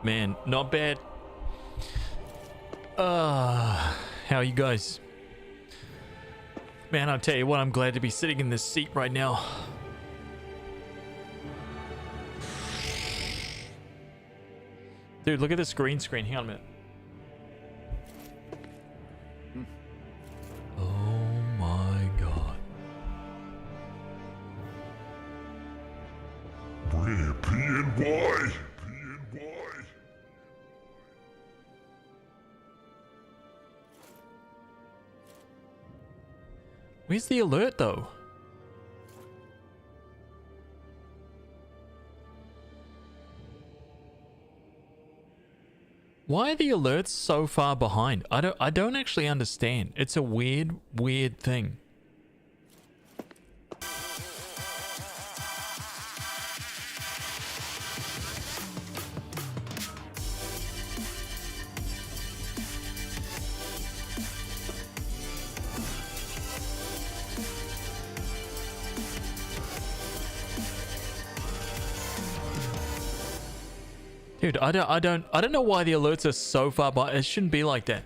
Man, not bad. How are you guys? Man, I'll tell you what, I'm glad to be sitting in this seat right now. Dude, look at this green screen. Hang on a minute. Oh my god. Rare PNY. Where's the alert though? Why are the alerts so far behind? I don't actually understand. It's a weird thing. Dude, I don't know why the alerts are so far behind. It shouldn't be like that.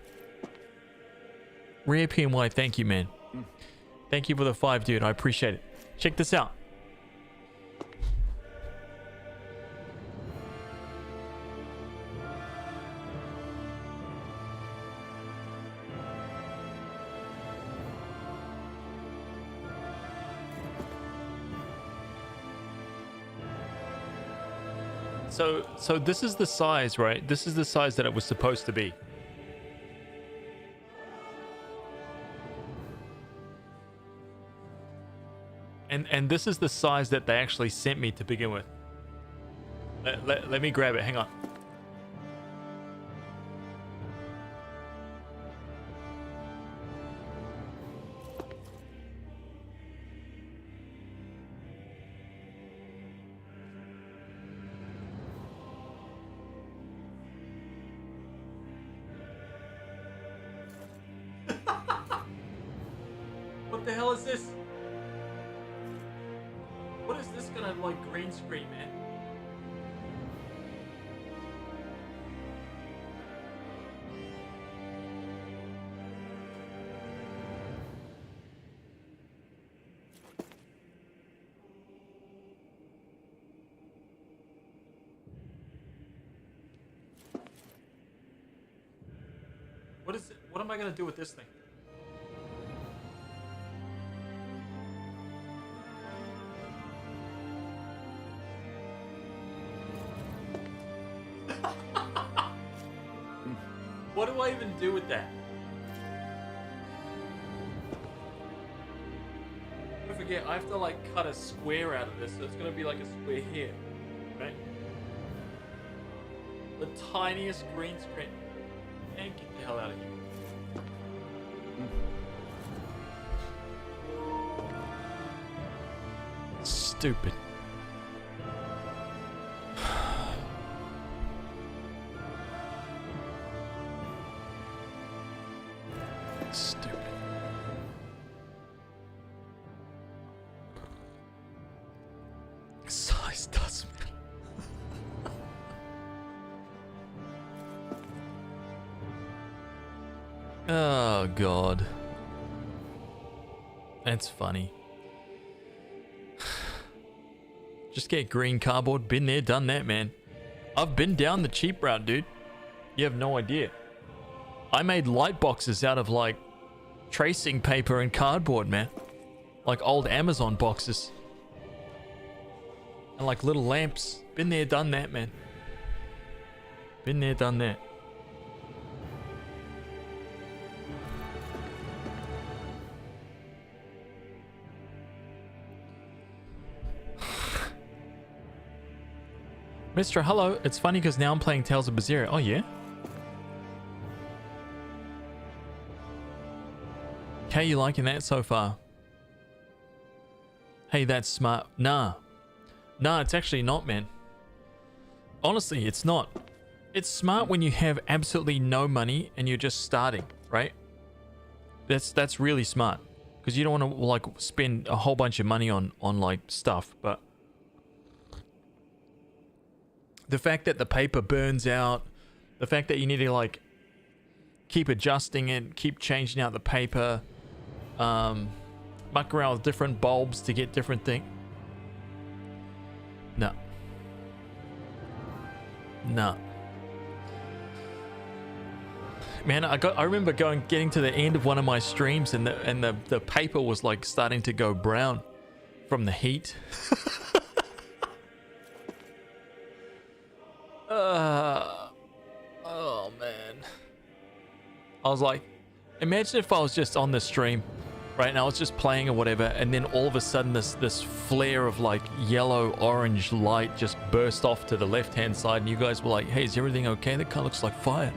Rare PNY, thank you, man. Thank you for the 5, dude. I appreciate it. Check this out. So this is the size, right? This is the size that it was supposed to be. And this is the size that they actually sent me to begin with. Let me grab it. Hang on. What the hell is this? What is this gonna like green screen, man? What is it? What am I gonna do with this thing? What do I even do with that? Don't forget, I have to like cut a square out of this, so it's gonna be like a square here, right? The tiniest green screen. And get the hell out of here. Stupid. Stupid. Size doesn't matter. Oh god. That's funny. Just get green cardboard. Been there, done that, man. I've been down the cheap route, dude. You have no idea. I made light boxes out of like tracing paper and cardboard, man. Like old Amazon boxes. And like little lamps. Been there, done that, man. Been there, done that. Mr. Hello, it's funny because now I'm playing Tales of Berseria. Oh yeah? How you liking that so far? Hey, that's smart. Nah, it's actually not, man. Honestly, it's not. It's smart when you have absolutely no money and you're just starting, right? That's really smart, because you don't want to like spend a whole bunch of money on like stuff. But the fact that the paper burns out, the fact that you need to like keep adjusting it, keep changing out the paper, muck around with different bulbs to get different things. No. Man, I remember getting to the end of one of my streams, and the paper was like starting to go brown from the heat. Oh man. I was like, imagine if I was just on the stream, right? And I was just playing or whatever, and then all of a sudden this flare of like yellow orange light just burst off to the left hand side, and you guys were like, hey, is everything okay? That kind of looks like fire.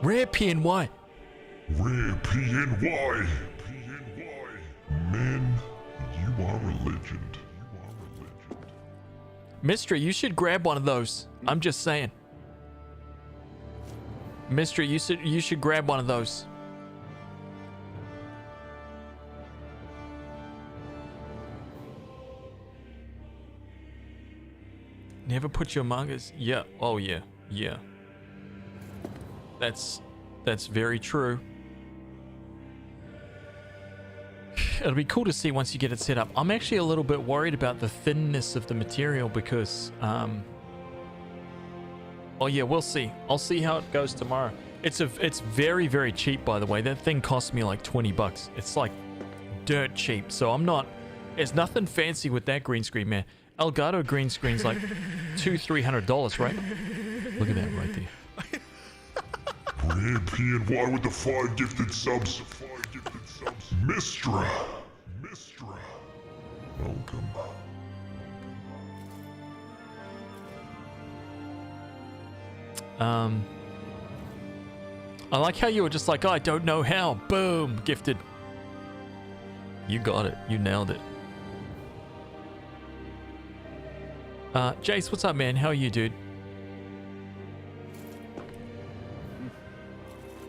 Rare PNY. Rare PNY. Man, you are a legend. Mystery, you should grab one of those. I'm just saying. Mystery, you should grab one of those. Never put your mangas. Yeah. Oh yeah. Yeah. That's very true. It'll be cool to see once you get it set up. I'm actually a little bit worried about the thinness of the material because oh yeah, we'll see. I'll see how it goes tomorrow. It's very, very cheap, by the way. That thing cost me like 20 bucks. It's like dirt cheap. So there's nothing fancy with that green screen, man. Elgato green screen's like $200-$300, right? Look at that right there. Rare PNY with the 5 gifted subs. Mistra. Welcome. I like how you were just like, oh, I don't know how. Boom, gifted. You got it. You nailed it. Jace, what's up, man? How are you, dude?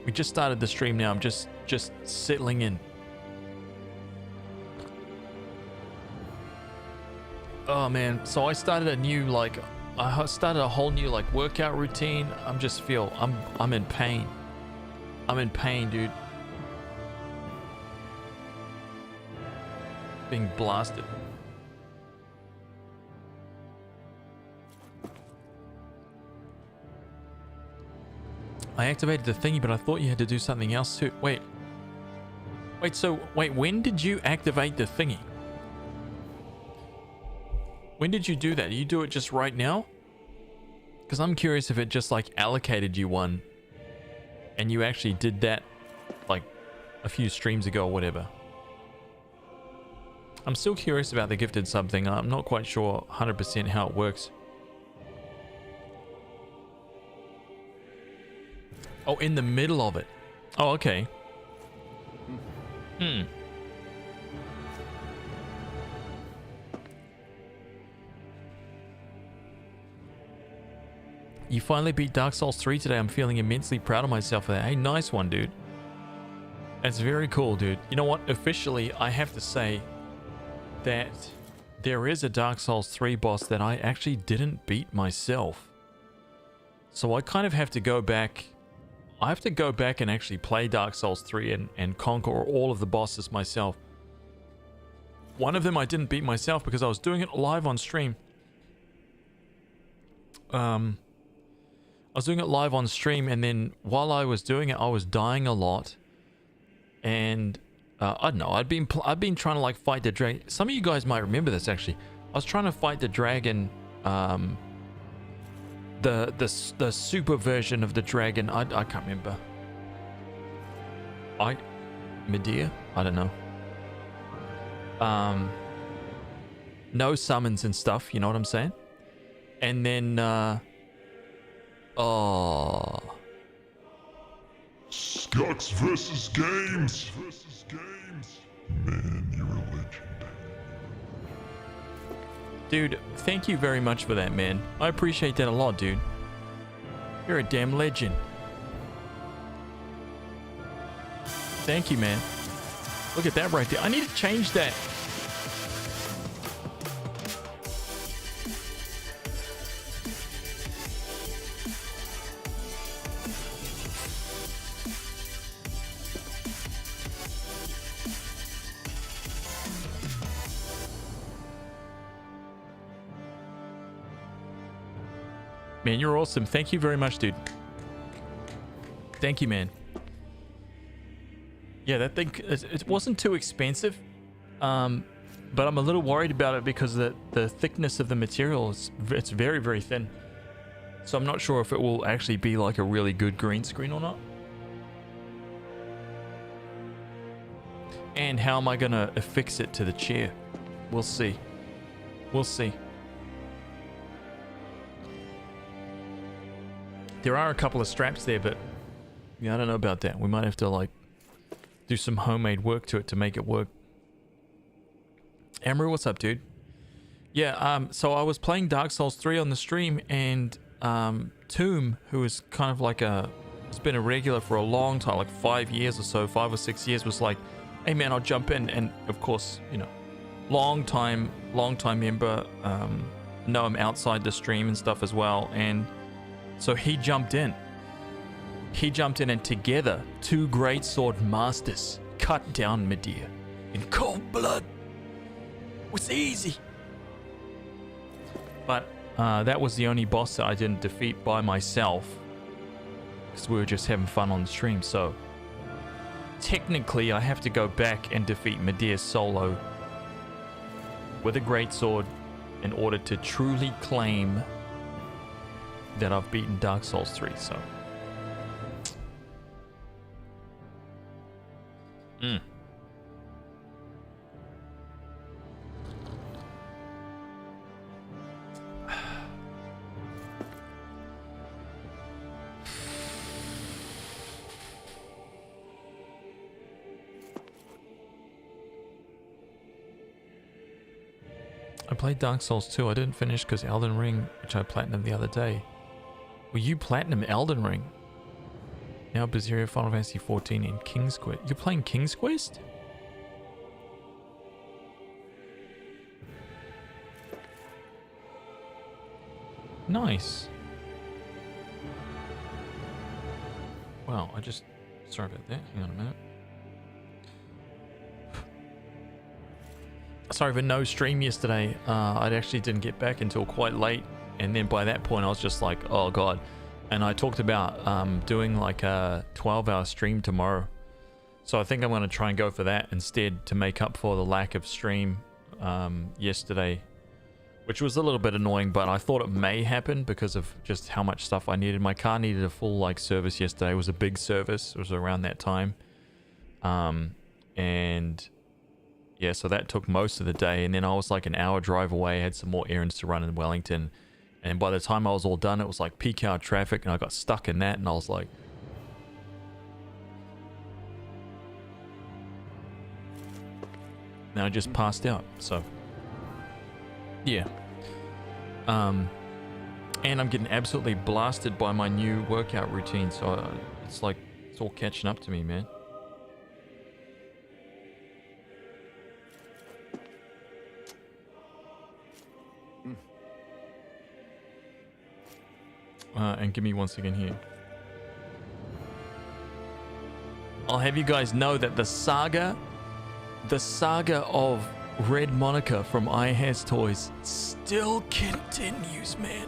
We just started the stream now. I'm just settling in. Oh man, so I started a whole new like workout routine. I'm in pain. I'm in pain, dude. Being blasted. I activated the thingy, but I thought you had to do something else too. Wait, when did you activate the thingy? When did you do that? Did you do it just right now? Because I'm curious if it just like allocated you one and you actually did that like a few streams ago or whatever. I'm still curious about the gifted sub thing. I'm not quite sure 100% how it works. Oh, in the middle of it. Oh, okay. You finally beat Dark Souls 3 today. I'm feeling immensely proud of myself for that. Hey, nice one, dude. That's very cool, dude. You know what? Officially, I have to say that there is a Dark Souls 3 boss that I actually didn't beat myself. So I kind of have to go back. I have to go back and actually play Dark Souls 3 and conquer all of the bosses myself. One of them I didn't beat myself because I was doing it live on stream. I was doing it live on stream, and then while I was doing it, I was dying a lot. And I don't know. I've been trying to like fight the dragon. Some of you guys might remember this actually. I was trying to fight the dragon. The super version of the dragon. I can't remember. Medea? I don't know. No summons and stuff. You know what I'm saying? And then Skux versus Games. Man, you're a legend. Dude, thank you very much for that, man. I appreciate that a lot, dude. You're a damn legend. Thank you, man. Look at that right there. I need to change that. Man, you're awesome. Thank you very much, dude. Thank you, man. Yeah, that thing, it wasn't too expensive, but I'm a little worried about it because the thickness of the material it's very, very thin. So I'm not sure if it will actually be like a really good green screen or not. And how am I going to affix it to the chair? We'll see. We'll see. There are a couple of straps there, but yeah, I don't know about that. We might have to like do some homemade work to it to make it work. Amru, what's up, dude? Yeah, so I was playing Dark Souls 3 on the stream, and Tomb, who is kind of like has been a regular for a long time, like 5 years or so, 5 or 6 years, was like, hey man, I'll jump in. And of course, you know, long time member, know him outside the stream and stuff as well, and so he jumped in. And together, two greatsword masters cut down Medea in cold blood. It was easy. But that was the only boss that I didn't defeat by myself, because we were just having fun on the stream. So technically, I have to go back and defeat Medea solo with a greatsword in order to truly claim that I've beaten Dark Souls 3, so. I played Dark Souls 2. I didn't finish because Elden Ring, which I platinumed the other day. Well, you platinum Elden Ring. Now Berseria, Final Fantasy 14 and King's Quest. You're playing King's Quest? Nice. Wow, sorry about that. Hang on a minute. Sorry for no stream yesterday. I actually didn't get back until quite late. And then by that point, I was just like, oh God. And I talked about doing like a 12-hour stream tomorrow. So I think I'm going to try and go for that instead to make up for the lack of stream yesterday. Which was a little bit annoying, but I thought it may happen because of just how much stuff I needed. My car needed a full like service yesterday. It was a big service. It was around that time. And yeah, so that took most of the day. And then I was like an hour drive away. I had some more errands to run in Wellington. And by the time I was all done, it was like peak hour traffic, and I got stuck in that, and I was like... And I just passed out, so... Yeah. And I'm getting absolutely blasted by my new workout routine, so it's like, it's all catching up to me, man. And give me 1 second here. I'll have you guys know that the saga of Red Monica from iHas Toys still continues, man.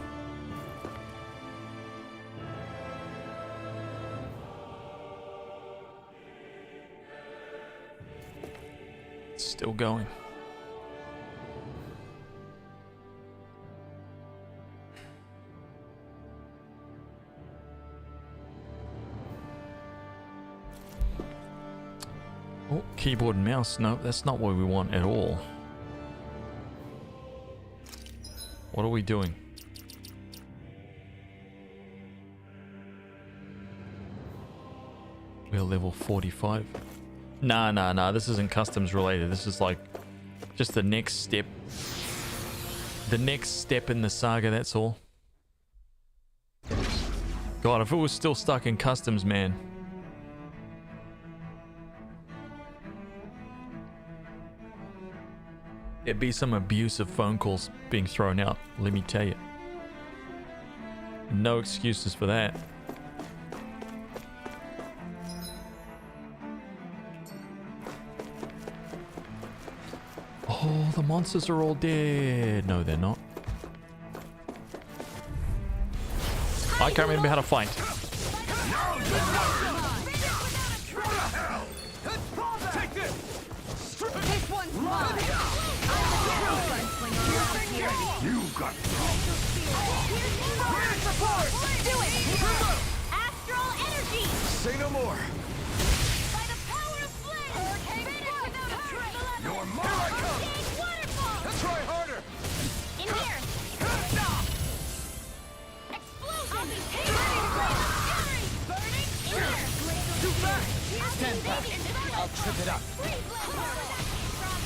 It's still going. Oh, keyboard and mouse. No, that's not what we want at all. What are we doing? We're level 45. Nah. This isn't customs related. This is like just the next step the next step in the saga, that's all. God, if it was still stuck in customs, man. There'd be some abusive phone calls being thrown out, let me tell you. No excuses for that. Oh, the monsters are all dead. No, they're not. I can't remember how to fight. You got Do it! Astral energy! Say no more. By the power of flame! Finish without a trace! You're mine. Here I come. Big waterfall! Try harder. In here! Explosion! Burning! In here! Too fast. Stand back. I'll trip it up.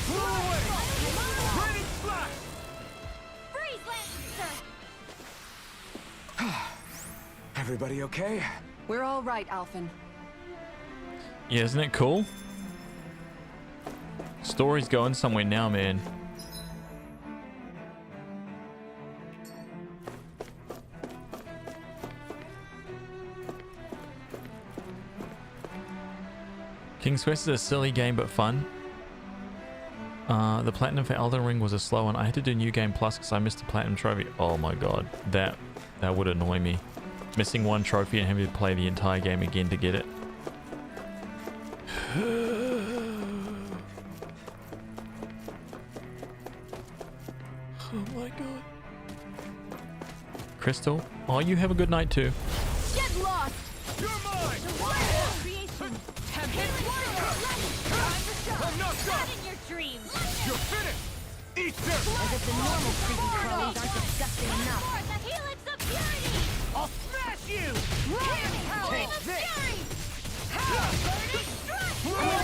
Blow away. Raining splash. Freeze Lancer! Everybody okay? We're all right, Alphen. Yeah, isn't it cool? Story's going somewhere now, man. King's Quest is a silly game but fun. The platinum for Elden Ring was a slow one. I had to do New Game Plus because I missed the platinum trophy. Oh my god, that would annoy me. Missing one trophy and having to play the entire game again to get it. Oh my god. Crystal, oh, you have a good night too. Get lost! You're mine. The water of creation! I'm not Not done. in your dreams! You're finished. Eat this. As if the normal creepy crawlies aren't disgusting enough. The helix of purity! I'll smash you. Ryan, Take of this. fury! Burning strike! Raining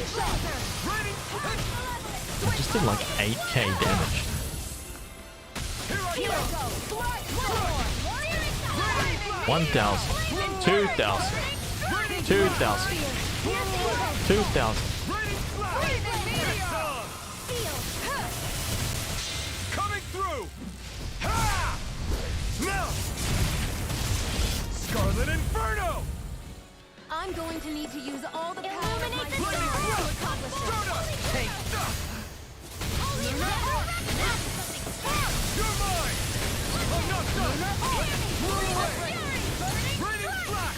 splash. Raining splash. I just did like 8k damage. Here I Here go. I go! Fly, warrior! 1,000, 2,000, 2,000, 2,000. Raining splash. Coming through. Ha! Now. Scarlet Inferno. I'm going to need to use all the power of Illuminate my the soul stars! to accomplish this. Stardust. Take that. Holy You're mine. I'm not done. Blow away. Raining splash.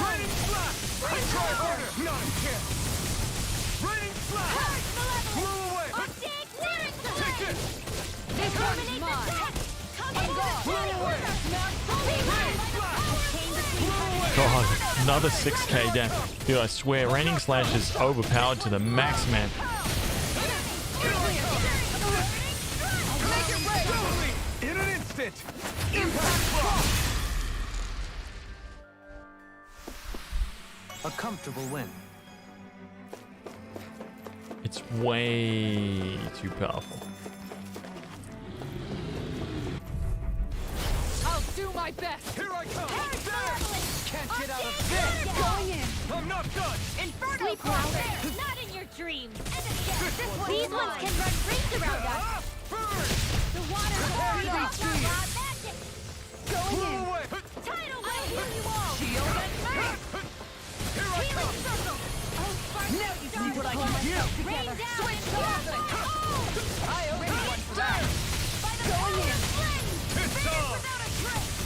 Raining splash. I try harder. Not a chance. Raining splash. Blow away. Take this. This one's mine. Blow away. Raining splash. Blow away. God, another 6k damage. Dude, I swear, Raining Slash is overpowered to the max, man. In an instant. Impact block. A comfortable win. It's way too powerful. I'll do my best. Here I come. Can't get out of this. Going in. I'm not done. Inferno Crawler! Not in your dreams! These ones can run rings around us! Ah, burn. The water Heavy warrior! shield. Magic! Going Blow in. away. Tidal wave! Heal you all! Shield and burn. Here I Healing come. circle! Oh, spark Now you see what I can do. Rain Together. down Switch and to oh! I owe you one for Down. that. By the Going power in. of flame! It's Finish on. without a trace!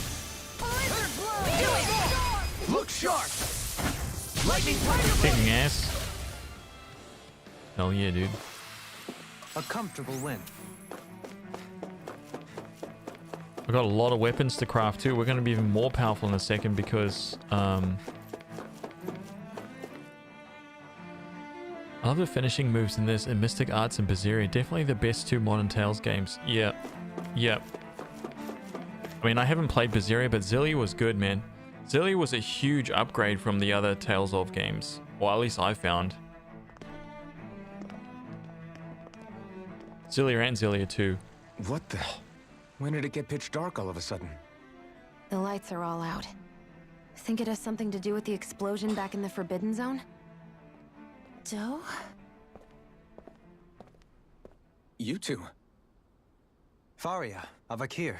Blizzard blow! Do it. Storm! Look sharp. Lightning tiger. Kicking ass. Hell yeah, dude. A comfortable win. We've got a lot of weapons to craft too. We're going to be even more powerful in a second because I love the finishing moves in this, and Mystic Arts and Berseria. Definitely the best two modern Tales games. Yep. Yep. I mean, I haven't played Berseria, but Xillia was good, man. Xillia was a huge upgrade from the other Tales of games. Or at least I found. Zillia and Zillia too. What the? When did it get pitch dark all of a sudden? The lights are all out. Think it has something to do with the explosion back in the Forbidden Zone? Doe? You two. Faria, Avakir.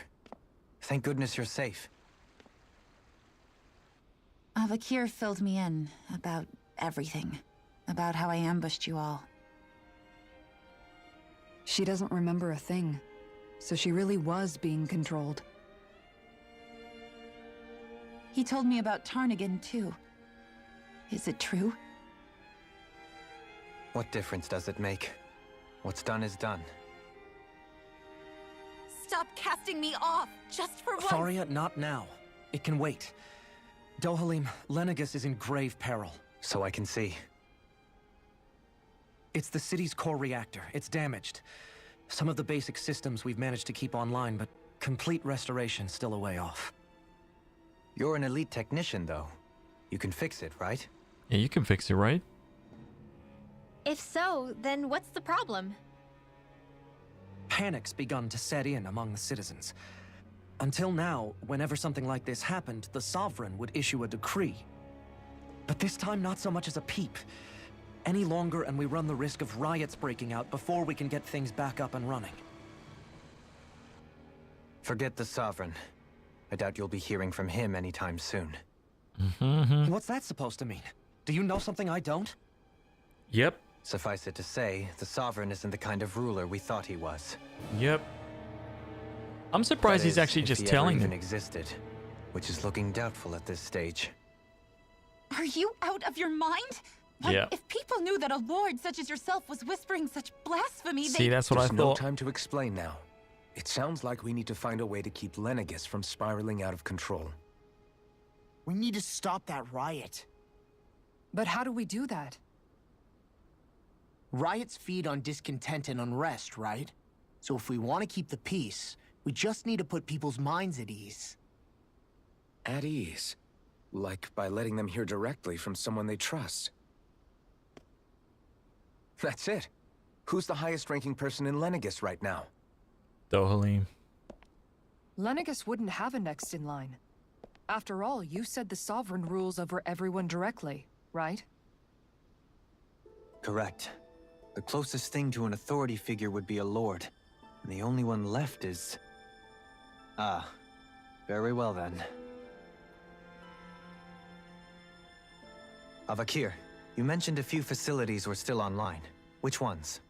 Thank goodness you're safe. Avakir filled me in about everything. About how I ambushed you all. She doesn't remember a thing. So she really was being controlled. He told me about Tarnigan, too. Is it true? What difference does it make? What's done is done. Stop casting me off, just for once! Faria, not now. It can wait. Dohalim, Lenegus is in grave peril. So I can see. It's the city's core reactor. It's damaged. Some of the basic systems we've managed to keep online, but complete restoration's still a way off. You're an elite technician, though. You can fix it, right? Yeah, you can fix it, right? If so, then what's the problem? Panic's begun to set in among the citizens. Until now, whenever something like this happened, the Sovereign would issue a decree. But this time, not so much as a peep. Any longer, and we run the risk of riots breaking out before we can get things back up and running. Forget the Sovereign. I doubt you'll be hearing from him anytime soon. What's that supposed to mean? Do you know something I don't? Yep. Suffice it to say, the Sovereign isn't the kind of ruler we thought he was. Yep. I'm surprised That he's is, actually if just he telling ever them. even existed, which is looking doubtful at this stage. Are you out of your mind? What, Yeah. If people knew that a lord such as yourself was whispering such blasphemy, See, that's what I There's no thought. time to explain now. It sounds like we need to find a way to keep Lenegus from spiraling out of control. We need to stop that riot. But how do we do that? Riots feed on discontent and unrest, right? So if we want to keep the peace, we just need to put people's minds at ease. At ease? Like by letting them hear directly from someone they trust. That's it. Who's the highest-ranking person in Lenegus right now? Dohalim. Lenegus wouldn't have a next in line. After all, you said the Sovereign rules over everyone directly, right? Correct. The closest thing to an authority figure would be a lord. And the only one left is... Ah. Very well then. Avakir, you mentioned a few facilities were still online. Which ones?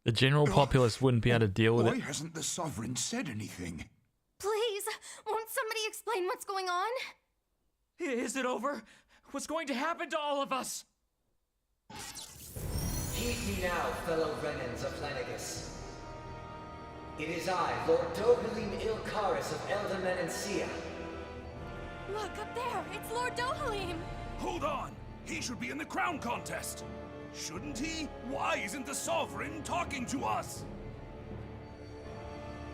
The general populace wouldn't be able to deal with Why it. hasn't the Sovereign said anything? Please, won't somebody explain what's going on? Is it over? What's going to happen to all of us? Heed me now, fellow Renans of Lenegus. It is I, Lord Dohalim Ilkaris of Elda Menancia. Look, up there! It's Lord Dohalim! Hold on! He should be in the crown contest! Shouldn't he? Why isn't the Sovereign talking to us?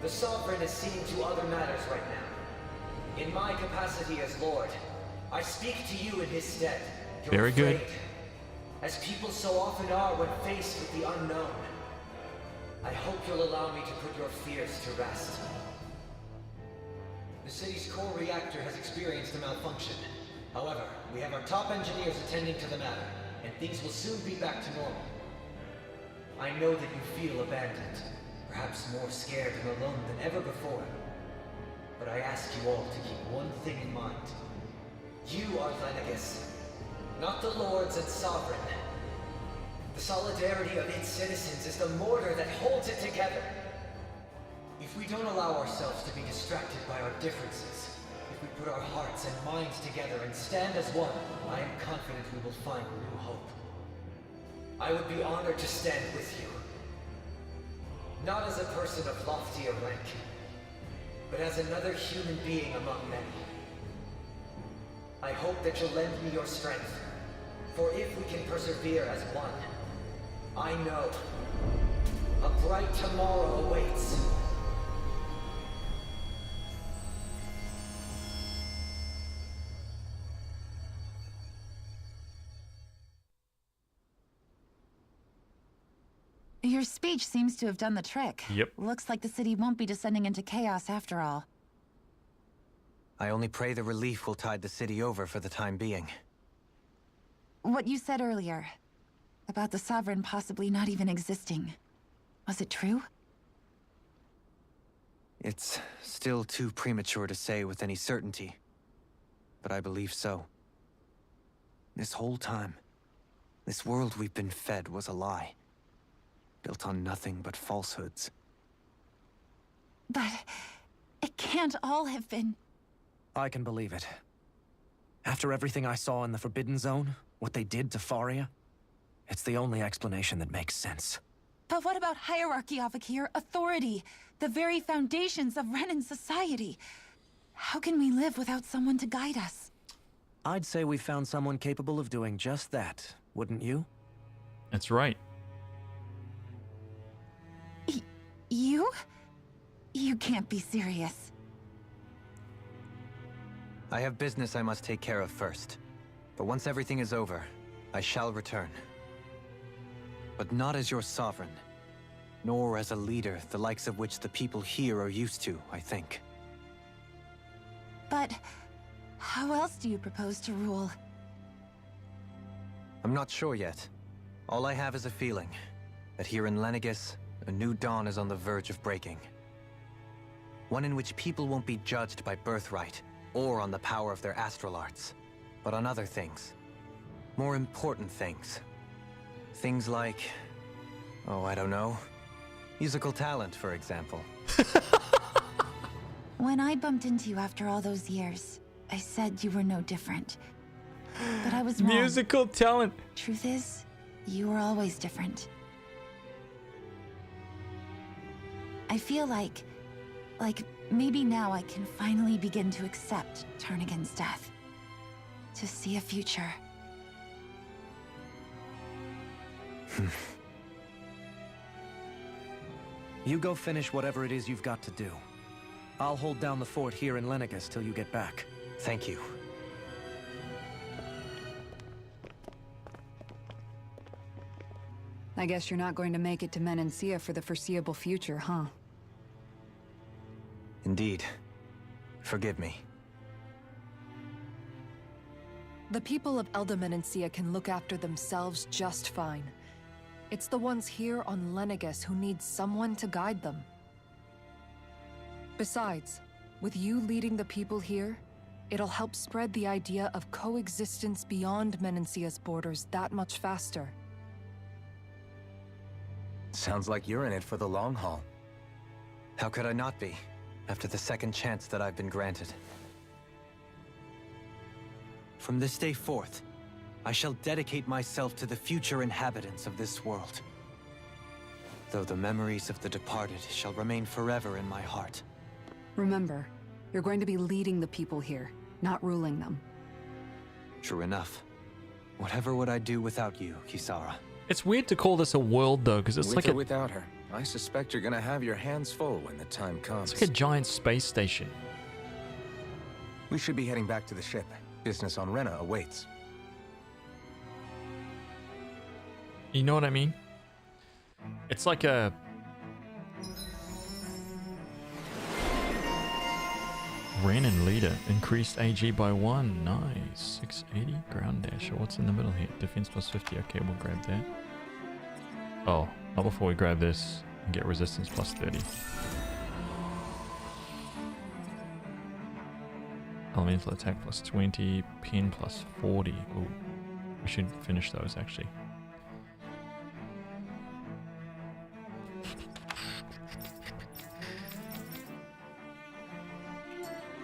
The Sovereign is seeing to other matters right now. In my capacity as Lord, I speak to you in his stead. You're Very good. afraid, as people so often are when faced with the unknown. I hope you'll allow me to put your fears to rest. The city's core reactor has experienced a malfunction. However, we have our top engineers attending to the matter, and things will soon be back to normal. I know that you feel abandoned, perhaps more scared and alone than ever before. But I ask you all to keep one thing in mind. You are Lenegus, not the Lords and Sovereign. The solidarity of its citizens is the mortar that holds it together. If we don't allow ourselves to be distracted by our differences, if we put our hearts and minds together and stand as one, I am confident we will find new hope. I would be honored to stand with you. Not as a person of loftier rank, but as another human being among many. I hope that you'll lend me your strength, for if we can persevere as one, I know a bright tomorrow awaits. Your speech seems to have done the trick. Yep. Looks like the city won't be descending into chaos after all. I only pray the relief will tide the city over for the time being. What you said earlier, about the Sovereign possibly not even existing, was it true? It's still too premature to say with any certainty, but I believe so. This whole time, this world we've been fed was a lie, built on nothing but falsehoods. But it can't all have been... I can believe it. After everything I saw in the Forbidden Zone, what they did to Faria, it's the only explanation that makes sense. But what about hierarchy, Avakir? Authority? The very foundations of Renan society? How can we live without someone to guide us? I'd say we found someone capable of doing just that, wouldn't you? That's right. You? You can't be serious. I have business I must take care of first. But once everything is over, I shall return. But not as your sovereign, nor as a leader the likes of which the people here are used to, I think. But how else do you propose to rule? I'm not sure yet. All I have is a feeling that here in Lenegis, a new dawn is on the verge of breaking. One in which people won't be judged by birthright or on the power of their astral arts, but on other things. More important things. Things like, oh, I don't know, musical talent, for example. When I bumped into you after all those years, I said you were no different. But I was wrong. Musical talent. Truth is, you were always different. I feel like maybe now I can finally begin to accept Tarnigan's death. To see a future. You go finish whatever it is you've got to do. I'll hold down the fort here in Lenegis till you get back. Thank you. I guess you're not going to make it to Menancia for the foreseeable future, huh? Indeed. Forgive me. The people of Elda Menancia can look after themselves just fine. It's the ones here on Lenegis who need someone to guide them. Besides, with you leading the people here, it'll help spread the idea of coexistence beyond Menancia's borders that much faster. Sounds like you're in it for the long haul. How could I not be, after the second chance that I've been granted? From this day forth, I shall dedicate myself to the future inhabitants of this world. Though the memories of the departed shall remain forever in my heart. Remember, you're going to be leading the people here, not ruling them. True enough. Whatever would I do without you, Kisara? It's weird to call this a world though, because it's With like or a without her, I suspect you're gonna have your hands full when the time comes. it's like a giant space station. We should be heading back to the ship. Business on Rena awaits. You know what I mean? It's like a Renan leader increased AG by 1. Nice. 680 ground dasher. What's in the middle here? Defense plus 50. Okay, we'll grab that. Oh, not before we grab this and get resistance plus 30. Elemental attack plus 20. Pin plus 40. Ooh, we should finish those actually.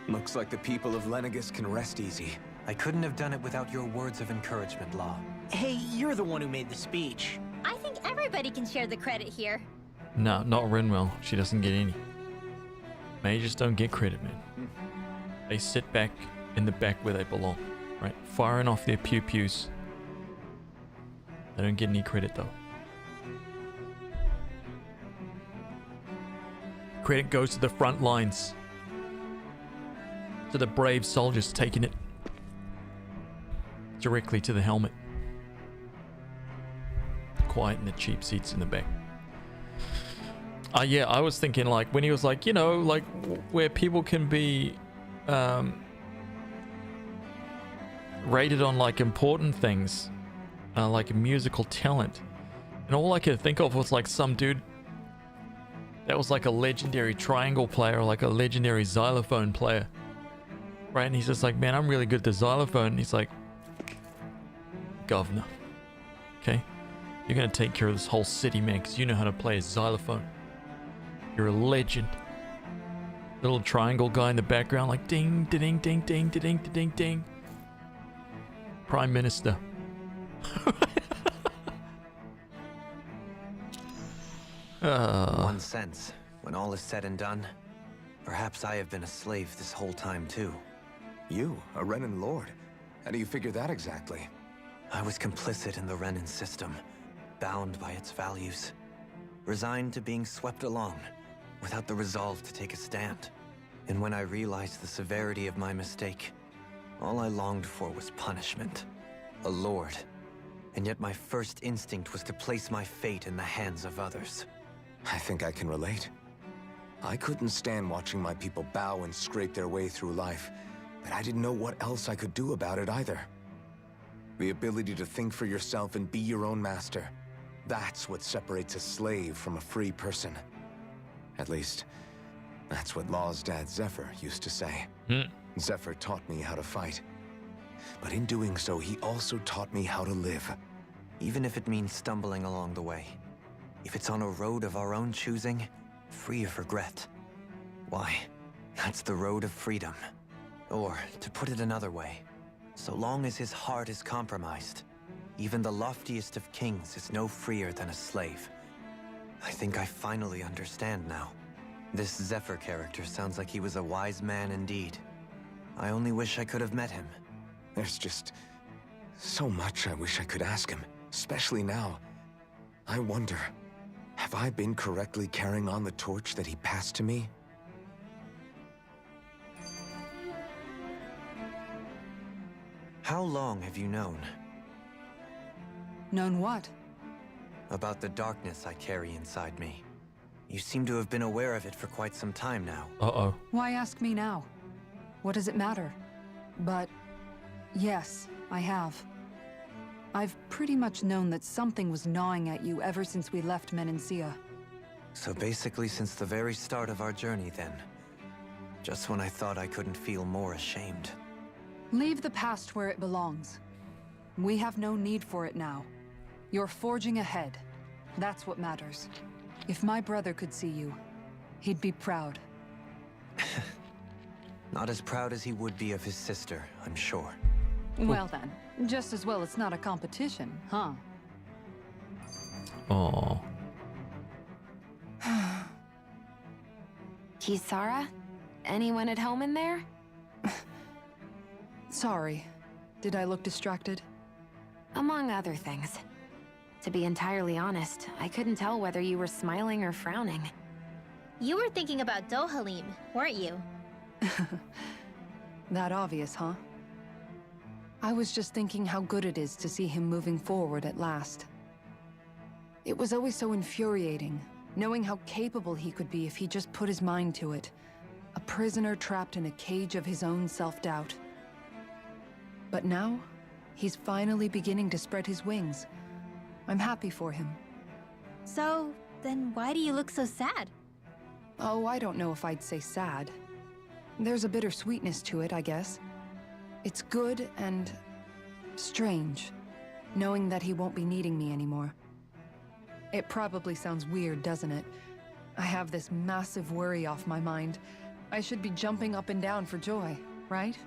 Looks like the people of Lenegis can rest easy. I couldn't have done it without your words of encouragement, Law. Hey, you're the one who made the speech. I think everybody can share the credit here. No, not Renwell. She doesn't get any. Mages don't get credit, man. They sit back in the back where they belong, right? Firing off their pew-pews. They don't get any credit, though. Credit goes to the front lines. To the brave soldiers taking it directly to the helmet. Quiet in the cheap seats in the back. Yeah, I was thinking like when he was like, you know, like where people can be rated on like important things, like musical talent. And all I could think of was like some dude that was like a legendary triangle player, or like a legendary xylophone player. Right? And he's just like, man, I'm really good at the xylophone. And he's like, governor. Okay? You're gonna take care of this whole city, man, because you know how to play a xylophone. You're a legend. Little triangle guy in the background, like ding, ding, ding, ding, ding, ding, ding. Prime Minister. In one sense, when all is said and done, perhaps I have been a slave this whole time too. You, a Renan Lord? How do you figure that exactly? I was complicit in the Renan system, bound by its values, resigned to being swept along, without the resolve to take a stand. And when I realized the severity of my mistake, all I longed for was punishment, a lord. And yet my first instinct was to place my fate in the hands of others. I think I can relate. I couldn't stand watching my people bow and scrape their way through life, but I didn't know what else I could do about it either. The ability to think for yourself and be your own master, that's what separates a slave from a free person. At least, that's what Law's dad Zephyr used to say. Zephyr taught me how to fight. But in doing so, he also taught me how to live. Even if it means stumbling along the way. If it's on a road of our own choosing, free of regret. Why, that's the road of freedom. Or, to put it another way, so long as his heart is compromised, even the loftiest of kings is no freer than a slave. I think I finally understand now. This Zephyr character sounds like he was a wise man indeed. I only wish I could have met him. There's just so much I wish I could ask him, especially now. I wonder, have I been correctly carrying on the torch that he passed to me? How long have you known? Known what? About the darkness I carry inside me. You seem to have been aware of it for quite some time now. Uh-oh. Why ask me now? What does it matter? But yes, I have. I've pretty much known that something was gnawing at you ever since we left Menancia. So basically since the very start of our journey then. Just when I thought I couldn't feel more ashamed. Leave the past where it belongs. We have no need for it now. You're forging ahead. That's what matters. If my brother could see you, he'd be proud. Not as proud as he would be of his sister, I'm sure. Well then, just as well it's not a competition, huh? Oh. Kisara? Anyone at home in there? Sorry. Did I look distracted? Among other things. To be entirely honest, I couldn't tell whether you were smiling or frowning. You were thinking about Dohalim, weren't you? That obvious, huh? I was just thinking how good it is to see him moving forward at last. It was always so infuriating, knowing how capable he could be if he just put his mind to it. A prisoner trapped in a cage of his own self-doubt. But now, he's finally beginning to spread his wings. I'm happy for him. So, then why do you look so sad? Oh, I don't know if I'd say sad. There's a bittersweetness to it, I guess. It's good and strange, knowing that he won't be needing me anymore. It probably sounds weird, doesn't it? I have this massive worry off my mind. I should be jumping up and down for joy, right?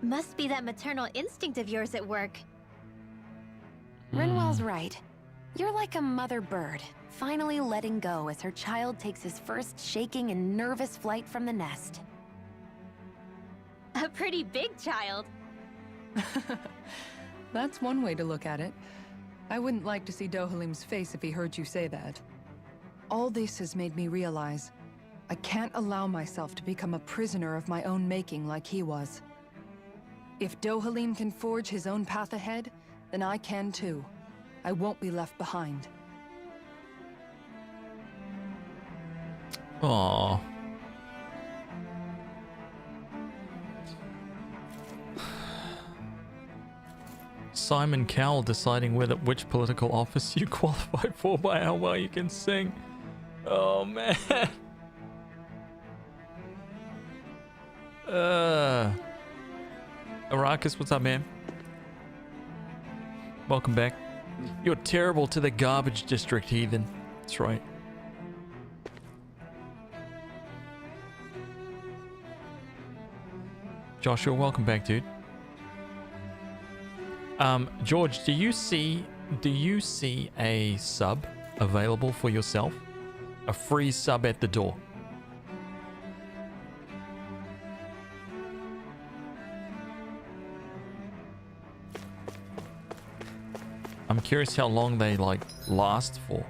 Must be that maternal instinct of yours at work. Rinwell's right. You're like a mother bird, finally letting go as her child takes his first shaking and nervous flight from the nest. A pretty big child. That's one way to look at it. I wouldn't like to see Dohalim's face if he heard you say that. All this has made me realize I can't allow myself to become a prisoner of my own making like he was. If Dohalim can forge his own path ahead, then I can too. I won't be left behind. Aww. Simon Cowell deciding which political office you qualify for by how well you can sing. Oh man. Arrakis, what's up, man? Welcome back. You're terrible to the garbage district, heathen. That's right. Joshua, welcome back, dude. George, do you see a sub available for yourself? A free sub at the door. I'm curious how long they like last for.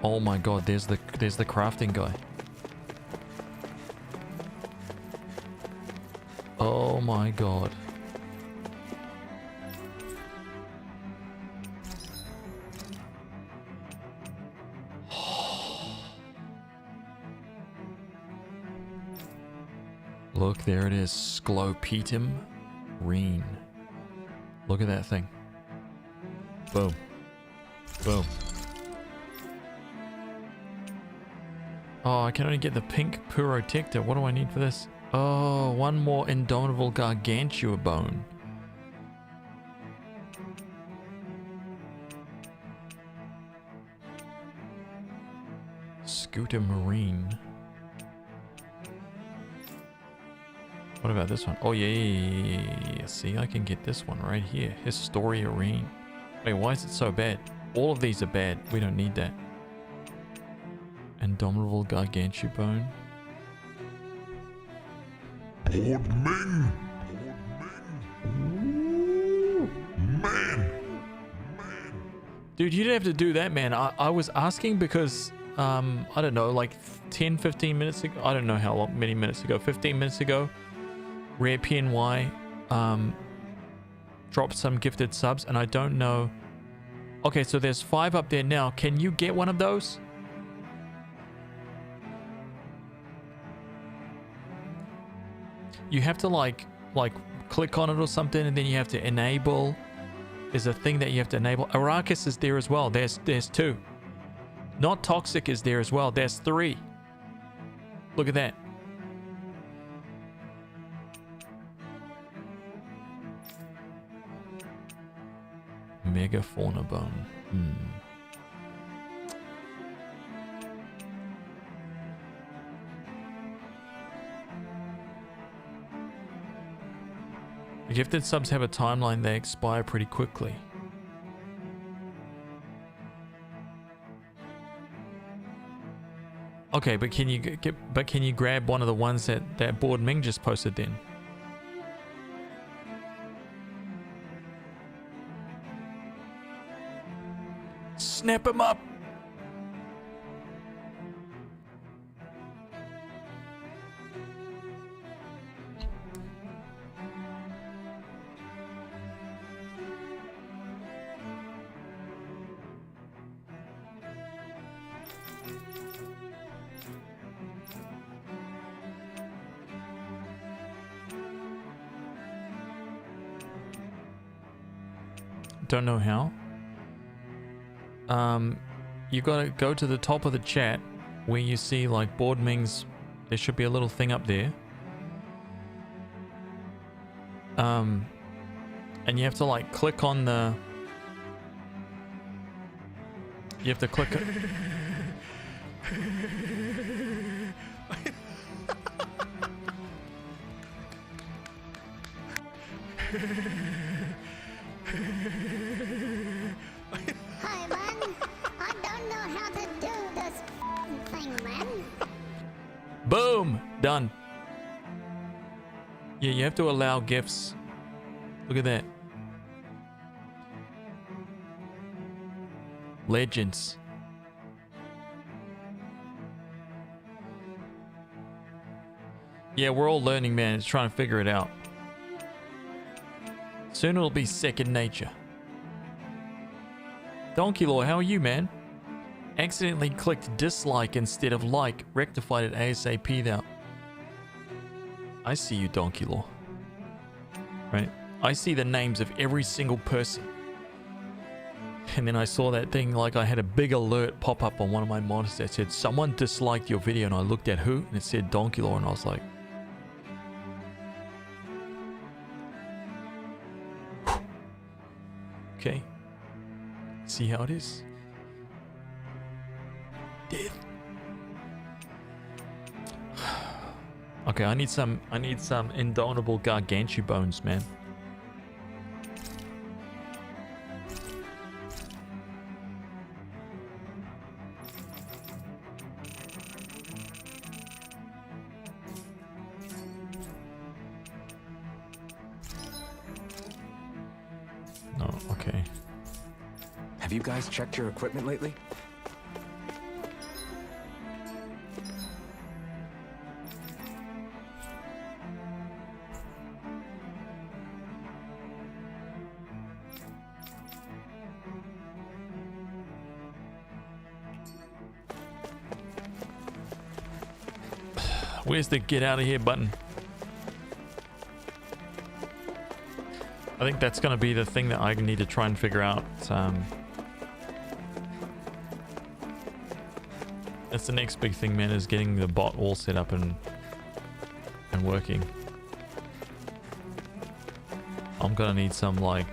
Oh my god, there's the crafting guy. Oh my god. Look, there it is. Sclopetum Reen. Look at that thing. Boom. Boom. Oh, I can only get the pink Pyrotector. What do I need for this? Oh, one more Indomitable Gargantua bone. Scooter Marine. What about this one? Oh, yeah. See, I can get this one right here. Historia Reen. Wait, why is it so bad? All of these are bad. We don't need that. Indomitable Gargantua bone. Man. Dude, you didn't have to do that, man. I was asking because, I don't know, like 10, 15 minutes ago. I don't know how long, many minutes ago. 15 minutes ago. Rare PNY dropped some gifted subs, and I don't know. Okay, so there's 5 up there now. Can you get one of those? You have to like click on it or something, and then you have to enable. There's a thing that you have to enable. Arrakis is there as well. There's 2. Not Toxic is there as well. There's 3. Look at that. Mega Fauna Bone. The gifted subs have a timeline. They expire pretty quickly. Okay, but can you grab one of the ones that Board Ming just posted then? Snap him up. Don't know how. You gotta go to the top of the chat where you see like Board Ming's. There should be a little thing up there. And you have to like click on the. You have to click it. Hi, man. I don't know how to do this thing, man. Boom! Done. Yeah, you have to allow gifts. Look at that. Legends. Yeah, we're all learning, man. It's trying to figure it out. Soon it'll be second nature. Donkey Law, how are you, man? Accidentally clicked dislike instead of like. Rectified it ASAP now. I see you, Donkey Law. Right? I see the names of every single person. And then I saw that thing, like I had a big alert pop up on one of my monitors that said, someone disliked your video, and I looked at who, and it said Donkey Law, and I was like, okay. See how it is? Death. Okay, I need some indomitable gargantua bones, man. No, okay. Have you guys checked your equipment lately? Where's the get out of here button? I think that's going to be the thing that I need to try and figure out. That's the next big thing, man, is getting the bot all set up and working. I'm going to need some, like...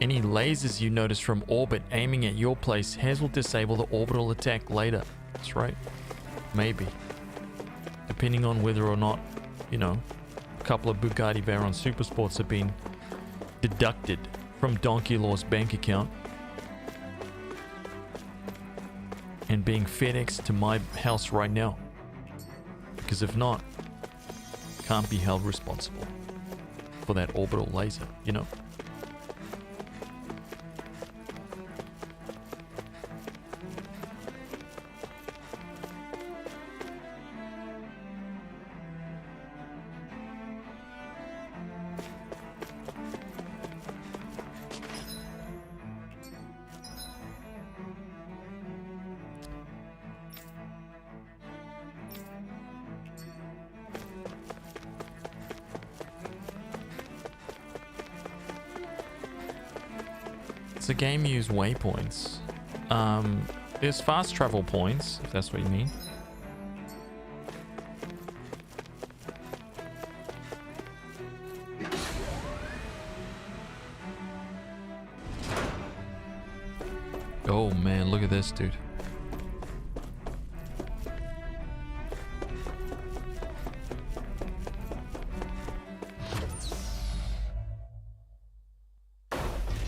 Any lasers you notice from orbit aiming at your place, Has will disable the orbital attack later. That's right. Maybe. Depending on whether or not, you know, a couple of Bugatti Veyron Supersports have been deducted from Donkey Law's bank account and being FedExed to my house right now. Because if not, can't be held responsible for that orbital laser, you know? The game use waypoints. There's fast travel points, if that's what you mean. Oh man, look at this, dude.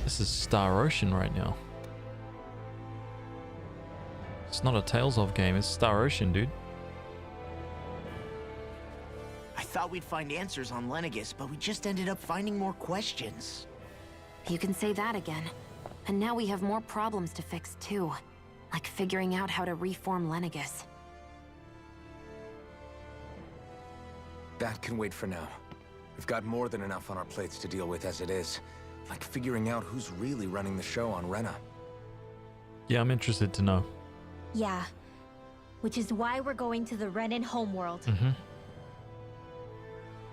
This is Star Ocean right now. It's not a Tales of game, it's Star Ocean, dude. I thought we'd find answers on Lenegis, but we just ended up finding more questions. You can say that again. And now we have more problems to fix too. Like figuring out how to reform Lenegis. That can wait for now. We've got more than enough on our plates to deal with as it is. Like figuring out who's really running the show on Rena. Yeah, I'm interested to know. Yeah. Which is why we're going to the Renan homeworld.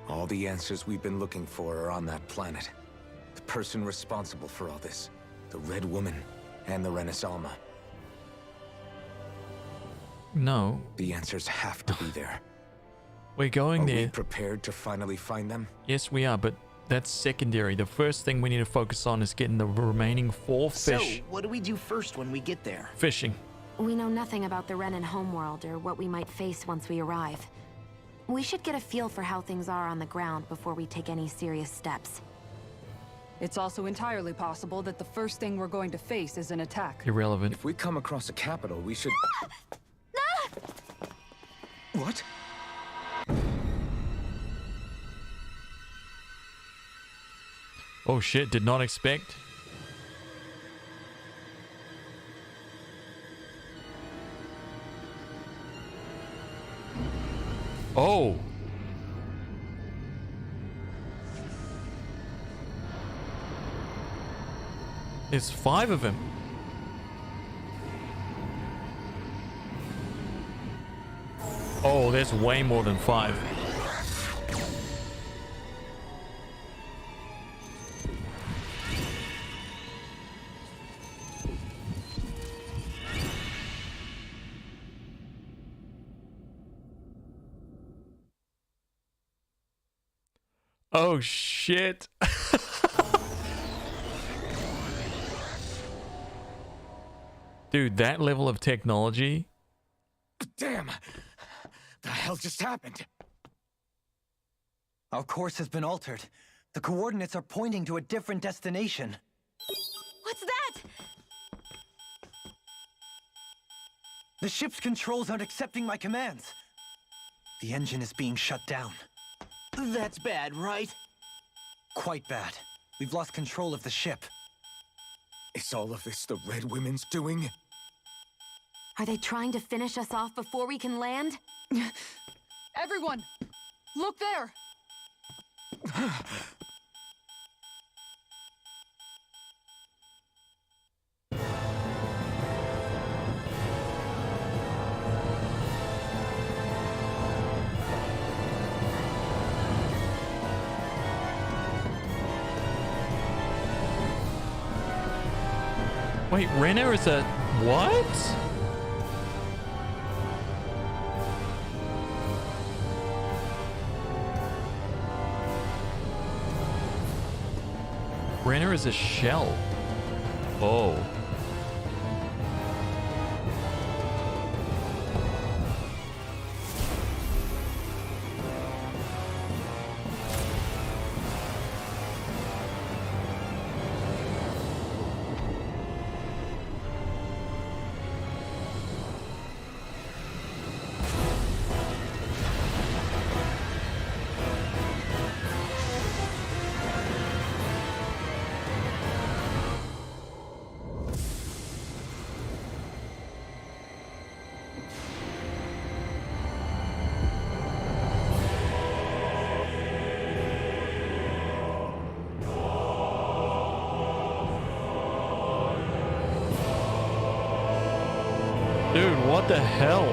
All the answers we've been looking for are on that planet. The person responsible for all this. The Red Woman and the Renaissance. No. The answers have to be there. We're going there. Are we prepared to finally find them? Yes, we are, but that's secondary. The first thing we need to focus on is getting the remaining 4 fish. So, what do we do first when we get there? Fishing. We know nothing about the Renan homeworld or what we might face once we arrive. We should get a feel for how things are on the ground before we take any serious steps. It's also entirely possible that the first thing we're going to face is an attack. Irrelevant. If we come across a capital, we should... What? Oh shit, did not expect. Oh. There's 5 of them. Oh, there's way more than 5. Oh shit. Dude, that level of technology. Damn! The hell just happened? Our course has been altered. The coordinates are pointing to a different destination. What's that? The ship's controls aren't accepting my commands. The engine is being shut down. That's bad, right? Quite bad. We've lost control of the ship. Is all of this the Red Women's doing? Are they trying to finish us off before we can land? Everyone! Look there! Wait, Renner is a what? Renner is a shell. Oh. Dude, what the hell?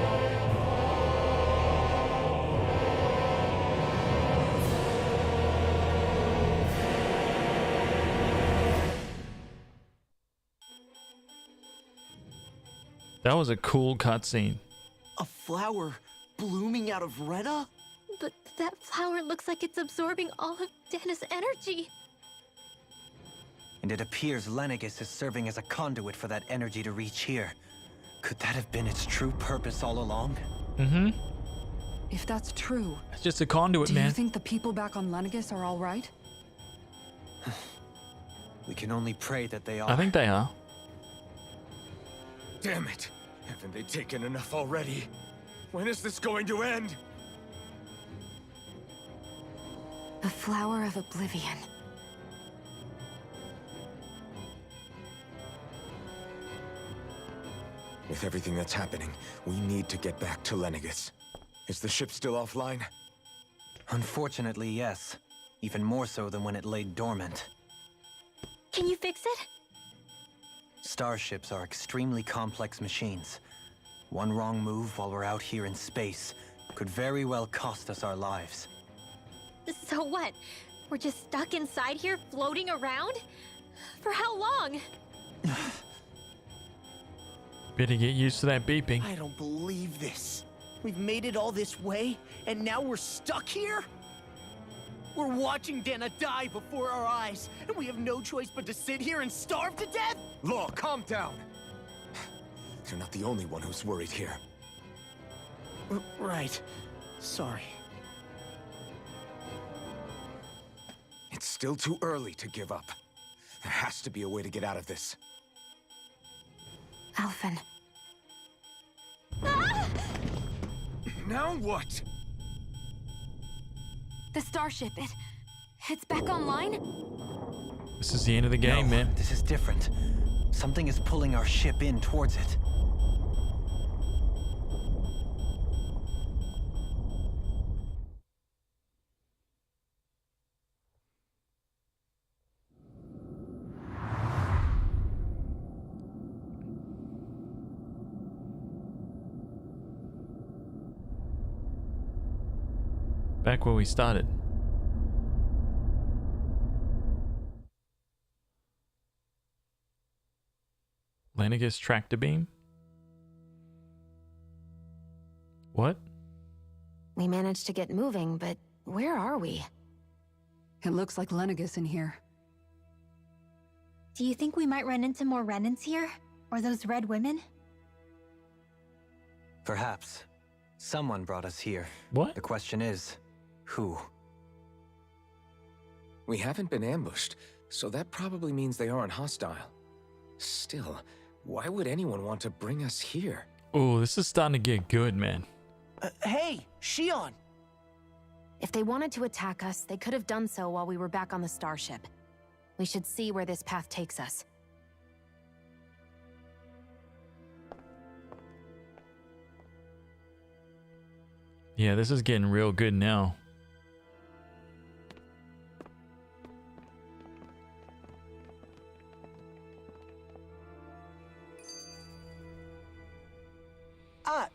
That was a cool cutscene. A flower blooming out of Rena? But that flower looks like it's absorbing all of Dana's energy. And it appears Lenegis is serving as a conduit for that energy to reach here. Could that have been its true purpose all along? Mm-hmm. If that's true, It's just a conduit, do man. you think the people back on Lenegis are all right? We can only pray that they are. I think they are. Damn it! Haven't they taken enough already? When is this going to end? The Flower of Oblivion. With everything that's happening, we need to get back to Lenegis. Is the ship still offline? Unfortunately, yes. Even more so than when it lay dormant. Can you fix it? Starships are extremely complex machines. One wrong move while we're out here in space could very well cost us our lives. So what? We're just stuck inside here, floating around? For how long? Better get used to that beeping. I don't believe this. We've made it all this way, and now we're stuck here? We're watching Dana die before our eyes, and we have no choice but to sit here and starve to death? Law, calm down! You're not the only one who's worried here. Right. Sorry. It's still too early to give up. There has to be a way to get out of this. Alphen. Now what? The starship, it's back online? This is the end of the game, No, man. This is different. Something is pulling our ship in towards it. Back where we started. Lenegis tractor beam? What? We managed to get moving, but where are we? It looks like Lenegis in here. Do you think we might run into more Renans here? Or those red women? Perhaps. Someone brought us here. What? The question is, who? We haven't been ambushed, so that probably means they aren't hostile. Still, why would anyone want to bring us here? Oh, this is starting to get good, man. Hey, Shion! If they wanted to attack us, they could have done so while we were back on the starship. We should see where this path takes us. Yeah, this is getting real good now.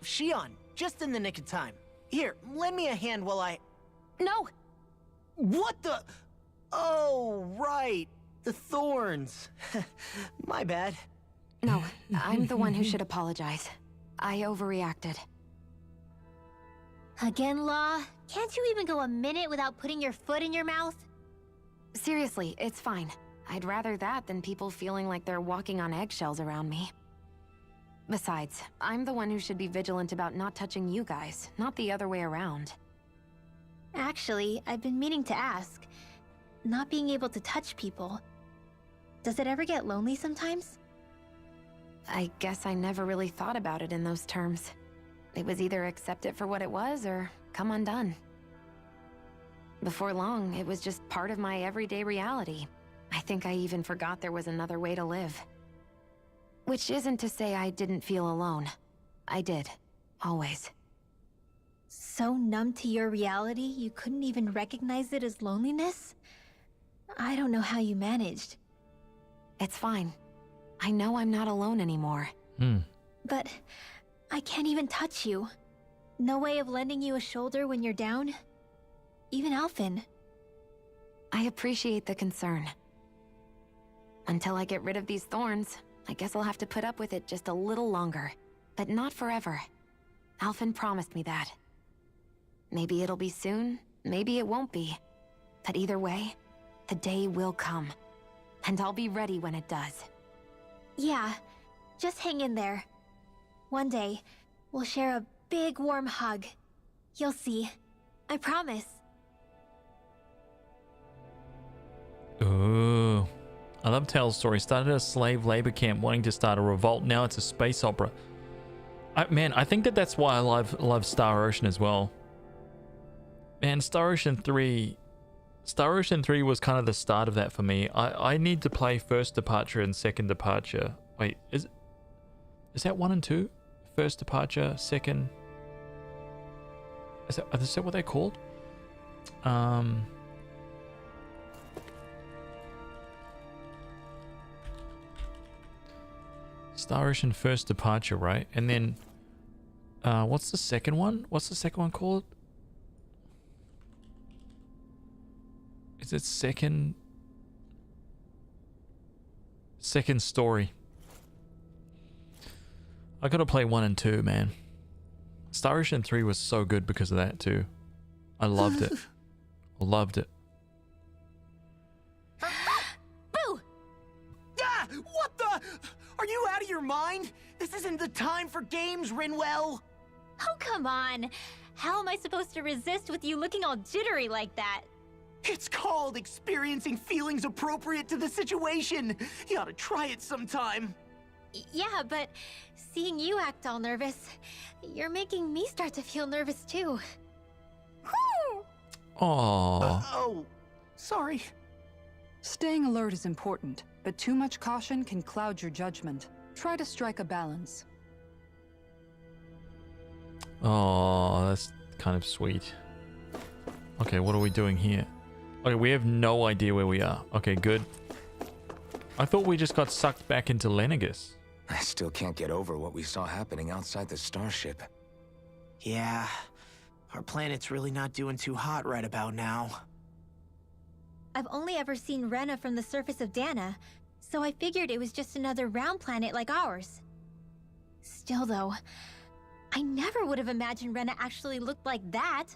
Shion, just in the nick of time. Here, lend me a hand while I... No! What the... Oh, right. The thorns. My bad. No, I'm the one who should apologize. I overreacted. Again, Law? Can't you even go a minute without putting your foot in your mouth? Seriously, it's fine. I'd rather that than people feeling like they're walking on eggshells around me. Besides, I'm the one who should be vigilant about not touching you guys, not the other way around. Actually, I've been meaning to ask. Not being able to touch people. Does it ever get lonely sometimes? I guess I never really thought about it in those terms. It was either accept it for what it was or come undone. Before long, it was just part of my everyday reality. I think I even forgot there was another way to live. Which isn't to say I didn't feel alone. I did. Always. So numb to your reality, you couldn't even recognize it as loneliness? I don't know how you managed. It's fine. I know I'm not alone anymore. But I can't even touch you. No way of lending you a shoulder when you're down? Even Alphen. I appreciate the concern. Until I get rid of these thorns, I guess I'll have to put up with it just a little longer. But not forever. Alphen promised me that. Maybe it'll be soon, maybe it won't be. But either way, the day will come. And I'll be ready when it does. Yeah, just hang in there. One day, we'll share a big warm hug. You'll see. I promise. Ooh. I love Tale's story. Started a slave labor camp wanting to start a revolt. Now it's a space opera. Man, I think that's why I love Star Ocean as well. Man, Star Ocean 3 was kind of the start of that for me. I need to play First Departure and Second Departure. Wait, is that 1 and 2? First Departure, Second... Is that what they're called? Star Ocean First Departure, right? And then... what's the second one? What's the second one called? Is it Second Story? I gotta play 1 and 2, man. Star Ocean 3 was so good because of that too. I loved it. Loved it. Boo! Ah! What the? Are you out of your mind? This isn't the time for games, Rinwell. Oh, come on. How am I supposed to resist with you looking all jittery like that? It's called experiencing feelings appropriate to the situation. You ought to try it sometime. Yeah, but seeing you act all nervous, you're making me start to feel nervous too. Oh, sorry. Staying alert is important, but too much caution can cloud your judgment. Try to strike a balance. Oh, that's kind of sweet. Okay, what are we doing here? Okay, we have no idea where we are. Okay, good. I thought we just got sucked back into Lenegis. I still can't get over what we saw happening outside the starship. Yeah, Our planet's really not doing too hot right about now. I've only ever seen Rena from the surface of Dana, so I figured it was just another round planet like ours. Still though, I never would have imagined Rena actually looked like that.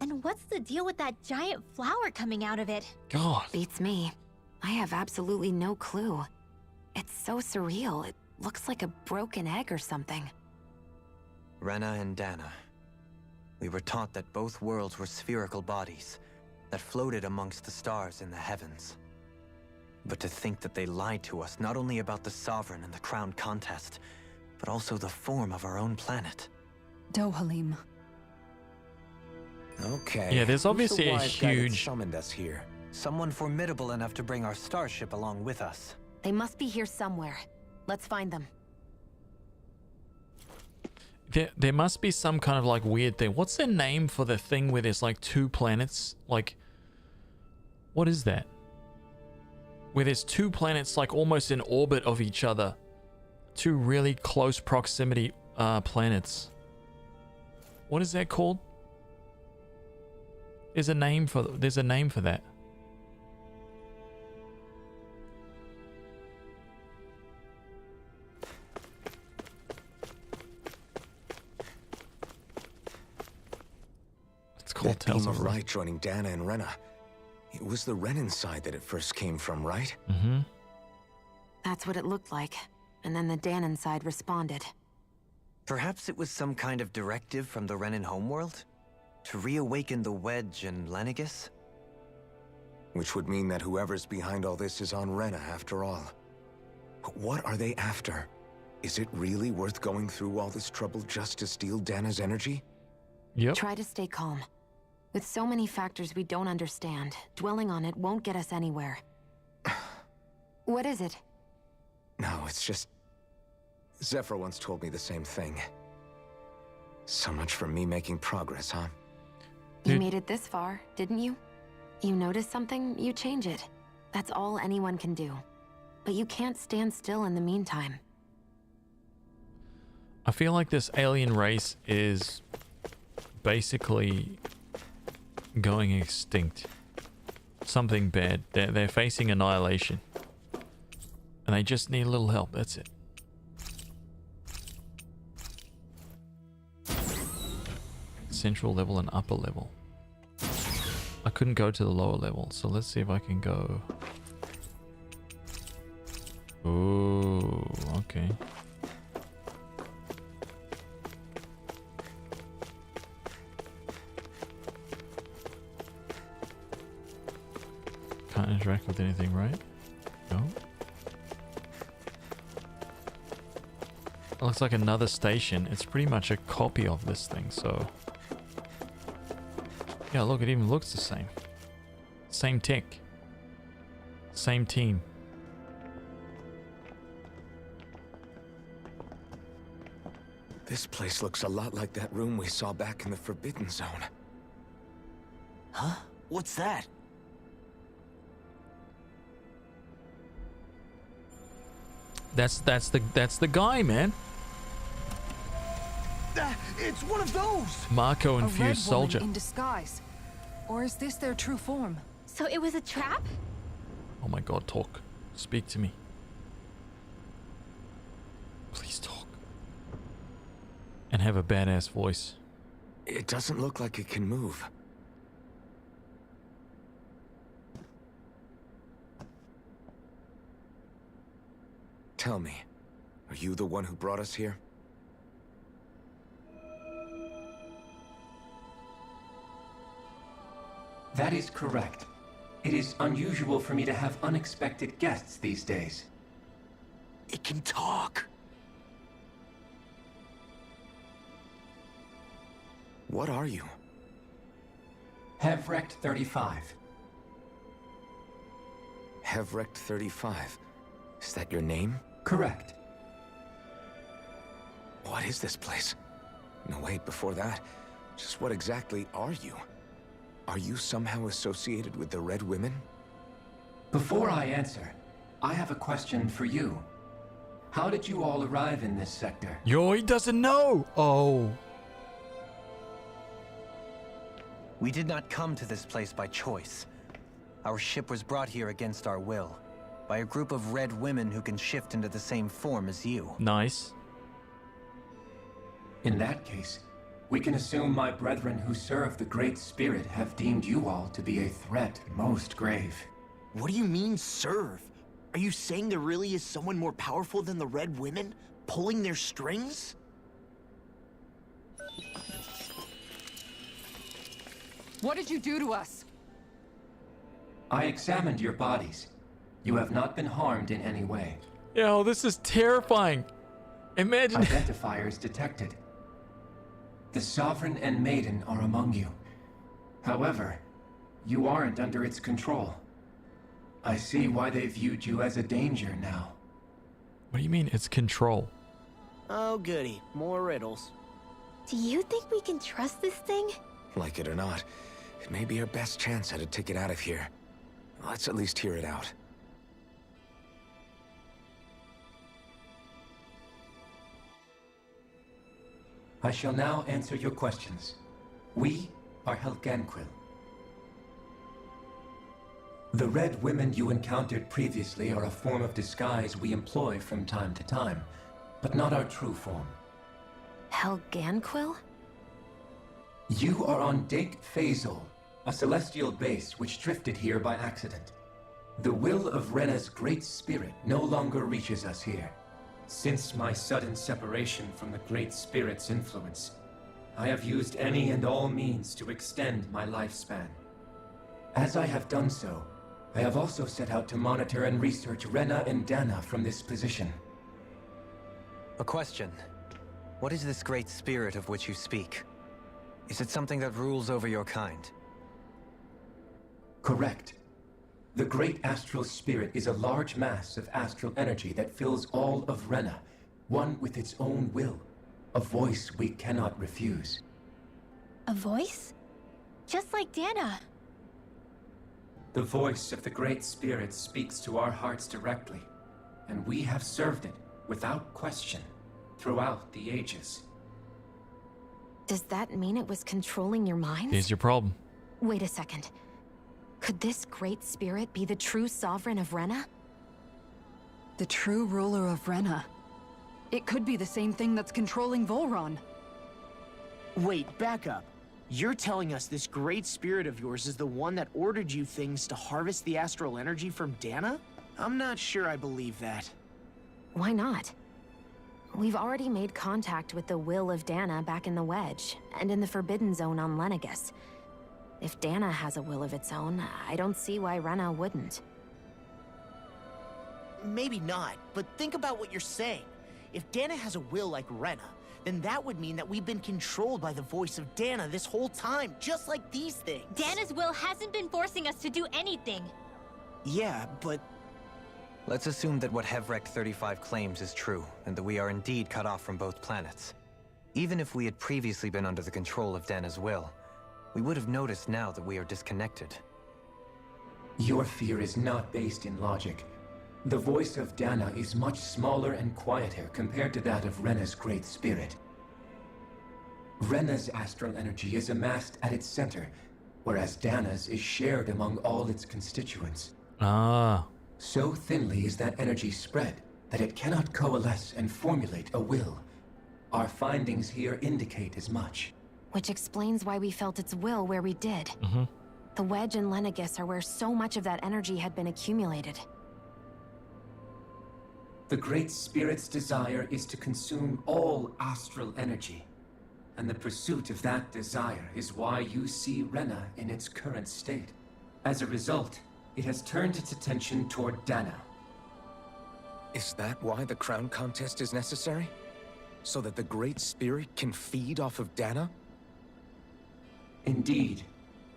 And what's the deal with that giant flower coming out of it? God. Beats me. I have absolutely no clue. It's so surreal. It looks like a broken egg or something. Rena and Dana. We were taught that both worlds were spherical bodies that floated amongst the stars in the heavens. But to think that they lied to us not only about the Sovereign and the Crown contest, but also the form of our own planet. Dohalim. Okay. Yeah, there's obviously a who's the wise guy that huge... summoned us here. Someone formidable enough to bring our starship along with us. They must be here somewhere. Let's find them. There must be some kind of like weird thing. What's their name for the thing where there's like two planets? Like, what is that? Where there's two planets like almost in orbit of each other. Two really close proximity planets. What is that called? There's a name for that. That beam of light joining Dana and Rena. It was the Renan side that it first came from, right? Mm-hmm. That's what it looked like. And then the Danon side responded. Perhaps it was some kind of directive from the Renan homeworld? To reawaken the Wedge and Lenegis? Which would mean that whoever's behind all this is on Rena after all. But what are they after? Is it really worth going through all this trouble just to steal Dana's energy? Yep. Try to stay calm. With so many factors we don't understand, dwelling on it won't get us anywhere. What is it? No, it's just... Zephyr once told me the same thing. So much for me making progress, huh? You made it this far, didn't you? You notice something, you change it. That's all anyone can do. But you can't stand still in the meantime. I feel like this alien race is basically going extinct. Something bad. They're facing annihilation. And they just need a little help, that's it. Central level and upper level. I couldn't go to the lower level, so let's see if I can go. Ooh, okay. Can't interact with anything, right? No. It looks like another station. It's pretty much a copy of this thing, so... Yeah, look, it even looks the same. Same tech. Same team. This place looks a lot like that room we saw back in the Forbidden Zone. Huh? What's that? That's the guy, man. It's one of those! Marco A infused red soldier. woman in disguise. Or is this their true form? So it was a trap? Oh my god, talk. Speak to me. Please talk. And have a badass voice. It doesn't look like it can move. Tell me, are you the one who brought us here? That is correct. It is unusual for me to have unexpected guests these days. It can talk. What are you? Hevrect 35. Hevrect 35. Is that your name? Correct. What is this place? No, wait, before that, just what exactly are you? Are you somehow associated with the Red Women? Before I answer, I have a question for you. How did you all arrive in this sector? Yo, he doesn't know! Oh. We did not come to this place by choice. Our ship was brought here against our will, by a group of red women who can shift into the same form as you. Nice. In that case, we can assume my brethren who serve the Great Spirit have deemed you all to be a threat most grave. What do you mean, serve? Are you saying there really is someone more powerful than the Red Women, pulling their strings? What did you do to us? I examined your bodies. You have not been harmed in any way. Yo, this is terrifying. Imagine. Identifiers detected. The Sovereign and Maiden are among you. However, you aren't under its control. I see why they viewed you as a danger now. What do you mean it's control? Oh, goody. More riddles. Do you think we can trust this thing? Like it or not, it may be our best chance at a ticket out of here. Let's at least hear it out. I shall now answer your questions. We are Helganquil. The red women you encountered previously are a form of disguise we employ from time to time, but not our true form. Helganquil? You are on Dake Phasol, a celestial base which drifted here by accident. The will of Rena's great spirit no longer reaches us here. Since my sudden separation from the Great Spirit's influence, I have used any and all means to extend my lifespan. As I have done so, I have also set out to monitor and research Rena and Dana from this position. A question. What is this Great Spirit of which you speak? Is it something that rules over your kind? Correct. The Great Astral Spirit is a large mass of astral energy that fills all of Rena, one with its own will, a voice we cannot refuse. A voice? Just like Dana. The voice of the Great Spirit speaks to our hearts directly, and we have served it, without question, throughout the ages. Does that mean it was controlling your mind? Here's your problem. Wait a second. Could this Great Spirit be the true sovereign of Rena? The true ruler of Rena. It could be the same thing that's controlling Volron. Wait, back up. You're telling us this Great Spirit of yours is the one that ordered you things to harvest the astral energy from Dana? I'm not sure I believe that. Why not? We've already made contact with the will of Dana back in the Wedge, and in the Forbidden Zone on Lenegus. If Dana has a will of its own, I don't see why Rena wouldn't. Maybe not, but think about what you're saying. If Dana has a will like Rena, then that would mean that we've been controlled by the voice of Dana this whole time, just like these things. Dana's will hasn't been forcing us to do anything. Yeah, but... Let's assume that what Hevrect 35 claims is true, and that we are indeed cut off from both planets. Even if we had previously been under the control of Dana's will, we would have noticed now that we are disconnected. Your fear is not based in logic. The voice of Dana is much smaller and quieter compared to that of Rena's Great Spirit. Rena's astral energy is amassed at its center, whereas Dana's is shared among all its constituents. Ah. So thinly is that energy spread that it cannot coalesce and formulate a will. Our findings here indicate as much. Which explains why we felt its will where we did. Mm-hmm. The Wedge and Lenegus are where so much of that energy had been accumulated. The Great Spirit's desire is to consume all astral energy. And the pursuit of that desire is why you see Rena in its current state. As a result, it has turned its attention toward Dana. Is that why the crown contest is necessary? So that the Great Spirit can feed off of Dana? Indeed.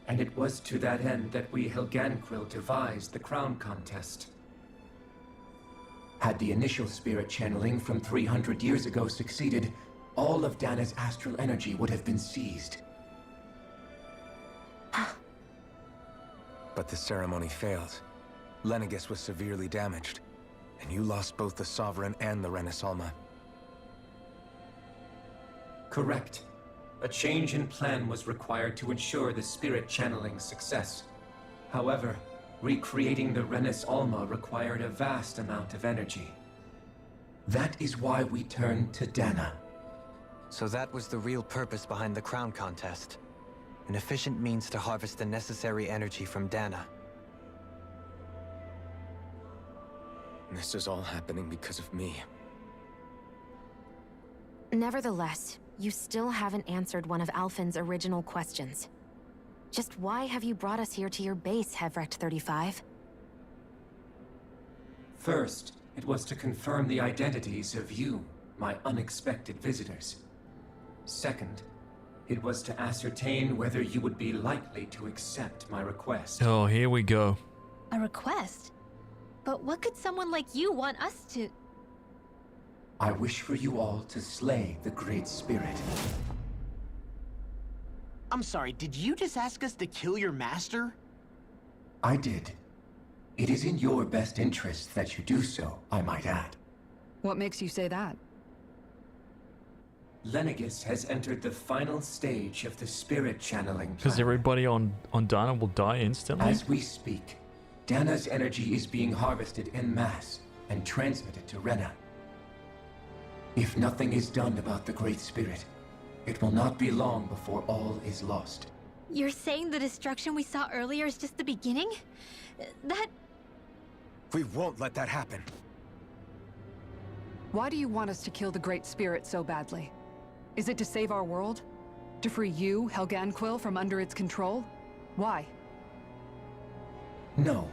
And it was to that end that we Helganquil devised the crown contest. Had the initial spirit channeling from 300 years ago succeeded, all of Dana's astral energy would have been seized. But the ceremony failed. Lenegus was severely damaged, and you lost both the Sovereign and the Renasalma. Correct. a change in plan was required to ensure the spirit channeling's success. However, recreating the Renis Alma required a vast amount of energy. That is why we turned to Dana. So that was the real purpose behind the crown contest. An efficient means to harvest the necessary energy from Dana. This is all happening because of me. Nevertheless, you still haven't answered one of Alphen's original questions. Just why have you brought us here to your base, Hevrecht 35? First, it was to confirm the identities of you, my unexpected visitors. Second, it was to ascertain whether you would be likely to accept my request. Oh, here we go. A request? But what could someone like you want us to... I wish for you all to slay the Great Spirit. I'm sorry, did you just ask us to kill your master? I did. It is in your best interest that you do so, I might add. What makes you say that? Lenegis has entered the final stage of the spirit channeling Because plan. everybody on Dana will die instantly? As we speak, Dana's energy is being harvested en masse and transmitted to Rena. If nothing is done about the Great Spirit, it will not be long before all is lost. You're saying the destruction we saw earlier is just the beginning? That... We won't let that happen. Why do you want us to kill the Great Spirit so badly? Is it to save our world? To free you, Helganquil, from under its control? Why? No.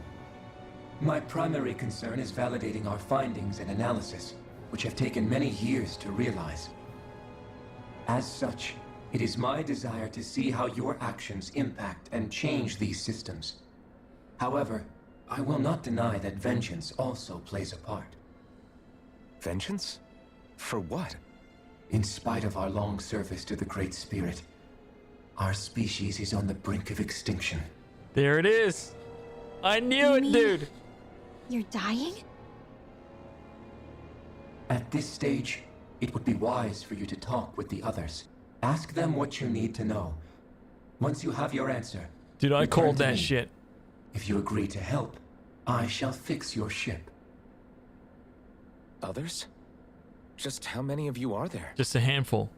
My primary concern is validating our findings and analysis, which have taken many years to realize. As such, it is my desire to see how your actions impact and change these systems. However, I will not deny that vengeance also plays a part. Vengeance? For what? In spite of our long service to the Great Spirit, our species is on the brink of extinction. There it is. I knew it, dude. You're dying? At this stage, it would be wise for you to talk with the others. Ask them what you need to know. Once you have your answer, Dude, I return called to that me. shit. If you agree to help, I shall fix your ship. Others? Just how many of you are there? Just a handful.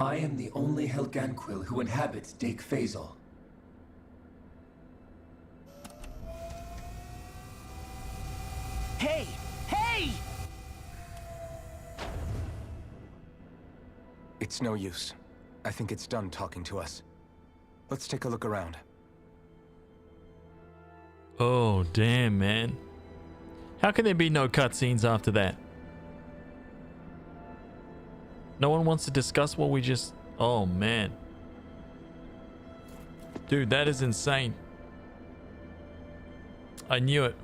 I am the only Helganquil who inhabits Dake Faisal. Hey! Hey! It's no use. I think it's done talking to us. Let's take a look around. Oh, damn, man. How can there be no cutscenes after that? No one wants to discuss what we just... Oh, man. Dude, that is insane. I knew it.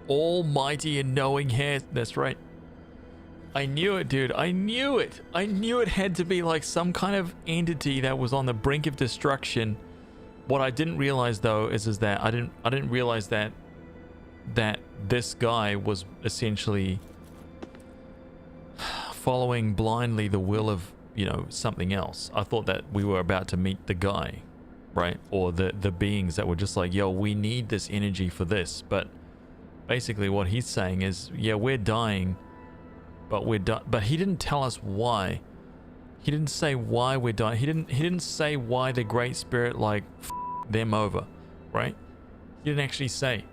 Almighty and knowing hair. That's right. I knew it, dude. I knew it. I knew it had to be like some kind of entity that was on the brink of destruction. What I didn't realize though is that I didn't realize that this guy was essentially following blindly the will of, you know, something else. I thought that we were about to meet the guy, right? Or the beings that were just like, yo, we need this energy for this. But basically what he's saying is, yeah, we're dying, but we're done. But he didn't tell us why. He didn't say why we're dying. He didn't say why the Great Spirit like them over, right? He didn't actually say.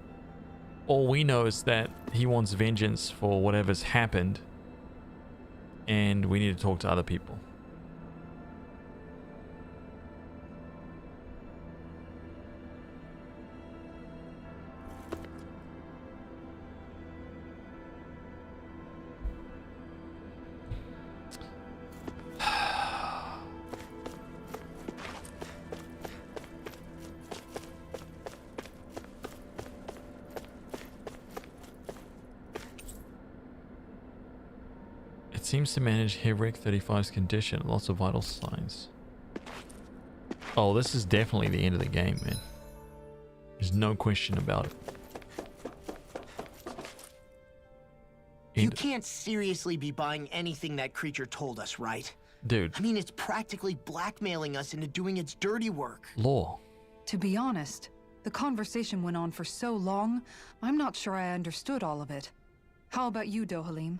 All we know is that he wants vengeance for whatever's happened, and we need to talk to other people. Seems to manage Hevrecht 35's condition. Lots of vital signs. Oh, this is definitely the end of the game, man. There's no question about it. You can't seriously be buying anything that creature told us, right? Dude. I mean, it's practically blackmailing us into doing its dirty work. Law. To be honest, the conversation went on for so long, I'm not sure I understood all of it. How about you, Dohalim?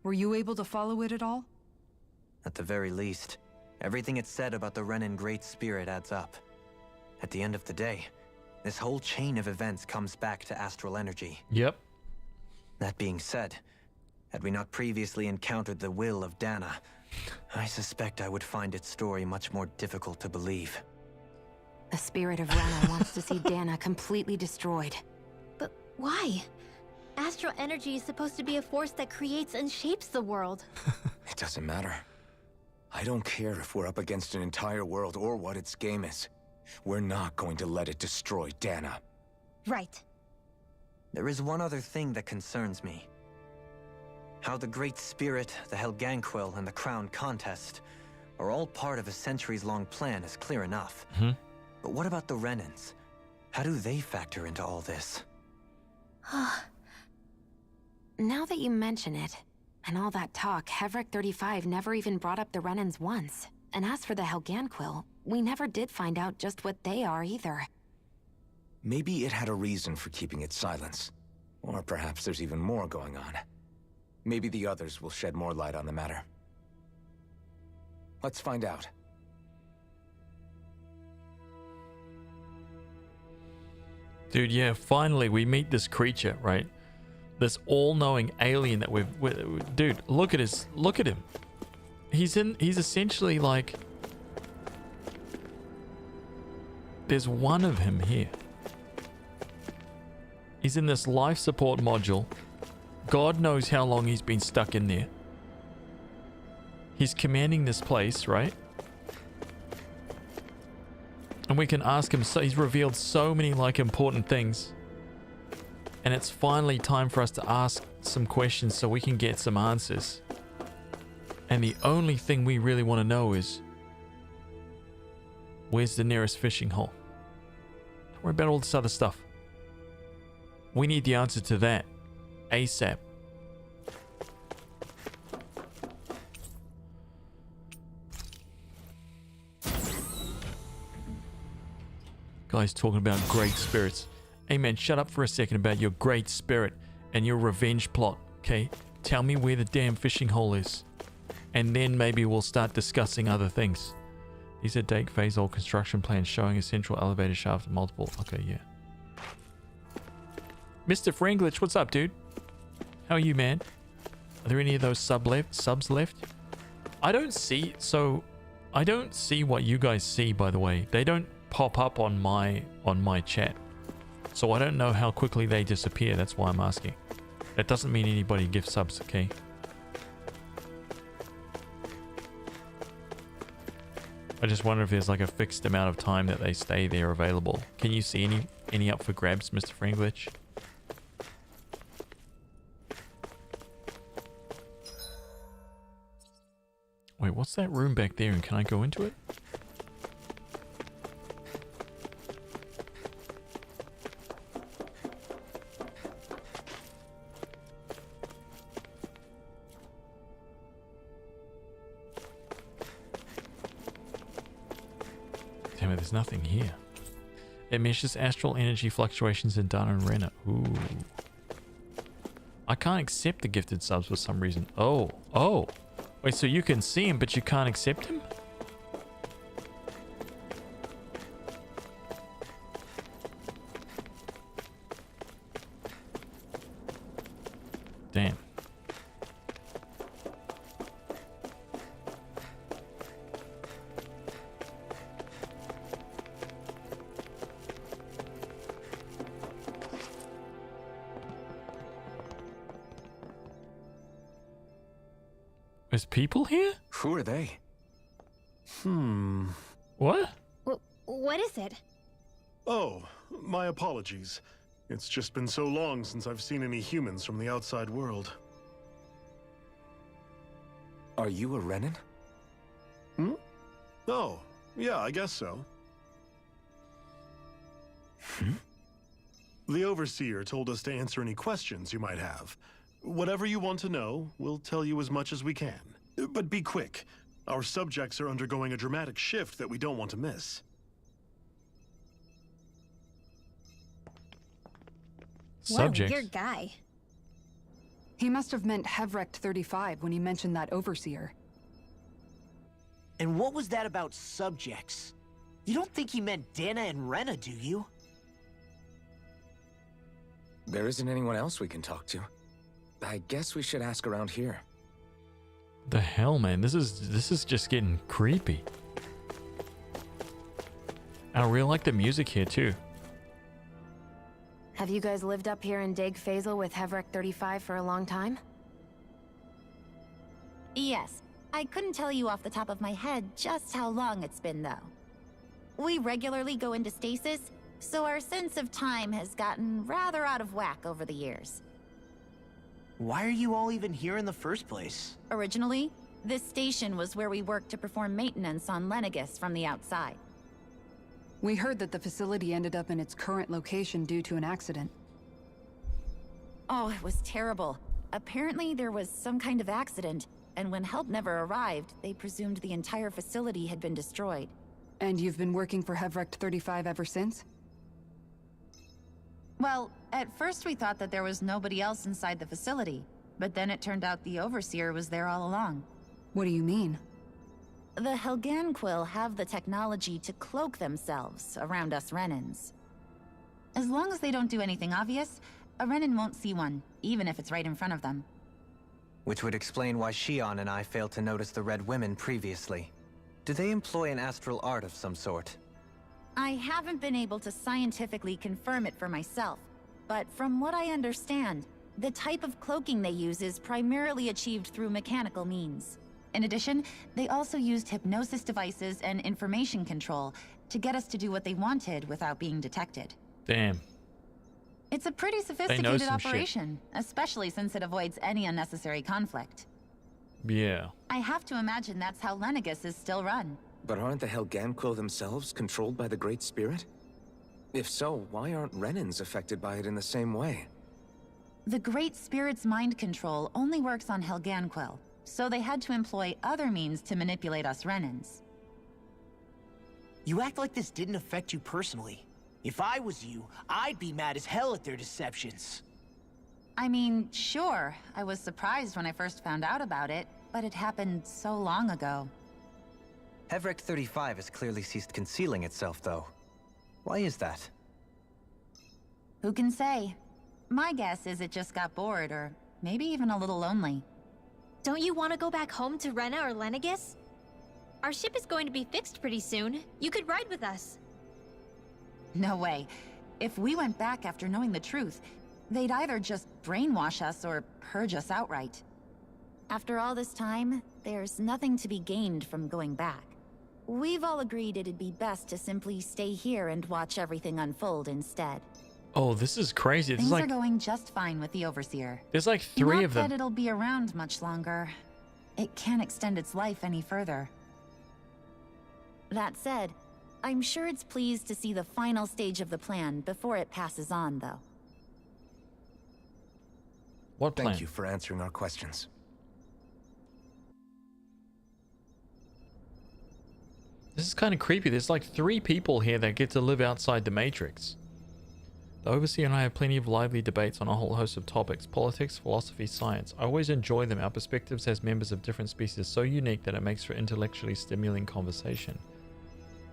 Were you able to follow it at all? At the very least, everything it said about the Renan Great Spirit adds up. At the end of the day, this whole chain of events comes back to astral energy. Yep. That being said, had we not previously encountered the will of Dana, I suspect I would find its story much more difficult to believe. The spirit of Rena wants to see Dana completely destroyed. But why? Astral energy is supposed to be a force that creates and shapes the world. It doesn't matter. I don't care if we're up against an entire world or what its game is. We're not going to let it destroy Dana. Right. There is one other thing that concerns me. How the Great Spirit, the Helganquil, and the Crown Contest are all part of a centuries-long plan is clear enough. But what about the Renans? How do they factor into all this? Now that you mention it, and all that talk, Hevric 35 never even brought up the Renans once. And as for the Helganquil, we never did find out just what they are either. Maybe it had a reason for keeping its silence. Or perhaps there's even more going on. Maybe the others will shed more light on the matter. Let's find out. Dude, yeah, finally we meet this creature, right? This all-knowing alien that dude, look at him. He's essentially like, there's one of him here. He's in this life support module. God knows how long he's been stuck in there. He's commanding this place, right? And we can ask him, so he's revealed so many like important things. And it's finally time for us to ask some questions so we can get some answers. And the only thing we really want to know is, where's the nearest fishing hole? Don't worry about all this other stuff. We need the answer to that ASAP. Guys talking about great spirits. Hey man, shut up for a second about your great spirit and your revenge plot, okay? Tell me where the damn fishing hole is. And then maybe we'll start discussing other things. These are Dake phase old construction plans showing a central elevator shaft and multiple. Okay, yeah. Mr. Franglich, what's up, dude? How are you, man? Are there any of those subs left? I don't see what you guys see, by the way. They don't pop up on my chat. So I don't know how quickly they disappear. That's why I'm asking. That doesn't mean anybody gives subs, okay? I just wonder if there's like a fixed amount of time that they stay there available. Can you see any up for grabs, Mr. Franglich? Wait, what's that room back there and can I go into it? Damn it, there's nothing here. It measures astral energy fluctuations in Dana and Rena. Ooh. I can't accept the gifted subs for some reason. Oh. Wait, so you can see him, but you can't accept him? Damn. There's people here? Who are they? What? What is it? Oh, my apologies. It's just been so long since I've seen any humans from the outside world. Are you a Renan? Oh, yeah, I guess so. The Overseer told us to answer any questions you might have. Whatever you want to know, we'll tell you as much as we can. But be quick. Our subjects are undergoing a dramatic shift that we don't want to miss. Subject. What a weird guy. He must have meant Hevrecht 35 when he mentioned that overseer. And what was that about subjects? You don't think he meant Dana and Rena, do you? There isn't anyone else we can talk to. I guess we should ask around here. The hell, man? This is just getting creepy. I really like the music here too. Have you guys lived up here in Deg Faisal with Hevrecht 35 for a long time? Yes. I couldn't tell you off the top of my head just how long it's been, though. We regularly go into stasis, so our sense of time has gotten rather out of whack over the years. Why are you all even here in the first place? Originally, this station was where we worked to perform maintenance on Lenegis from the outside. We heard that the facility ended up in its current location due to an accident. Oh, it was terrible. Apparently there was some kind of accident, and when help never arrived, they presumed the entire facility had been destroyed. And you've been working for Hevrecht 35 ever since? Well, at first we thought that there was nobody else inside the facility, but then it turned out the Overseer was there all along. What do you mean? The Helganquil have the technology to cloak themselves around us Renans. As long as they don't do anything obvious, a Renan won't see one, even if it's right in front of them. Which would explain why Shion and I failed to notice the Red Women previously. Do they employ an astral art of some sort? I haven't been able to scientifically confirm it for myself, but from what I understand, the type of cloaking they use is primarily achieved through mechanical means. In addition, they also used hypnosis devices and information control to get us to do what they wanted without being detected. Damn. It's a pretty sophisticated operation, especially since it avoids any unnecessary conflict. Yeah. I have to imagine that's how Lenegis is still run. But aren't the Helganquil themselves controlled by the Great Spirit? If so, why aren't Renans affected by it in the same way? The Great Spirit's mind control only works on Helganquil, so they had to employ other means to manipulate us Renans. You act like this didn't affect you personally. If I was you, I'd be mad as hell at their deceptions. I mean, sure, I was surprised when I first found out about it, but it happened so long ago. Hevrecht 35 has clearly ceased concealing itself, though. Why is that? Who can say? My guess is it just got bored, or maybe even a little lonely. Don't you want to go back home to Rena or Lenegis? Our ship is going to be fixed pretty soon. You could ride with us. No way. If we went back after knowing the truth, they'd either just brainwash us or purge us outright. After all this time, there's nothing to be gained from going back. We've all agreed it'd be best to simply stay here and watch everything unfold instead. Oh, this is crazy. This Things is like are going just fine with the Overseer. there's like three Not of them. that it'll be around much longer. It can't extend its life any further. That said, I'm sure it's pleased to see the final stage of the plan before it passes on, though. What plan? Thank you for answering our questions. This is kind of creepy. There's like 3 people here that get to live outside the Matrix. The Overseer and I have plenty of lively debates on a whole host of topics: politics, philosophy, science. I always enjoy them. Our perspectives as members of different species are so unique that it makes for intellectually stimulating conversation.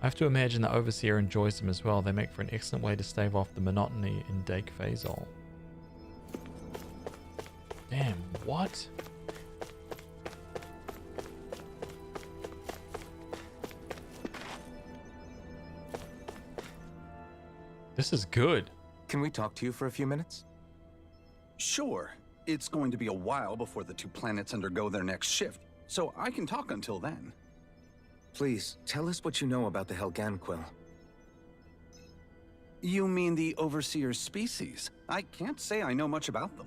I have to imagine the Overseer enjoys them as well. They make for an excellent way to stave off the monotony in Dake Faisal. Damn, what? This is good. Can we talk to you for a few minutes? Sure. It's going to be a while before the 2 planets undergo their next shift, so I can talk until then. Please, tell us what you know about the Helganquil. You mean the Overseer's species? I can't say I know much about them.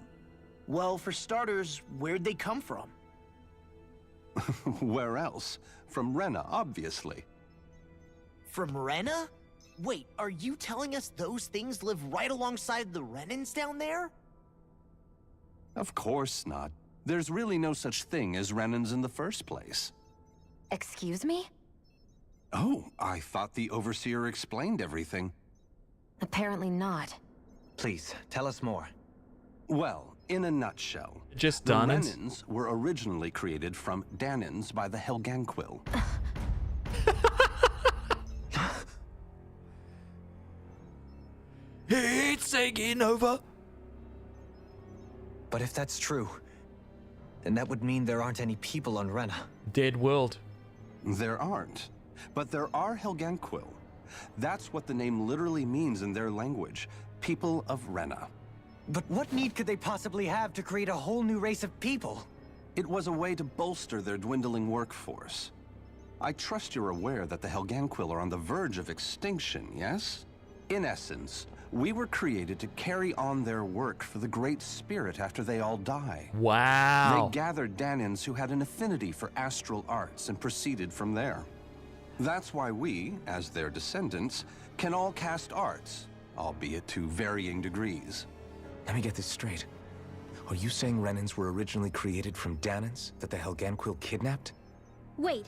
Well, for starters, where'd they come from? Where else? From Rena, obviously. From Rena? Wait, are you telling us those things live right alongside the Renans down there? Of course not. There's really no such thing as Renans in the first place. Excuse me? Oh, I thought the Overseer explained everything. Apparently not. Please, tell us more. Well, in a nutshell, Just the Danans? Renans were originally created from Danans by the Helganquil. It's taking over. But if that's true, then that would mean there aren't any people on Rena. Dead world. There aren't. But there are Helganquil. That's what the name literally means in their language. People of Rena. But what need could they possibly have to create a whole new race of people? It was a way to bolster their dwindling workforce. I trust you're aware that the Helganquil are on the verge of extinction, yes? In essence, we were created to carry on their work for the Great Spirit after they all die. Wow. They gathered Danans who had an affinity for astral arts and proceeded from there. That's why we, as their descendants, can all cast arts, albeit to varying degrees. Let me get this straight. Are you saying Renans were originally created from Danans that the Helganquil kidnapped? Wait,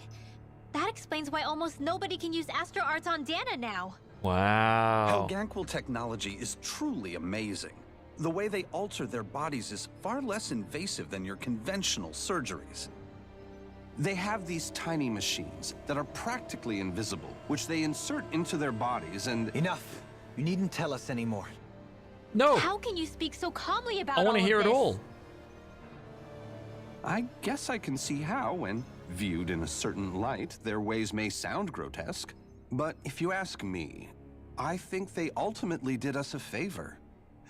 that explains why almost nobody can use Astral Arts on Dana now. Wow. Helganquil technology is truly amazing. The way they alter their bodies is far less invasive than your conventional surgeries. They have these tiny machines that are practically invisible, which they insert into their bodies and... Enough! You needn't tell us anymore. No! How can you speak so calmly about I want to hear it all. I guess I can see how, when viewed in a certain light, their ways may sound grotesque. But if you ask me, I think they ultimately did us a favor.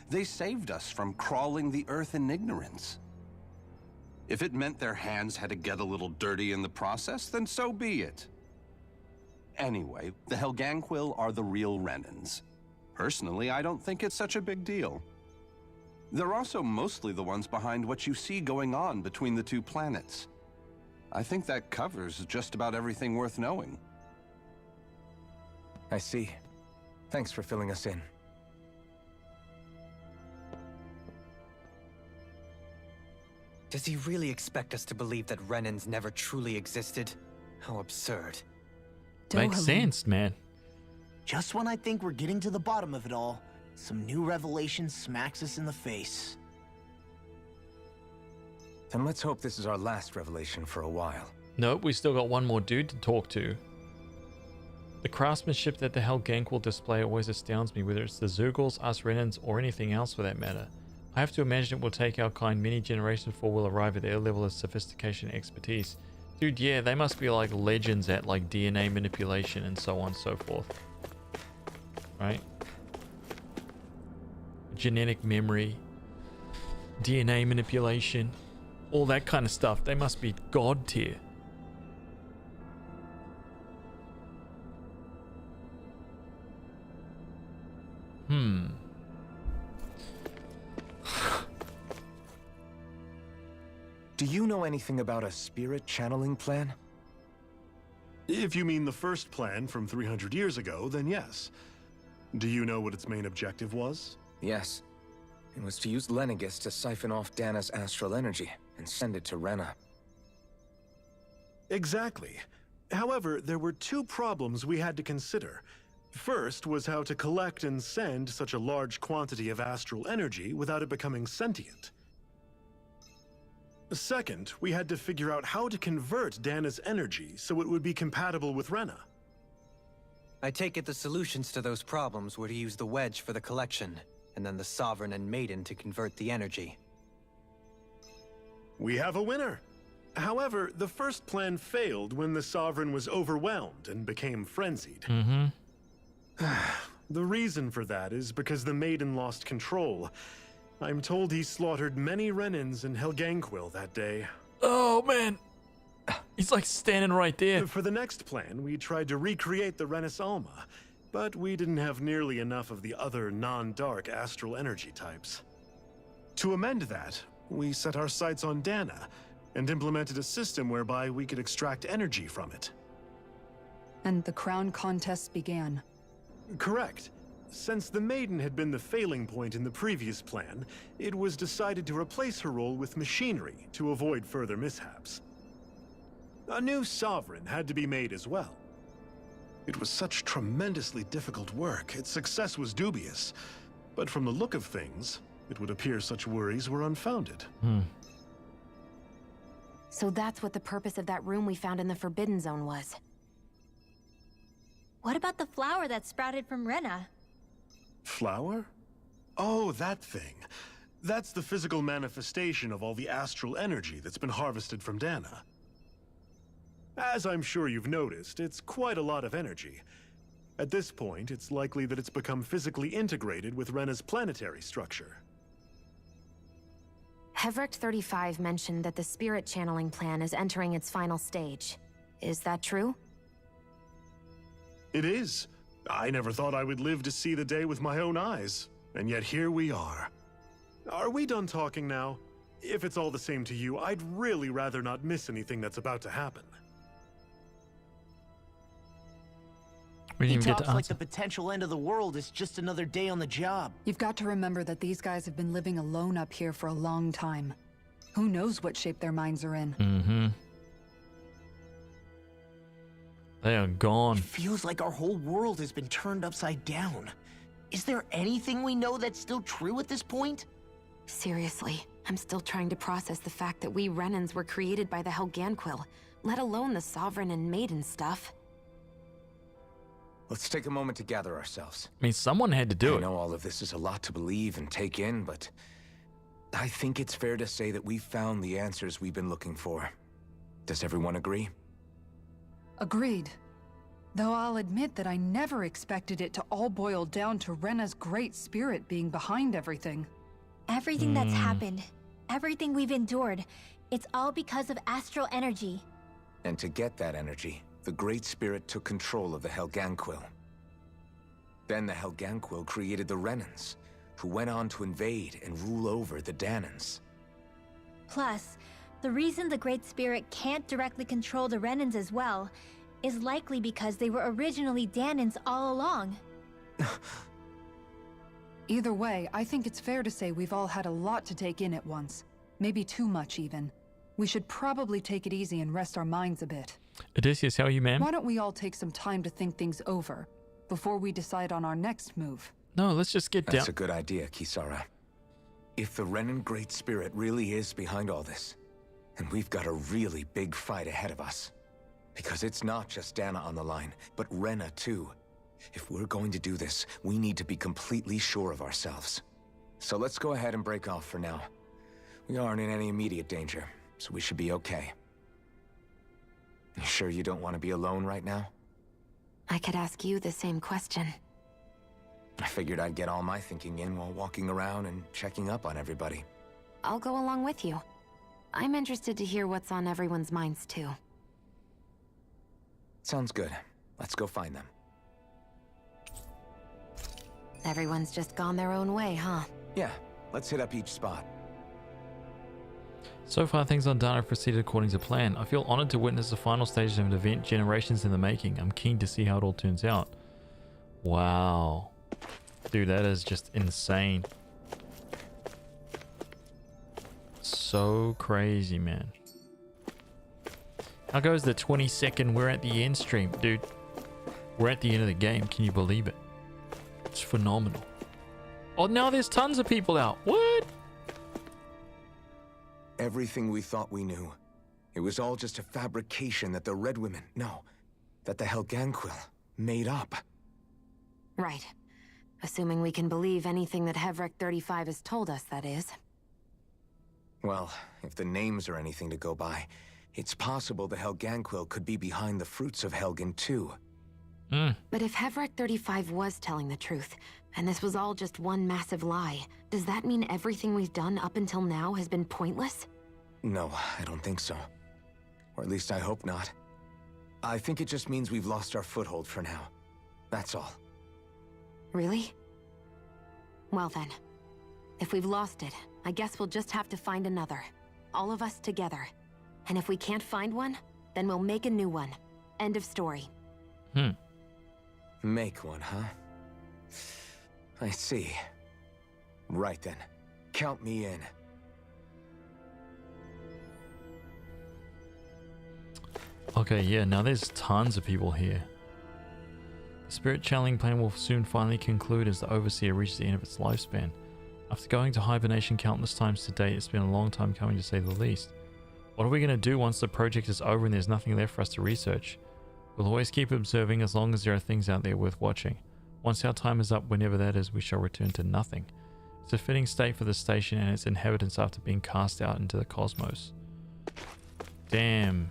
They saved us from crawling the earth in ignorance. If it meant their hands had to get a little dirty in the process, then so be it. Anyway, the Helganquil are the real Renans. Personally, I don't think it's such a big deal. They're also mostly the ones behind what you see going on between the two planets. I think that covers just about everything worth knowing. I see. Thanks for filling us in. Does he really expect us to believe that Renans never truly existed? How absurd. Makes sense, man. Just when I think we're getting to the bottom of it all, some new revelation smacks us in the face. Then let's hope this is our last revelation for a while. Nope, we still got one more dude to talk to. The craftsmanship that the Helganquil display always astounds me, whether it's the Zergals, us Renans, or anything else for that matter. I have to imagine it will take our kind many generations before we'll arrive at their level of sophistication and expertise. Dude, yeah, they must be like legends at like DNA manipulation and so on and so forth. Right? Genetic memory, DNA manipulation, all that kind of stuff. They must be god tier. Do you know anything about a spirit channeling plan? If you mean the first plan from 300 years ago, then yes. Do you know what its main objective was? Yes. It was to use Lenegis to siphon off Dana's astral energy and send it to Rena. Exactly. However, there were two problems we had to consider. First was how to collect and send such a large quantity of astral energy without it becoming sentient. Second, we had to figure out how to convert Dana's energy so it would be compatible with Rena. I take it the solutions to those problems were to use the wedge for the collection, and then the Sovereign and Maiden to convert the energy. We have a winner! However, the first plan failed when the Sovereign was overwhelmed and became frenzied. The reason for that is because the Maiden lost control. I'm told he slaughtered many Renans and Helganquil that day. Oh, man. He's like standing right there. For the next plan, we tried to recreate the Renis Alma, but we didn't have nearly enough of the other non-dark astral energy types. To amend that, we set our sights on Dana and implemented a system whereby we could extract energy from it. And the crown contest began. Correct. since the Maiden had been the failing point in the previous plan, it was decided to replace her role with machinery to avoid further mishaps. A new Sovereign had to be made as well. It was such tremendously difficult work, its success was dubious. But from the look of things, it would appear such worries were unfounded. So that's what the purpose of that room we found in the Forbidden Zone was. What about the flower that sprouted from Rena? Flower? Oh, that thing. That's the physical manifestation of all the astral energy that's been harvested from Dana. As I'm sure you've noticed, it's quite a lot of energy. At this point, it's likely that it's become physically integrated with Rena's planetary structure. Hevric 35 mentioned that the spirit channeling plan is entering its final stage. Is that true? It is. I never thought I would live to see the day with my own eyes, and yet here we are. Are we done talking now? If it's all the same to you, I'd really rather not miss anything that's about to happen. He talks like the potential end of the world is just another day on the job. You've got to remember that these guys have been living alone up here for a long time. Who knows what shape their minds are in? They are gone. It feels like our whole world has been turned upside down. Is there anything we know that's still true at this point? Seriously, I'm still trying to process the fact that we Renans were created by the Helganquil, let alone the Sovereign and Maiden stuff. Let's take a moment to gather ourselves. I mean, someone had to do it. I know all of this is a lot to believe and take in, but I think it's fair to say that we've found the answers we've been looking for. Does everyone agree? Agreed. Though I'll admit that I never expected it to all boil down to Rena's great spirit being behind everything. Everything that's happened, everything we've endured, it's all because of astral energy. And to get that energy, the Great Spirit took control of the Helganquil. Then the Helganquil created the Renans, who went on to invade and rule over the Danans. Plus, the reason the Great Spirit can't directly control the Renans as well is likely because they were originally Danans all along. Either way, I think it's fair to say we've all had a lot to take in at once. Maybe too much, even. We should probably take it easy and rest our minds a bit. Odysseus, how are you, ma'am? Why don't we all take some time to think things over before we decide on our next move? No, let's just get down. That's a good idea, Kisara. If the Renan Great Spirit really is behind all this, then we've got a really big fight ahead of us. Because it's not just Dana on the line, but Rena too. If we're going to do this, we need to be completely sure of ourselves. So let's go ahead and break off for now. We aren't in any immediate danger, so we should be okay. You sure you don't want to be alone right now? I could ask you the same question. I figured I'd get all my thinking in while walking around and checking up on everybody. I'll go along with you. I'm interested to hear what's on everyone's minds too. Sounds good. Let's go find them. Everyone's just gone their own way, huh? Yeah, let's hit up each spot. So far, things on Dana have proceeded according to plan. I feel honored to witness the final stages of an event generations in the making. I'm keen to see how it all turns out. Wow. Dude, that is just insane. So crazy, man. How goes the 22nd? We're at the end stream, dude. We're at the end of the game. Can you believe it? It's phenomenal. Oh, now there's tons of people out. What? Everything we thought we knew. It was all just a fabrication that the Red Women, no, that the Helganquil made up. Right. Assuming we can believe anything that Hevric 35 has told us, that is. Well, if the names are anything to go by, it's possible the Helganquil could be behind the fruits of Helgen too. But if Hevric 35 was telling the truth, and this was all just one massive lie, does that mean everything we've done up until now has been pointless? No, I don't think so. Or at least I hope not. I think it just means we've lost our foothold for now. That's all. Really? Well then, if we've lost it, I guess we'll just have to find another. All of us together. And if we can't find one, then we'll make a new one. End of story. Make one, huh? I see. Right then. Count me in. Okay, yeah, now there's tons of people here. The spirit channeling plan will soon finally conclude as the Overseer reaches the end of its lifespan. After going to hibernation countless times to date, it's been a long time coming to say the least. What are we going to do once the project is over and there's nothing left for us to research? We'll always keep observing as long as there are things out there worth watching. Once our time is up, whenever that is, we shall return to nothing. It's a fitting state for the station and its inhabitants after being cast out into the cosmos. Damn.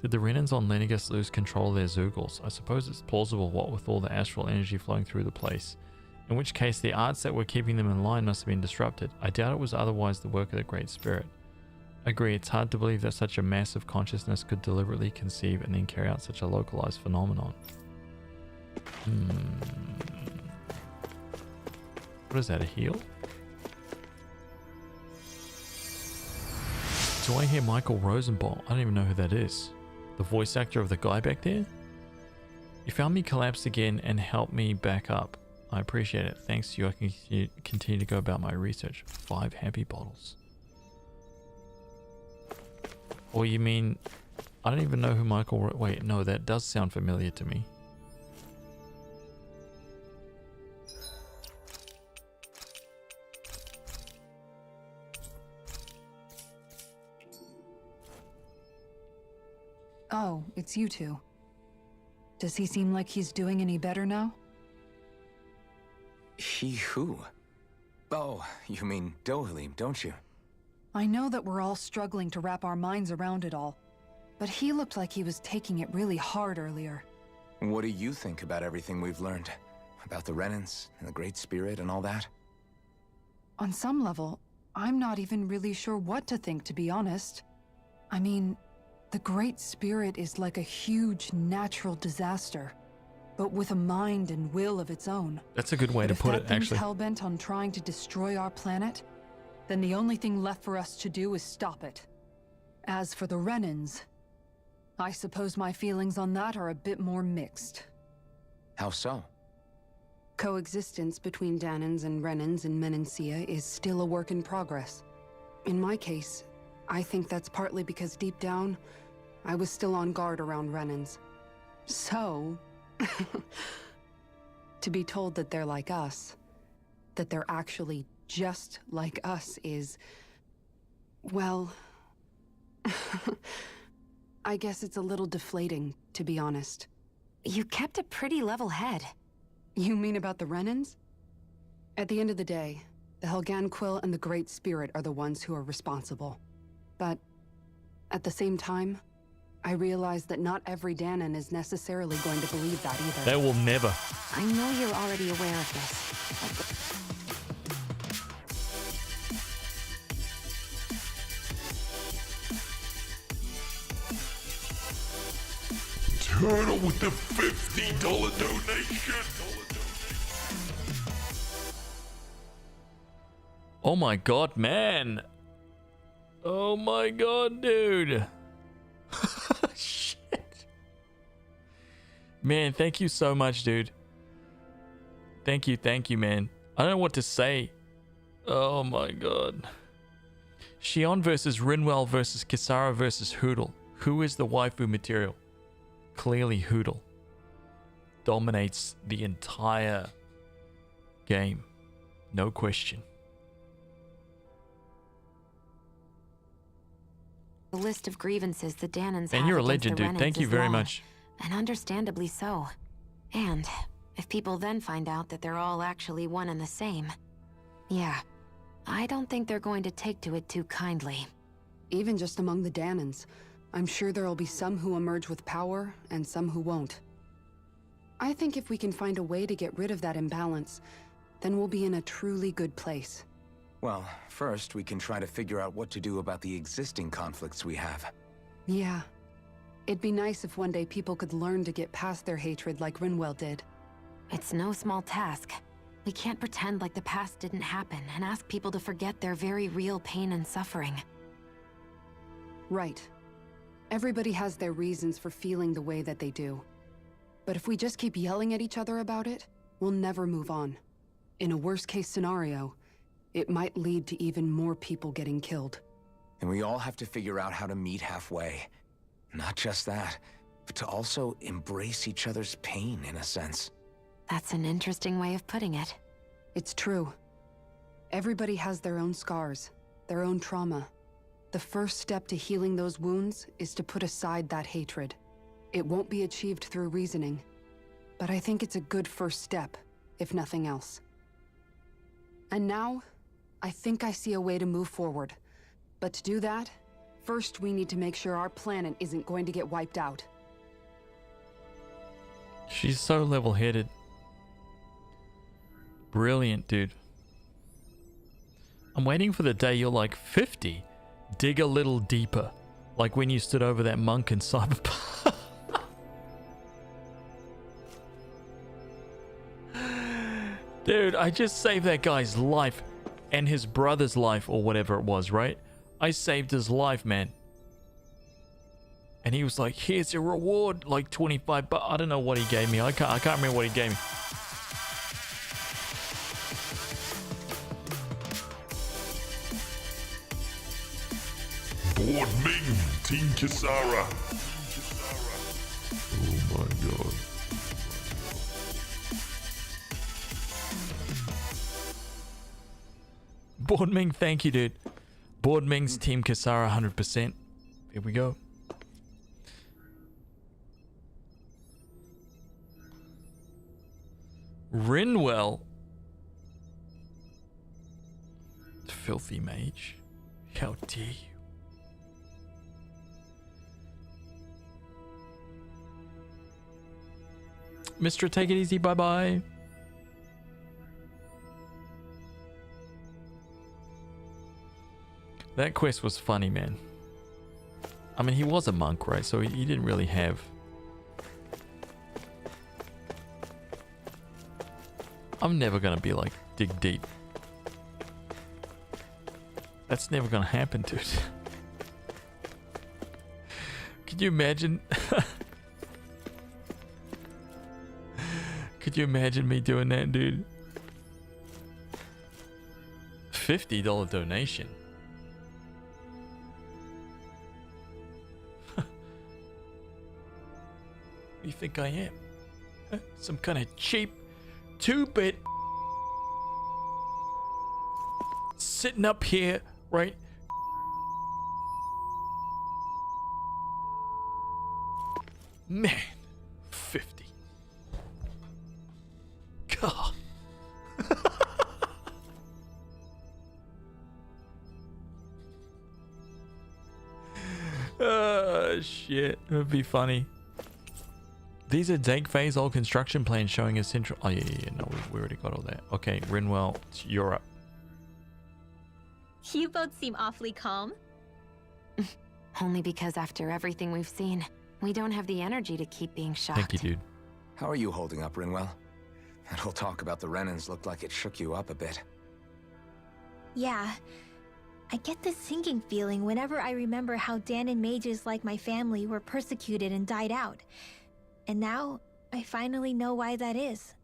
Did the Renans on Lennigus lose control of their Zeugles? I suppose it's plausible, what with all the astral energy flowing through the place. In which case, the arts that were keeping them in line must have been disrupted. I doubt it was otherwise the work of the Great Spirit. I agree, it's hard to believe that such a massive consciousness could deliberately conceive and then carry out such a localized phenomenon. What is that, a heal? Do I hear Michael Rosenbaum? I don't even know who that is. The voice actor of the guy back there? You found me collapsed again and helped me back up. I appreciate it. Thanks to you, I can continue to go about my research. 5 happy bottles. Or you mean... I don't even know who Michael... Wait, no, that does sound familiar to me. Oh, it's you two. Does he seem like he's doing any better now? He who? Oh, you mean Dohalim, don't you? I know that we're all struggling to wrap our minds around it all, but he looked like he was taking it really hard earlier. What do you think about everything we've learned? About the Renans and the Great Spirit and all that? On some level, I'm not even really sure what to think, to be honest. I mean, the Great Spirit is like a huge natural disaster, but with a mind and will of its own. That's a good way to put it, actually. If that thing's hellbent on trying to destroy our planet, then the only thing left for us to do is stop it. As for the Renans, I suppose my feelings on that are a bit more mixed. How so? Coexistence between Danans and Renans in Menancia is still a work in progress. In my case, I think that's partly because deep down, I was still on guard around Renans. So, to be told that they're like us, that they're actually just like us is, well, I guess it's a little deflating, to be honest. You kept a pretty level head. You mean about the Renans? At the end of the day, the Helgan Quill and the Great Spirit are the ones who are responsible. But at the same time, I realize that not every Danan is necessarily going to believe that either. They will never. I know you're already aware of this. Turtle with the $50 donation. Oh my god, man. Oh my god, dude. Shit. Man, thank you so much, dude. Thank you, man. I don't know what to say. Oh my god. Shion versus Rinwell versus Kisara versus Hoodle. Who is the waifu material? Clearly Hoodle. Dominates the entire game. No question. The list of grievances the Danans have And you're a against legend, the dude. Renans Thank you is very long, much. and understandably so. And if people then find out that they're all actually one and the same, yeah, I don't think they're going to take to it too kindly. Even just among the Danans, I'm sure there'll be some who emerge with power and some who won't. I think if we can find a way to get rid of that imbalance, then we'll be in a truly good place. Well, first we can try to figure out what to do about the existing conflicts we have. Yeah. It'd be nice if one day people could learn to get past their hatred like Rinwell did. It's no small task. We can't pretend like the past didn't happen and ask people to forget their very real pain and suffering. Right. Everybody has their reasons for feeling the way that they do. But if we just keep yelling at each other about it, we'll never move on. In a worst-case scenario, it might lead to even more people getting killed. And we all have to figure out how to meet halfway. Not just that, but to also embrace each other's pain, in a sense. That's an interesting way of putting it. It's true. Everybody has their own scars, their own trauma. The first step to healing those wounds is to put aside that hatred. It won't be achieved through reasoning, but I think it's a good first step, if nothing else. And now, I think I see a way to move forward. But to do that, first we need to make sure our planet isn't going to get wiped out. She's so level-headed. Brilliant, dude. I'm waiting for the day you're like 50. Dig a little deeper. Like when you stood over that monk in Cyberpunk. Dude, I just saved that guy's life. And his brother's life, or whatever it was, right? I saved his life, man. And he was like, here's your reward. Like 25 bucks. I don't know what he gave me. I can't remember what he gave me. Board Ming, Team Kisara. Oh my god. Board Ming, thank you, dude. Board Ming's Team Kisara 100%. Here we go. Rinwell. Filthy mage. How dare you? Mr. Take it easy, bye-bye. That quest was funny, man. I mean, he was a monk, right? So he didn't really have... I'm never gonna be like, dig deep. That's never gonna happen, dude. Could you imagine... Could you imagine me doing that, dude? $50 donation. Who do you think I am? Huh? Some kind of cheap 2-bit sitting up here, right? Man, 50. God. Shit. It would be funny. These are Dank phase old construction plans showing a central... Oh, yeah. No, we already got all that. Okay, Rinwell, you're up. You both seem awfully calm. Only because after everything we've seen, we don't have the energy to keep being shocked. Thank you, dude. How are you holding up, Rinwell? That whole talk about the Renans looked like it shook you up a bit. Yeah. I get this sinking feeling whenever I remember how Dan and mages like my family were persecuted and died out. And now, I finally know why that is.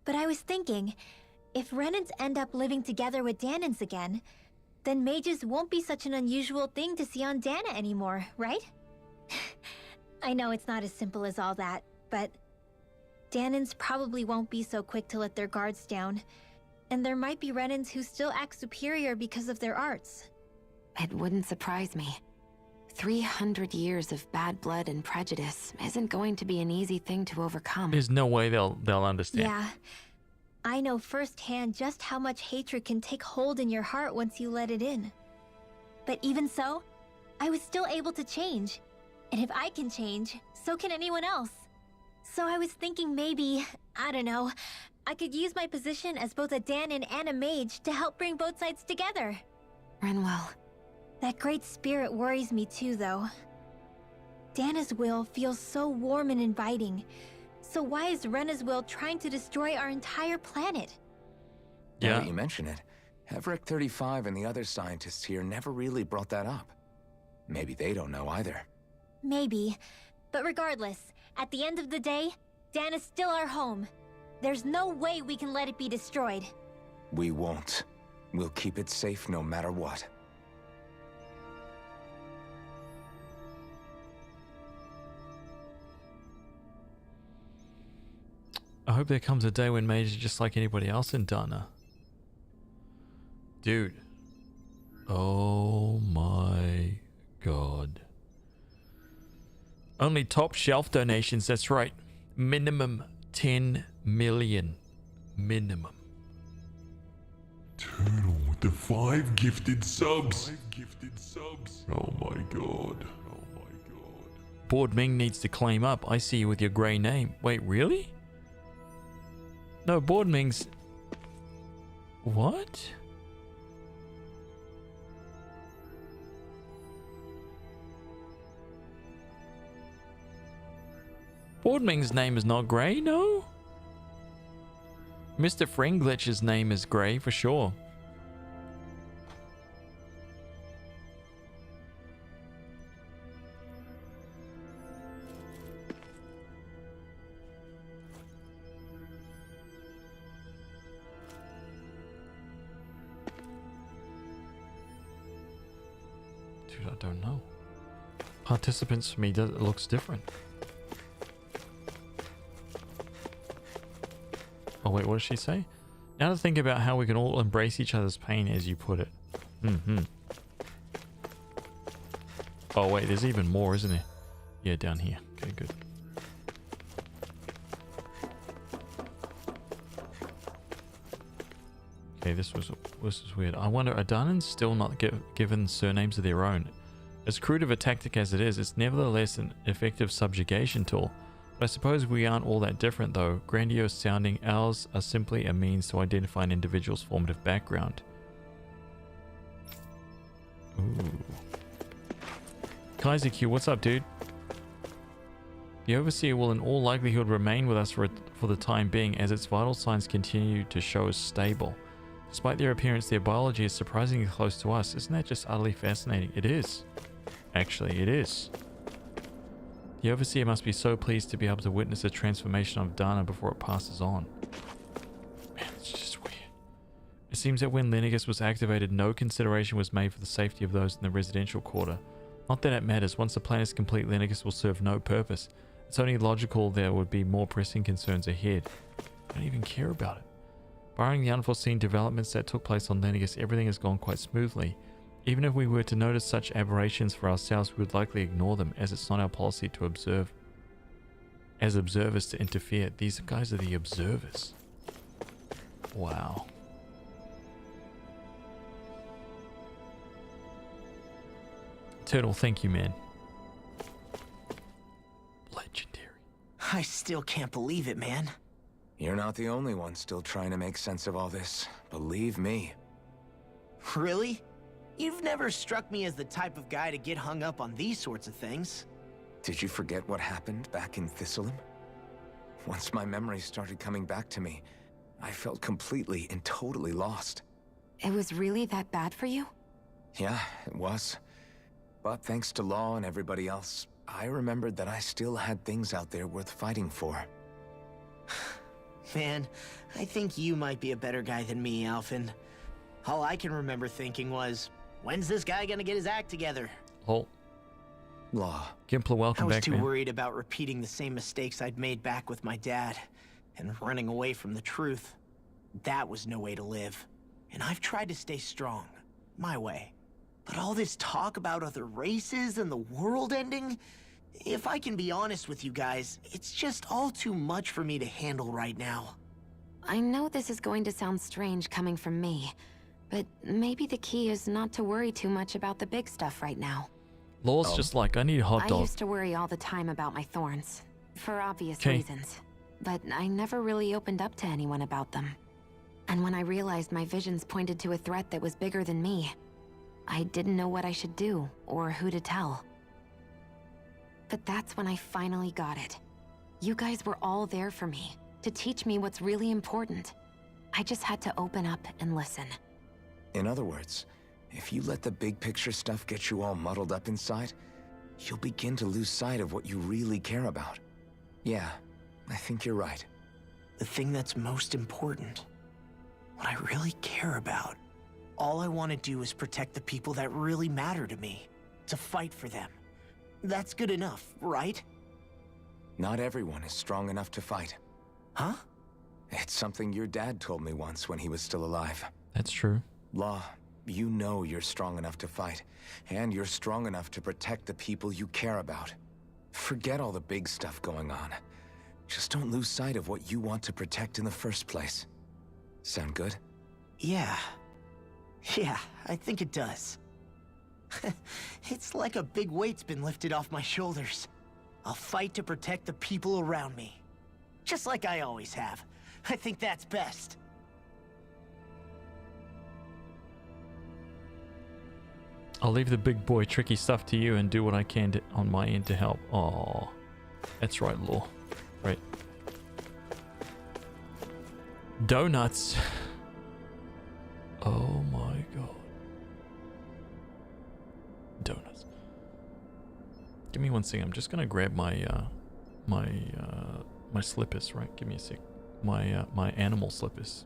But I was thinking, if Renans end up living together with Danans again, then mages won't be such an unusual thing to see on Dana anymore, right? I know it's not as simple as all that, but Danans probably won't be so quick to let their guards down. And there might be Renans who still act superior because of their arts. It wouldn't surprise me. 300 years of bad blood and prejudice isn't going to be an easy thing to overcome. There's no way they'll understand. Yeah. I know firsthand just how much hatred can take hold in your heart once you let it in. But even so, I was still able to change. And if I can change, so can anyone else. So I was thinking maybe, I don't know, I could use my position as both a Danan and a mage to help bring both sides together. Rinwell. That great spirit worries me too, though. Dana's will feels so warm and inviting. So why is Rena's will trying to destroy our entire planet? Now that you mention it, Everett 35 and the other scientists here never really brought that up. Maybe they don't know either. Maybe. But regardless, At the end of the day, Dana's still our home. There's no way we can let it be destroyed. We won't. We'll keep it safe no matter what. I hope there comes a day when Mage is just like anybody else in Dana. Dude. Oh my god. Only top shelf donations, that's right. Minimum 10 million. Minimum. Turtle with the 5 gifted subs. Oh my god. Board Ming needs to claim up. I see you with your grey name. Wait, really? No, Board Ming's... What? Board Ming's name is not grey, no? Mr. Fringlich's name is grey for sure. Dude, I don't know. Participants for me looks different. Oh wait, what does she say? Now to think about how we can all embrace each other's pain, as you put it. Oh wait, there's even more, isn't there? Yeah, down here. Okay, good. Okay, this was weird. I wonder, are Danans still not given surnames of their own? As crude of a tactic as it is, it's nevertheless an effective subjugation tool. But I suppose we aren't all that different though. Grandiose sounding ours are simply a means to identify an individual's formative background. Ooh. Kaiser Q, what's up, dude? The Overseer will in all likelihood remain with us for the time being, as its vital signs continue to show as stable. Despite their appearance, their biology is surprisingly close to us. Isn't that just utterly fascinating? It is. Actually, it is. The Overseer must be so pleased to be able to witness the transformation of Dana before it passes on. Man, it's just weird. It seems that when Lenegis was activated, no consideration was made for the safety of those in the residential quarter. Not that it matters. Once the plan is complete, Lenegis will serve no purpose. It's only logical there would be more pressing concerns ahead. I don't even care about it. Barring the unforeseen developments that took place on Lenegis, everything has gone quite smoothly. Even if we were to notice such aberrations for ourselves, we would likely ignore them, as it's not our policy to observe. As observers to interfere. These guys are the observers. Wow. Turtle, thank you, man. Legendary. I still can't believe it, man. You're not the only one still trying to make sense of all this. Believe me. Really? You've never struck me as the type of guy to get hung up on these sorts of things. Did you forget what happened back in Thistleum? Once my memories started coming back to me, I felt completely and totally lost. It was really that bad for you? Yeah, it was. But thanks to Law and everybody else, I remembered that I still had things out there worth fighting for. Man, I think you might be a better guy than me, Alphen. All I can remember thinking was, when's this guy gonna get his act together? Oh. Law. Gimpler, welcome back, I was too man. worried about repeating the same mistakes I'd made back with my dad, and running away from the truth. That was no way to live. And I've tried to stay strong, my way. But all this talk about other races and the world ending, if I can be honest with you guys, it's just all too much for me to handle right now. I know this is going to sound strange coming from me, but maybe the key is not to worry too much about the big stuff right now. Law's just like, I need a hot dog. I used to worry all the time about my thorns, for obvious reasons. But I never really opened up to anyone about them. And when I realized my visions pointed to a threat that was bigger than me, I didn't know what I should do, or who to tell. But that's when I finally got it. You guys were all there for me, to teach me what's really important. I just had to open up and listen. In other words, if you let the big picture stuff get you all muddled up inside, you'll begin to lose sight of what you really care about. Yeah, I think you're right. The thing that's most important, what I really care about, all I want to do is protect the people that really matter to me, to fight for them. That's good enough, right? Not everyone is strong enough to fight. Huh? It's something your dad told me once when he was still alive. That's true. Law, you know you're strong enough to fight, and you're strong enough to protect the people you care about. Forget all the big stuff going on. Just don't lose sight of what you want to protect in the first place. Sound good? Yeah. Yeah, I think it does. It's like a big weight's been lifted off my shoulders. I'll fight to protect the people around me. Just like I always have. I think that's best. I'll leave the big boy tricky stuff to you and do what I can on my end to help. Oh, that's right, Law. Right. Donuts. Oh my god. Donuts. Give me one second. I'm just gonna grab my my slippers. Right. Give me a sec. My animal slippers.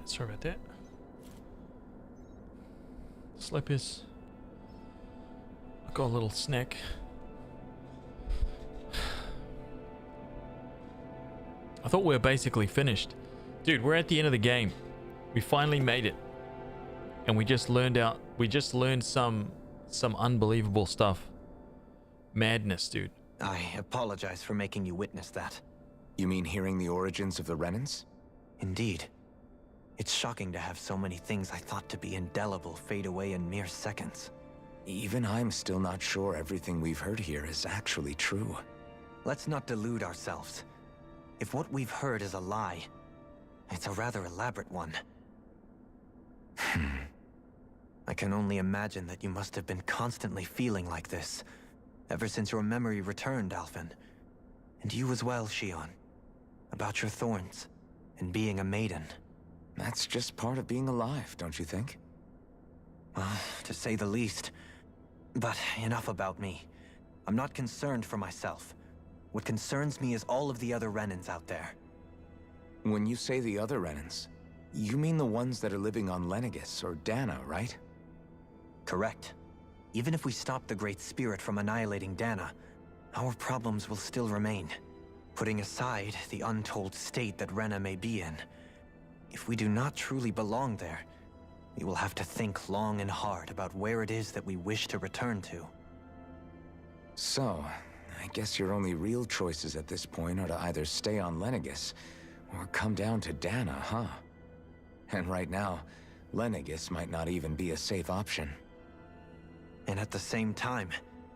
Alright, sorry about that. Slippers. I got a little snack. I thought we were basically finished. Dude, we're at the end of the game. We finally made it. And we just learned some unbelievable stuff. Madness, dude. I apologize for making you witness that. You mean hearing the origins of the Renans? Indeed. It's shocking to have so many things I thought to be indelible fade away in mere seconds. Even I'm still not sure everything we've heard here is actually true. Let's not delude ourselves. If what we've heard is a lie, it's a rather elaborate one. I can only imagine that you must have been constantly feeling like this, ever since your memory returned, Alphen. And you as well, Shion. About your thorns, and being a maiden. That's just part of being alive, don't you think? Well, to say the least. But enough about me. I'm not concerned for myself. What concerns me is all of the other Renans out there. When you say the other Renans, you mean the ones that are living on Lenegis or Dana, right? Correct. Even if we stop the Great Spirit from annihilating Dana, our problems will still remain. Putting aside the untold state that Rena may be in, if we do not truly belong there, we will have to think long and hard about where it is that we wish to return to. So, I guess your only real choices at this point are to either stay on Lenegis or come down to Dana, huh? And right now, Lenegis might not even be a safe option. And at the same time,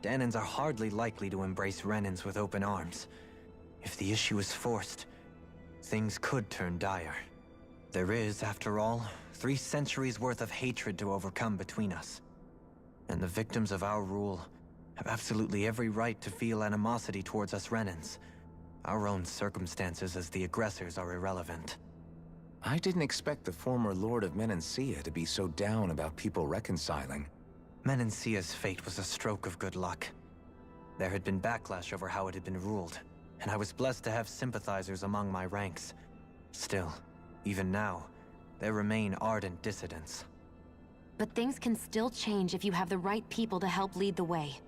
Danans are hardly likely to embrace Renans with open arms. If the issue is forced, things could turn dire. There is, after all, 3 centuries worth of hatred to overcome between us. And the victims of our rule have absolutely every right to feel animosity towards us Renans. Our own circumstances as the aggressors are irrelevant. I didn't expect the former Lord of Menancia to be so down about people reconciling. Menancia's fate was a stroke of good luck. There had been backlash over how it had been ruled, and I was blessed to have sympathizers among my ranks. Still, even now, there remain ardent dissidents. But things can still change if you have the right people to help lead the way.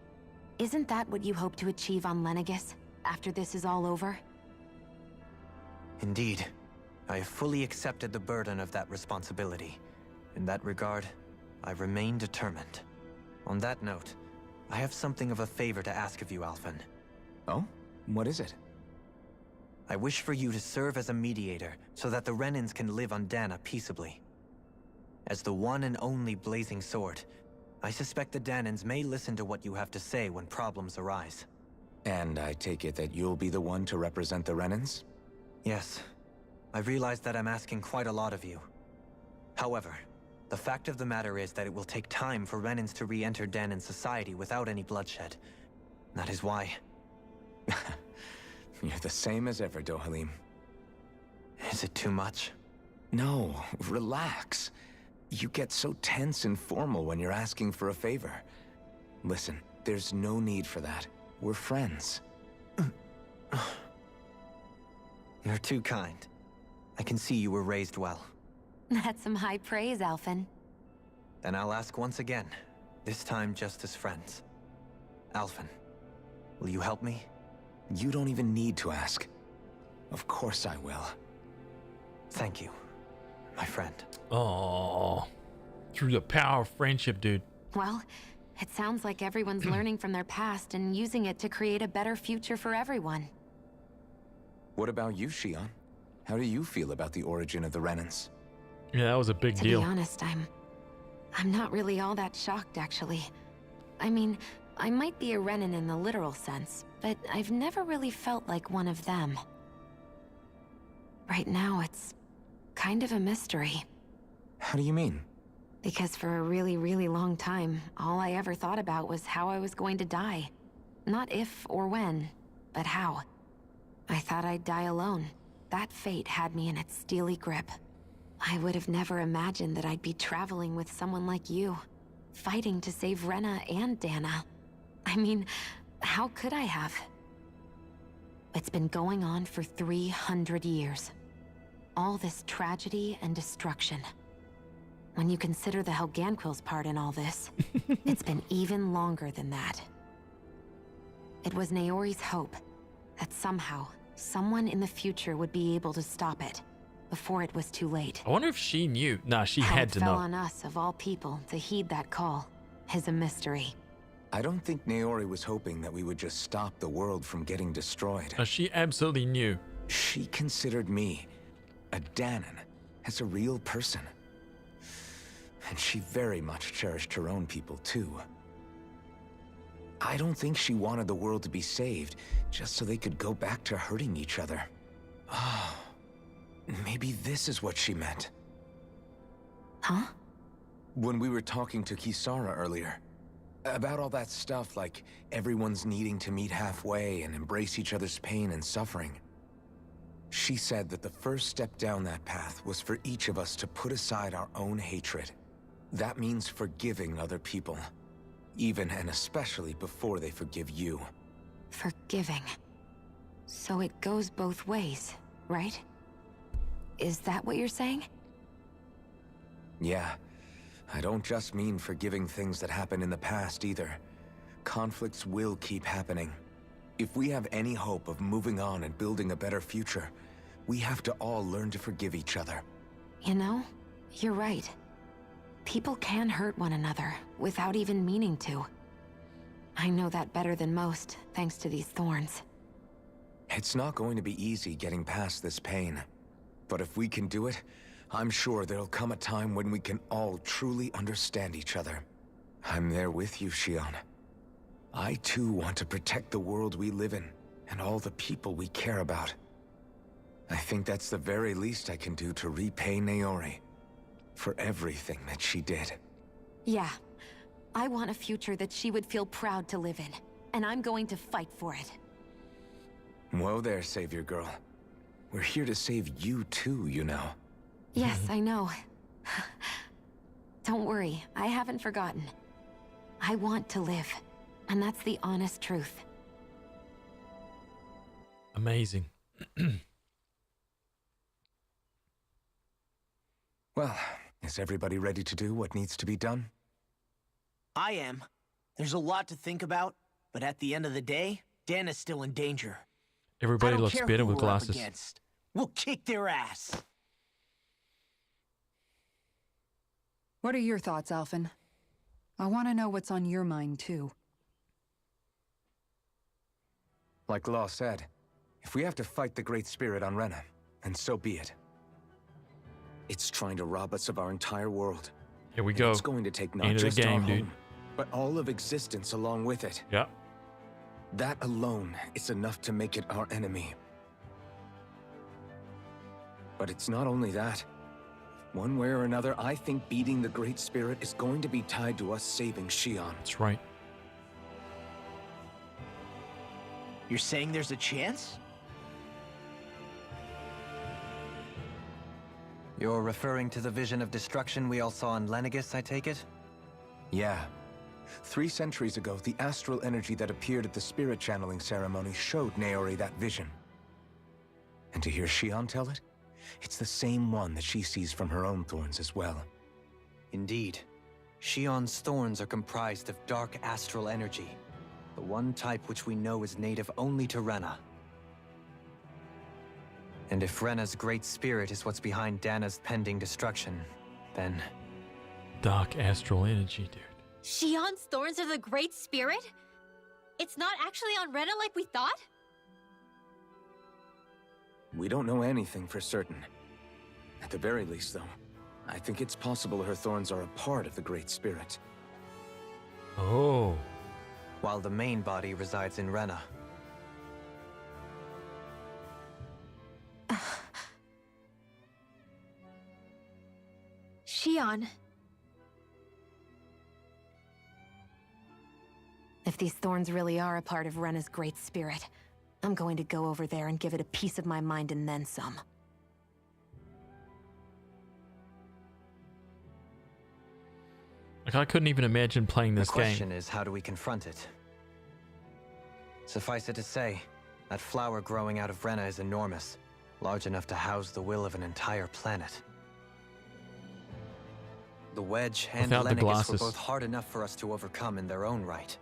Isn't that what you hope to achieve on Lenegis, after this is all over? Indeed. I have fully accepted the burden of that responsibility. In that regard, I remain determined. On that note, I have something of a favor to ask of you, Alphen. Oh? What is it? I wish for you to serve as a mediator so that the Renans can live on Dana peaceably. As the one and only Blazing Sword, I suspect the Danans may listen to what you have to say when problems arise. And I take it that you'll be the one to represent the Renans? Yes. I realize that I'm asking quite a lot of you. However, the fact of the matter is that it will take time for Renans to re-enter Danan society without any bloodshed. That is why... You're the same as ever, Dohalim. Is it too much? No, relax. You get so tense and formal when you're asking for a favor. Listen, there's no need for that. We're friends. You're too kind. I can see you were raised well. That's some high praise, Alphen. Then I'll ask once again, this time just as friends. Alphen, will you help me? You don't even need to ask. Of course I will. Thank you, my friend. Oh, through the power of friendship, dude. Well, it sounds like everyone's learning from their past and using it to create a better future for everyone. What about you, Shion? How do you feel about the origin of the Renans? Yeah, that was a big deal. To be honest, I'm not really all that shocked, actually. I mean, I might be a Renan in the literal sense, but I've never really felt like one of them. Right now, it's kind of a mystery. How do you mean? Because for a really, really long time, all I ever thought about was how I was going to die. Not if or when, but how. I thought I'd die alone. That fate had me in its steely grip. I would have never imagined that I'd be traveling with someone like you, fighting to save Rena and Dana. I mean, how could I have? It's been going on for 300 years. all this tragedy and destruction. When you consider the Helganquil's part in all this, it's been even longer than that. It was Naori's hope that somehow, someone in the future would be able to stop it before it was too late. I wonder if she knew. Nah, she How had it to fell know. on us, of all people, to heed that call is a mystery. I don't think Naori was hoping that we would just stop the world from getting destroyed. She absolutely knew. She considered me, a Danon, as a real person. And she very much cherished her own people, too. I don't think she wanted the world to be saved, just so they could go back to hurting each other. Oh, maybe this is what she meant. Huh? When we were talking to Kisara earlier, about all that stuff like everyone's needing to meet halfway and embrace each other's pain and suffering. She said that the first step down that path was for each of us to put aside our own hatred. That means forgiving other people, even and especially before they forgive you. Forgiving. So it goes both ways, right? Is that what you're saying? Yeah. I don't just mean forgiving things that happened in the past either. Conflicts will keep happening. If we have any hope of moving on and building a better future, we have to all learn to forgive each other. You know, you're right. People can hurt one another without even meaning to. I know that better than most, thanks to these thorns. It's not going to be easy getting past this pain. But if we can do it, I'm sure there'll come a time when we can all truly understand each other. I'm there with you, Shion. I too want to protect the world we live in, and all the people we care about. I think that's the very least I can do to repay Naori for everything that she did. Yeah. I want a future that she would feel proud to live in, and I'm going to fight for it. Whoa there, Savior Girl. We're here to save you too, you know. Yes, I know. Don't worry, I haven't forgotten. I want to live, and that's the honest truth. Amazing. Well, is everybody ready to do what needs to be done? I am. There's a lot to think about, but at the end of the day, Dan is still in danger. Everybody I don't looks care better who with we're up glasses. against. We'll kick their ass. What are your thoughts, Alphen? I want to know what's on your mind, too. Like Law said, if we have to fight the Great Spirit on Rena, then so be it. It's trying to rob us of our entire world. Here we go. It's going to take not End of the just our game, home, dude. but all of existence along with it. Yeah. That alone is enough to make it our enemy. But it's not only that. One way or another, I think beating the Great Spirit is going to be tied to us saving Shion. That's right. You're saying there's a chance? You're referring to the vision of destruction we all saw in Lenegis, I take it? Yeah. 3 centuries ago, the astral energy that appeared at the spirit channeling ceremony showed Naori that vision. And to hear Shion tell it, it's the same one that she sees from her own thorns as well. Indeed. Shion's thorns are comprised of dark astral energy, the one type which we know is native only to Rena. And if Rena's great spirit is what's behind Dana's pending destruction, then... Dark astral energy, dude. Shion's thorns are the Great Spirit? It's not actually on Rena like we thought? We don't know anything for certain. At the very least, though, I think it's possible her thorns are a part of the Great Spirit. Oh. While the main body resides in Rena. Shion. If these thorns really are a part of Rena's great spirit, I'm going to go over there and give it a piece of my mind and then some. Like, I couldn't even imagine playing this The question is, how do we confront it? Suffice it to say, that flower growing out of Rena is enormous. large enough to house the will of an entire planet. The Wedge and Without the Lenegis were glasses. both hard enough for us to overcome in their own right.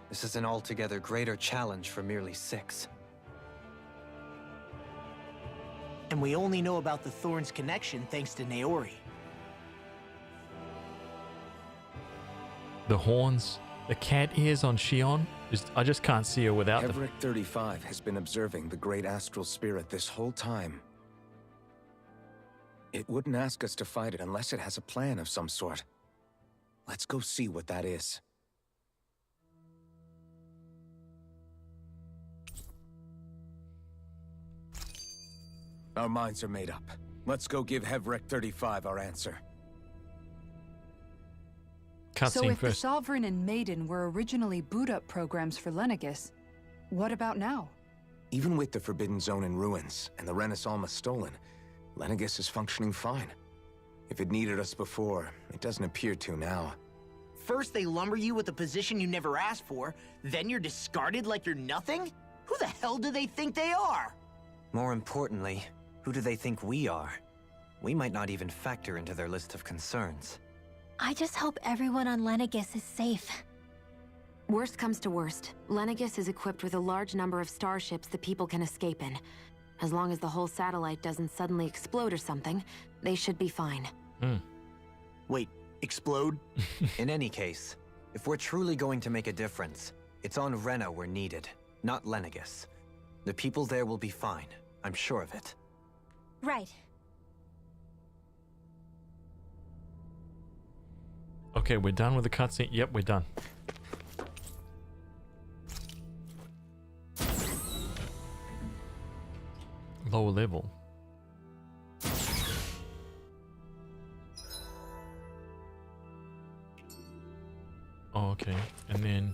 This is an altogether greater challenge for merely 6. And we only know about the Thorns' connection thanks to Naori. The horns, the cat ears on Shion. I just can't see her without them. Heverick 35 has been observing the great astral spirit this whole time. It wouldn't ask us to fight it unless it has a plan of some sort. Let's go see what that is. Our minds are made up. Let's go give Heverick 35 our answer. So Cutscene if the first. Sovereign and Maiden were originally boot-up programs for Lenegis, what about now? Even with the Forbidden Zone in ruins and the Renis Alma stolen, Lenegis is functioning fine. If it needed us before, it doesn't appear to now. First they lumber you with a position you never asked for, then you're discarded like you're nothing? Who the hell do they think they are? More importantly, who do they think we are? We might not even factor into their list of concerns. I just hope everyone on Lenegis is safe. Worst comes to worst, Lenegis is equipped with a large number of starships the people can escape in. As long as the whole satellite doesn't suddenly explode or something, they should be fine. Wait, explode? In any case, if we're truly going to make a difference, it's on Rena we're needed, not Lenegis. The people there will be fine, I'm sure of it. Right. Okay, we're done with the cutscene. Yep, we're done. Lower level. Oh, okay. And then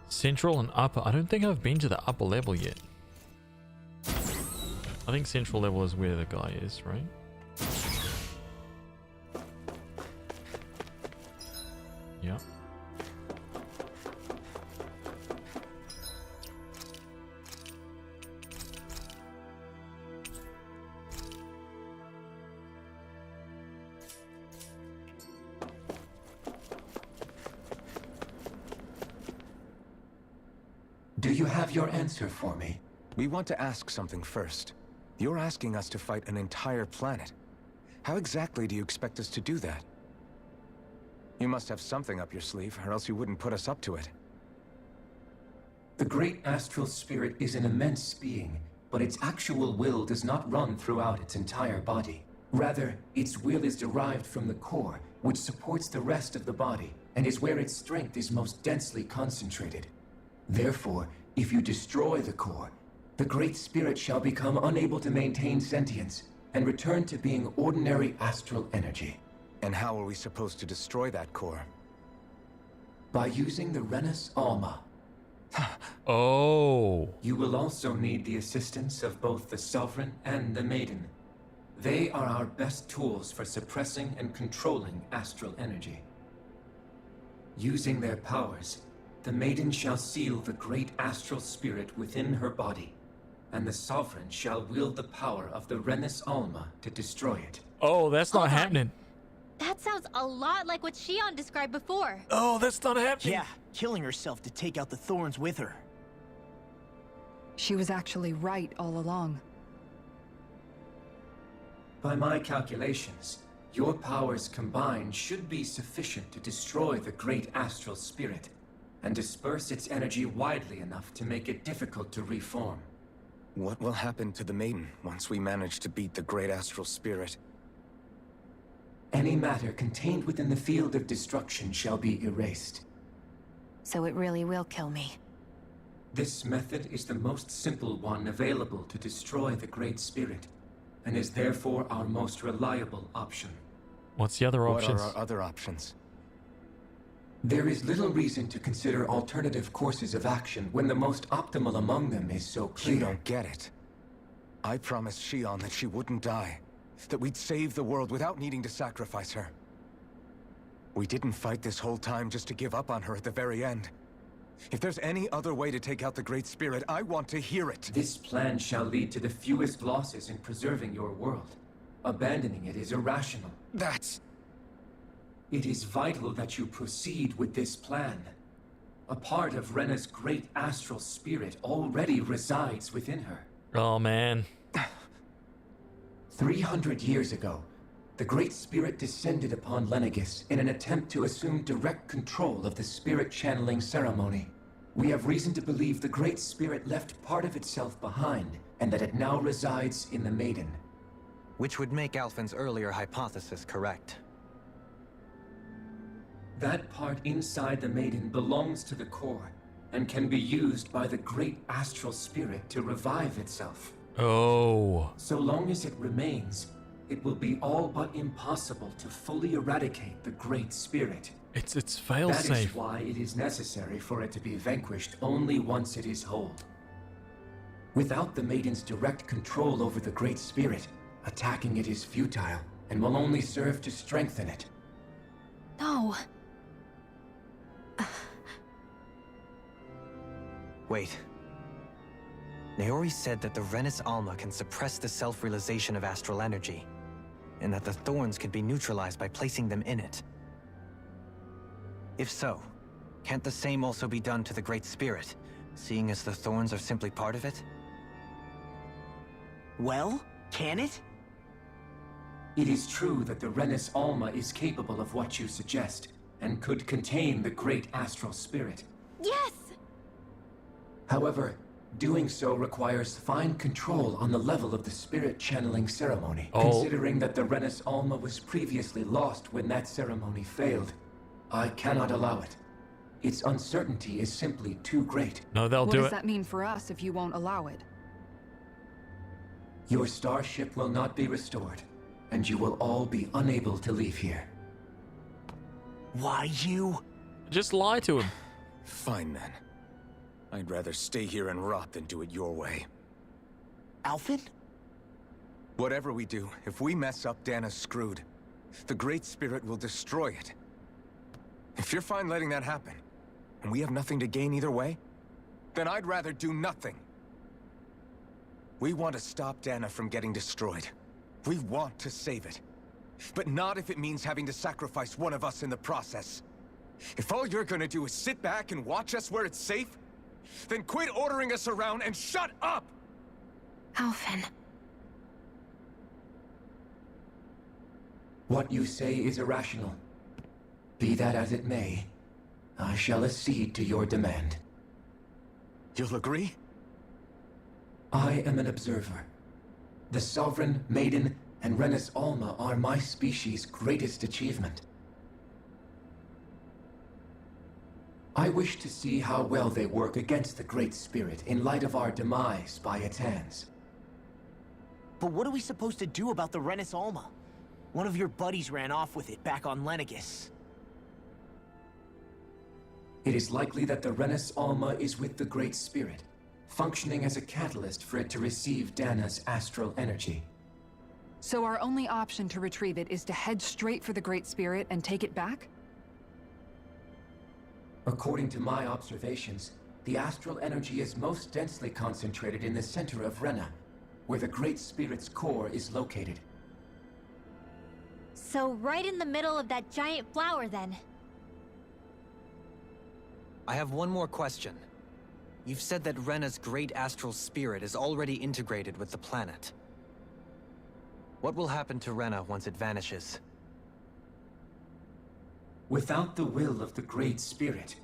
central and upper. I don't think I've been to the upper level yet. I think central level is where the guy is, right? Yeah. Do you have your answer for me? We want to ask something first. You're asking us to fight an entire planet. How exactly do you expect us to do that? You must have something up your sleeve, or else you wouldn't put us up to it. The great astral spirit is an immense being, but its actual will does not run throughout its entire body. Rather, its will is derived from the core, which supports the rest of the body, and is where its strength is most densely concentrated. Therefore, if you destroy the core, the great spirit shall become unable to maintain sentience, and return to being ordinary astral energy. And how are we supposed to destroy that core? By using the Renis Alma. Oh. You will also need the assistance of both the Sovereign and the Maiden. They are our best tools for suppressing and controlling astral energy. Using their powers, the Maiden shall seal the great astral spirit within her body, and the Sovereign shall wield the power of the Renis Alma to destroy it. Oh, that's not happening. That sounds a lot like what Shion described before. Oh, that's not happening. Yeah, killing herself to take out the Thorns with her. She was actually right all along. By my calculations, your powers combined should be sufficient to destroy the great astral spirit, and disperse its energy widely enough to make it difficult to reform. What will happen to the Maiden once we manage to beat the great astral spirit? Any matter contained within the field of destruction shall be erased. So it really will kill me. This method is the most simple one available to destroy the great spirit, and is therefore our most reliable option. What's the other options? What are our other options? There is little reason to consider alternative courses of action when the most optimal among them is so clear. You don't get it. I promised Shion that she wouldn't die, that we'd save the world without needing to sacrifice her. We didn't fight this whole time just to give up on her at the very end. If there's any other way to take out the Great Spirit, I want to hear it. This plan shall lead to the fewest losses in preserving your world. Abandoning it is irrational. That's... It is vital that you proceed with this plan. A part of Rena's great astral spirit already resides within her. Oh, man. 300 years ago, the Great Spirit descended upon Lenegis in an attempt to assume direct control of the spirit channeling ceremony. We have reason to believe the Great Spirit left part of itself behind, and that it now resides in the Maiden. Which would make Alphen's earlier hypothesis correct. That part inside the Maiden belongs to the core, and can be used by the great astral spirit to revive itself. Oh. So long as it remains, it will be all but impossible to fully eradicate the Great Spirit. It's That failsafe. is why it is necessary for it to be vanquished only once it is whole. Without the Maiden's direct control over the Great Spirit, attacking it is futile, and will only serve to strengthen it. No. Wait. Naori said that the Renis Alma can suppress the self-realization of astral energy, and that the thorns can be neutralized by placing them in it. If so, can't the same also be done to the Great Spirit, seeing as the thorns are simply part of it? Well, can it? It is true that the Renis Alma is capable of what you suggest, and could contain the great astral spirit. Yes! However, doing so requires fine control on the level of the spirit channeling ceremony, considering that the Renis Alma was previously lost when that ceremony failed. I cannot allow it. Its uncertainty is simply too great. No, they'll What do does it. that mean for us if you won't allow it? Your starship will not be restored, and you will all be unable to leave here. Why you? Just lie to him. Fine then. I'd rather stay here and rot than do it your way. Alphen? Whatever we do, if we mess up, Dana's screwed. The Great Spirit will destroy it. If you're fine letting that happen, and we have nothing to gain either way, then I'd rather do nothing. We want to stop Dana from getting destroyed. We want to save it. But not if it means having to sacrifice one of us in the process. If all you're gonna do is sit back and watch us where it's safe, then quit ordering us around and shut up! Alphen. What you say is irrational. Be that as it may, I shall accede to your demand. You'll agree? I am an observer. The Sovereign, Maiden, and Renis Alma are my species' greatest achievement. I wish to see how well they work against the Great Spirit in light of our demise by its hands. But what are we supposed to do about the Renis Alma? One of your buddies ran off with it back on Lenegis. It is likely that the Renis Alma is with the Great Spirit, functioning as a catalyst for it to receive Dana's astral energy. So our only option to retrieve it is to head straight for the Great Spirit and take it back? According to my observations, the astral energy is most densely concentrated in the center of Rena, where the Great Spirit's core is located. So right in the middle of that giant flower, then. I have one more question. You've said that Rena's great astral spirit is already integrated with the planet. What will happen to Rena once it vanishes? Without the will of the Great Spirit,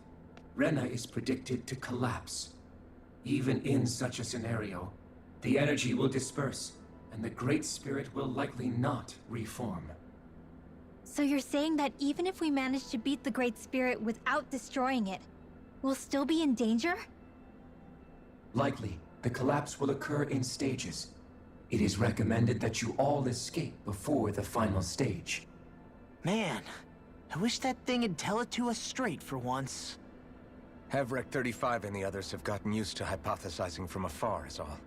Rena is predicted to collapse. Even in such a scenario, the energy will disperse, and the Great Spirit will likely not reform. So you're saying that even if we manage to beat the Great Spirit without destroying it, we'll still be in danger? Likely, the collapse will occur in stages. It is recommended that you all escape before the final stage. Man, I wish that thing would tell it to us straight for once. Havrek 35 and the others have gotten used to hypothesizing from afar is all.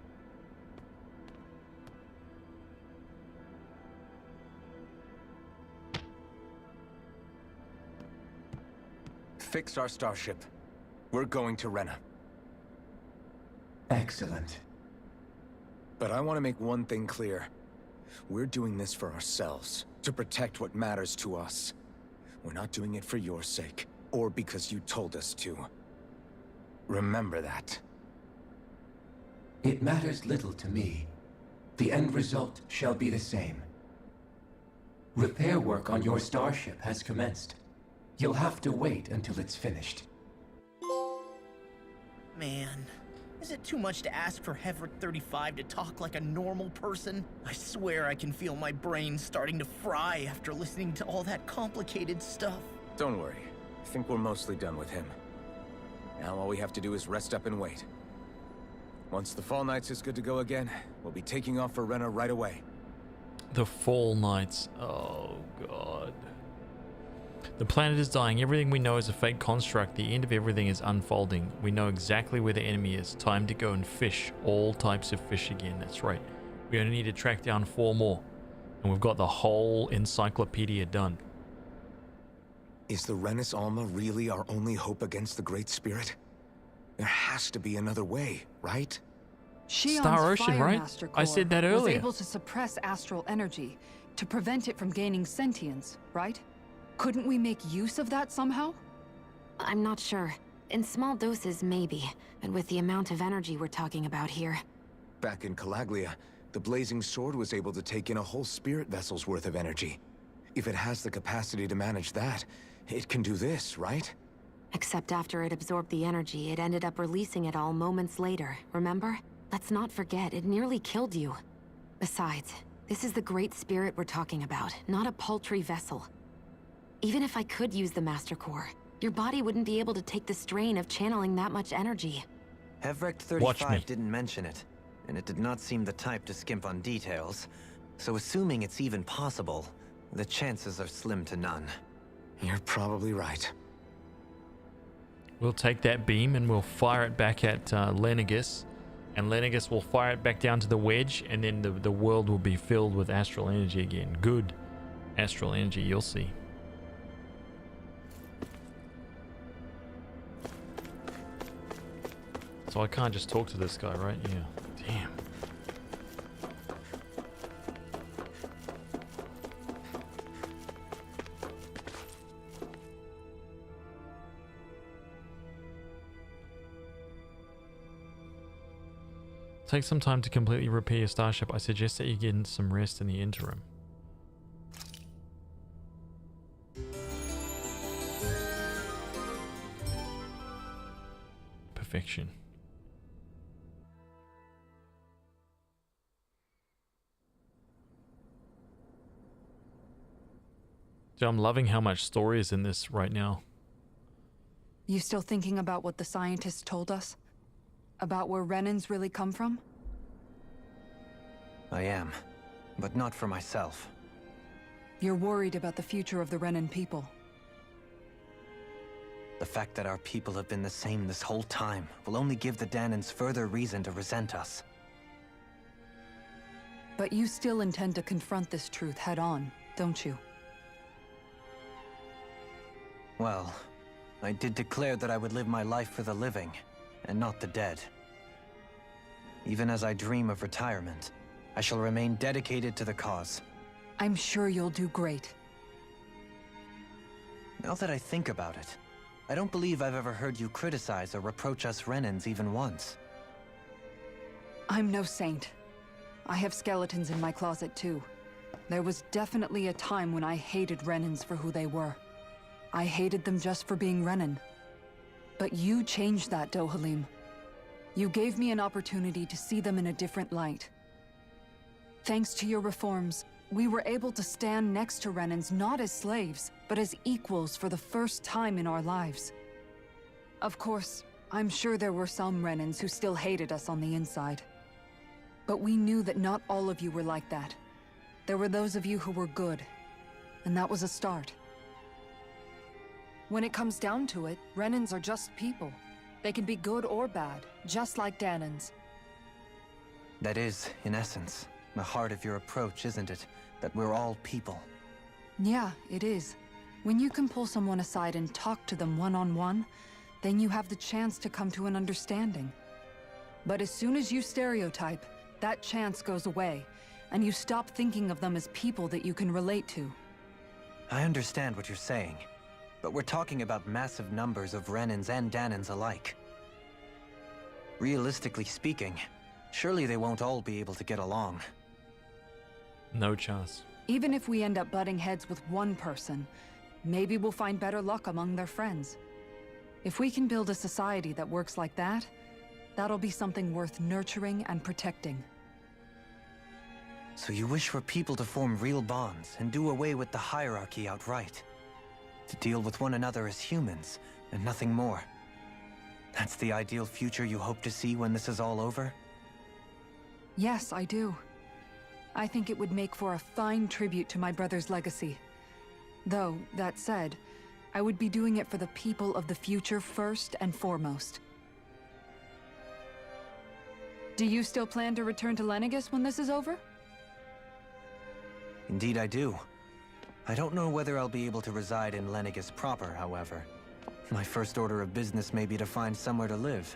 Fix our starship. We're going to Rena. Excellent. But I want to make one thing clear. We're doing this for ourselves, to protect what matters to us. We're not doing it for your sake, or because you told us to. Remember that. It matters little to me. The end result shall be the same. Repair work on your starship has commenced. You'll have to wait until it's finished. Man, is it too much to ask for Hevrick 35 to talk like a normal person? I swear I can feel my brain starting to fry after listening to all that complicated stuff. Don't worry. I think we're mostly done with him. Now all we have to do is rest up and wait. Once the Fall Knights is good to go again, we'll be taking off for Rena right away. The Fall Knights. Oh, God. The planet is dying. Everything we know is a fake construct. The end of everything is unfolding. We know exactly where the enemy is. Time to go and fish. All types of fish again. That's right. We only need to track down 4 more. And we've got the whole encyclopedia done. Is the Renis Alma really our only hope against the Great Spirit? There has to be another way, right? Shion's Star Ocean, Fire right? Master I said that earlier. Was able to suppress astral energy to prevent it from gaining sentience, right? Couldn't we make use of that somehow? I'm not sure. In small doses, maybe. And with the amount of energy we're talking about here. Back in Calaglia, the Blazing Sword was able to take in a whole spirit vessel's worth of energy. If it has the capacity to manage that, it can do this, right? Except after it absorbed the energy, it ended up releasing it all moments later, remember? Let's not forget, it nearly killed you. Besides, this is the Great Spirit we're talking about, not a paltry vessel. Even if I could use the Master Core, your body wouldn't be able to take the strain of channeling that much energy. Hevrick 35 didn't mention it, and it did not seem the type to skimp on details. So assuming it's even possible, the chances are slim to none. You're probably right. We'll take that beam and we'll fire it back at Lenegis. And Lenegis will fire it back down to the wedge, and then the world will be filled with astral energy again. Good astral energy, you'll see. So I can't just talk to this guy, right? Yeah. Damn. Take some time to completely repair your starship. I suggest that you get some rest in the interim. Perfection. Dude, I'm loving how much story is in this right now. You still thinking about what the scientists told us? About where Renans really come from? I am, but not for myself. You're worried about the future of the Renan people. The fact that our people have been the same this whole time will only give the Danans further reason to resent us. But you still intend to confront this truth head-on, don't you? Well, I did declare that I would live my life for the living, and not the dead. Even as I dream of retirement, I shall remain dedicated to the cause. I'm sure you'll do great. Now that I think about it, I don't believe I've ever heard you criticize or reproach us Renans even once. I'm no saint. I have skeletons in my closet too. There was definitely a time when I hated Renans for who they were. I hated them just for being Renan. But you changed that, Dohalim. You gave me an opportunity to see them in a different light. Thanks to your reforms, we were able to stand next to Renans not as slaves, but as equals for the first time in our lives. Of course, I'm sure there were some Renans who still hated us on the inside. But we knew that not all of you were like that. There were those of you who were good, and that was a start. When it comes down to it, Renans are just people. They can be good or bad, just like Danans. That is, in essence, the heart of your approach, isn't it? That we're all people. Yeah, it is. When you can pull someone aside and talk to them one-on-one, then you have the chance to come to an understanding. But as soon as you stereotype, that chance goes away, and you stop thinking of them as people that you can relate to. I understand what you're saying, but we're talking about massive numbers of Renans and Danans alike. Realistically speaking, surely they won't all be able to get along. No chance. Even if we end up butting heads with one person, maybe we'll find better luck among their friends. If we can build a society that works like that, that'll be something worth nurturing and protecting. So you wish for people to form real bonds and do away with the hierarchy outright? To deal with one another as humans, and nothing more? That's the ideal future you hope to see when this is all over? Yes, I do. I think it would make for a fine tribute to my brother's legacy. Though, that said, I would be doing it for the people of the future first and foremost. Do you still plan to return to Lenegis when this is over? Indeed I do. I don't know whether I'll be able to reside in Lenegis proper, however. My first order of business may be to find somewhere to live.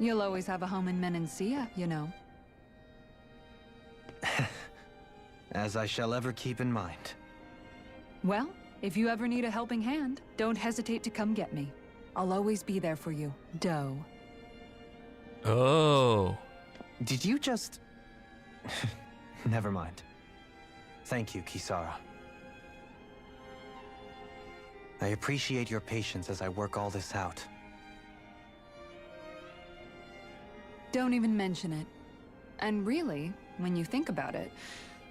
You'll always have a home in Menancia, you know. As I shall ever keep in mind. Well, if you ever need a helping hand, don't hesitate to come get me. I'll always be there for you, Doe. Oh. Did you just... Never mind. Thank you, Kisara. I appreciate your patience as I work all this out. Don't even mention it. And really, when you think about it,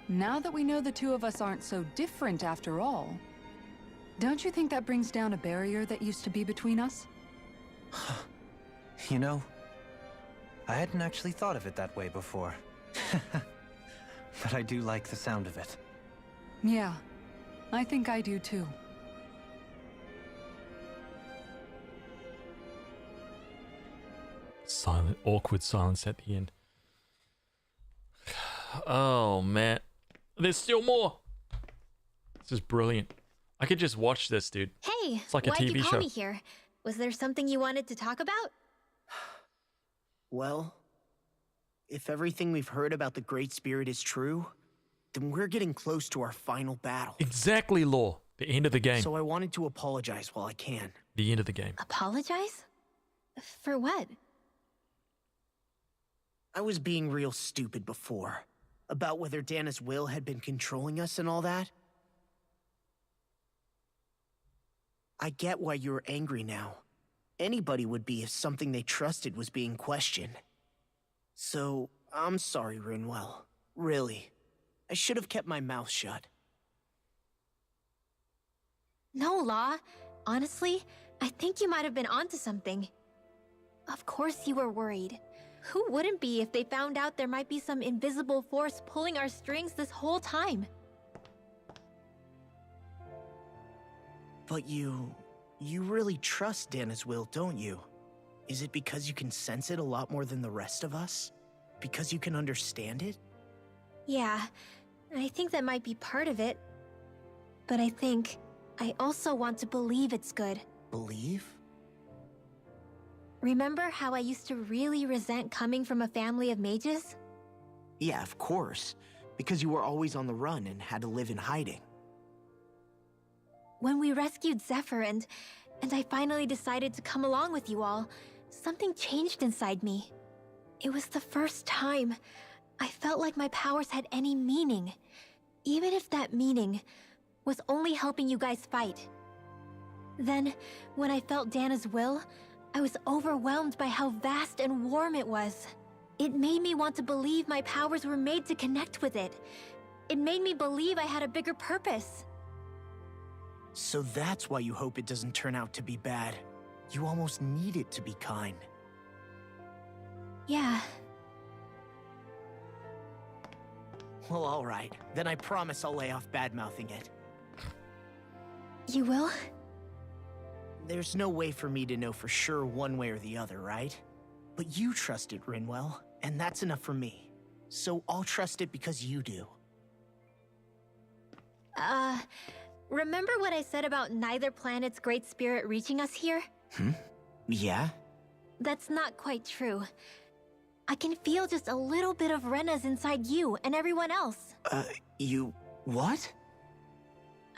now that we know the two of us aren't so different after all, don't you think that brings down a barrier that used to be between us? You know, I hadn't actually thought of it that way before. But I do like the sound of it. Yeah, I think I do too. Silent, awkward silence at the end. Oh man, there's still more. This is brilliant. I could just watch this, dude. Hey, It's like a why'd TV you call show. me here? Was there something you wanted to talk about? Well, if everything we've heard about the Great Spirit is true, then we're getting close to our final battle. Exactly, Law. The end of the game. So I wanted to apologize while I can. The end of the game. Apologize? For what? I was being real stupid before. About whether Dana's will had been controlling us and all that. I get why you're angry now. Anybody would be if something they trusted was being questioned. So, I'm sorry, Rinwell. Really. I should have kept my mouth shut. No, Law. Honestly, I think you might have been onto something. Of course you were worried. Who wouldn't be if they found out there might be some invisible force pulling our strings this whole time? But you really trust Dana's will, don't you? Is it because you can sense it a lot more than the rest of us? Because you can understand it? Yeah, I think that might be part of it. But I also want to believe it's good. Believe? Remember how I used to really resent coming from a family of mages? Yeah, of course. Because you were always on the run and had to live in hiding. When we rescued Zephyr and I finally decided to come along with you all, something changed inside me. It was the first time I felt like my powers had any meaning, even if that meaning was only helping you guys fight. Then, when I felt Dana's will, I was overwhelmed by how vast and warm it was. It made me want to believe my powers were made to connect with it. It made me believe I had a bigger purpose. So that's why you hope it doesn't turn out to be bad. You almost need it to be kind. Yeah. Well, alright. Then I promise I'll lay off bad-mouthing it. You will? There's no way for me to know for sure one way or the other, right? But you trust it, Rinwell, and that's enough for me. So I'll trust it because you do. remember what I said about neither planet's great spirit reaching us here? Yeah? That's not quite true. I can feel just a little bit of Rena's inside you and everyone else. You... what?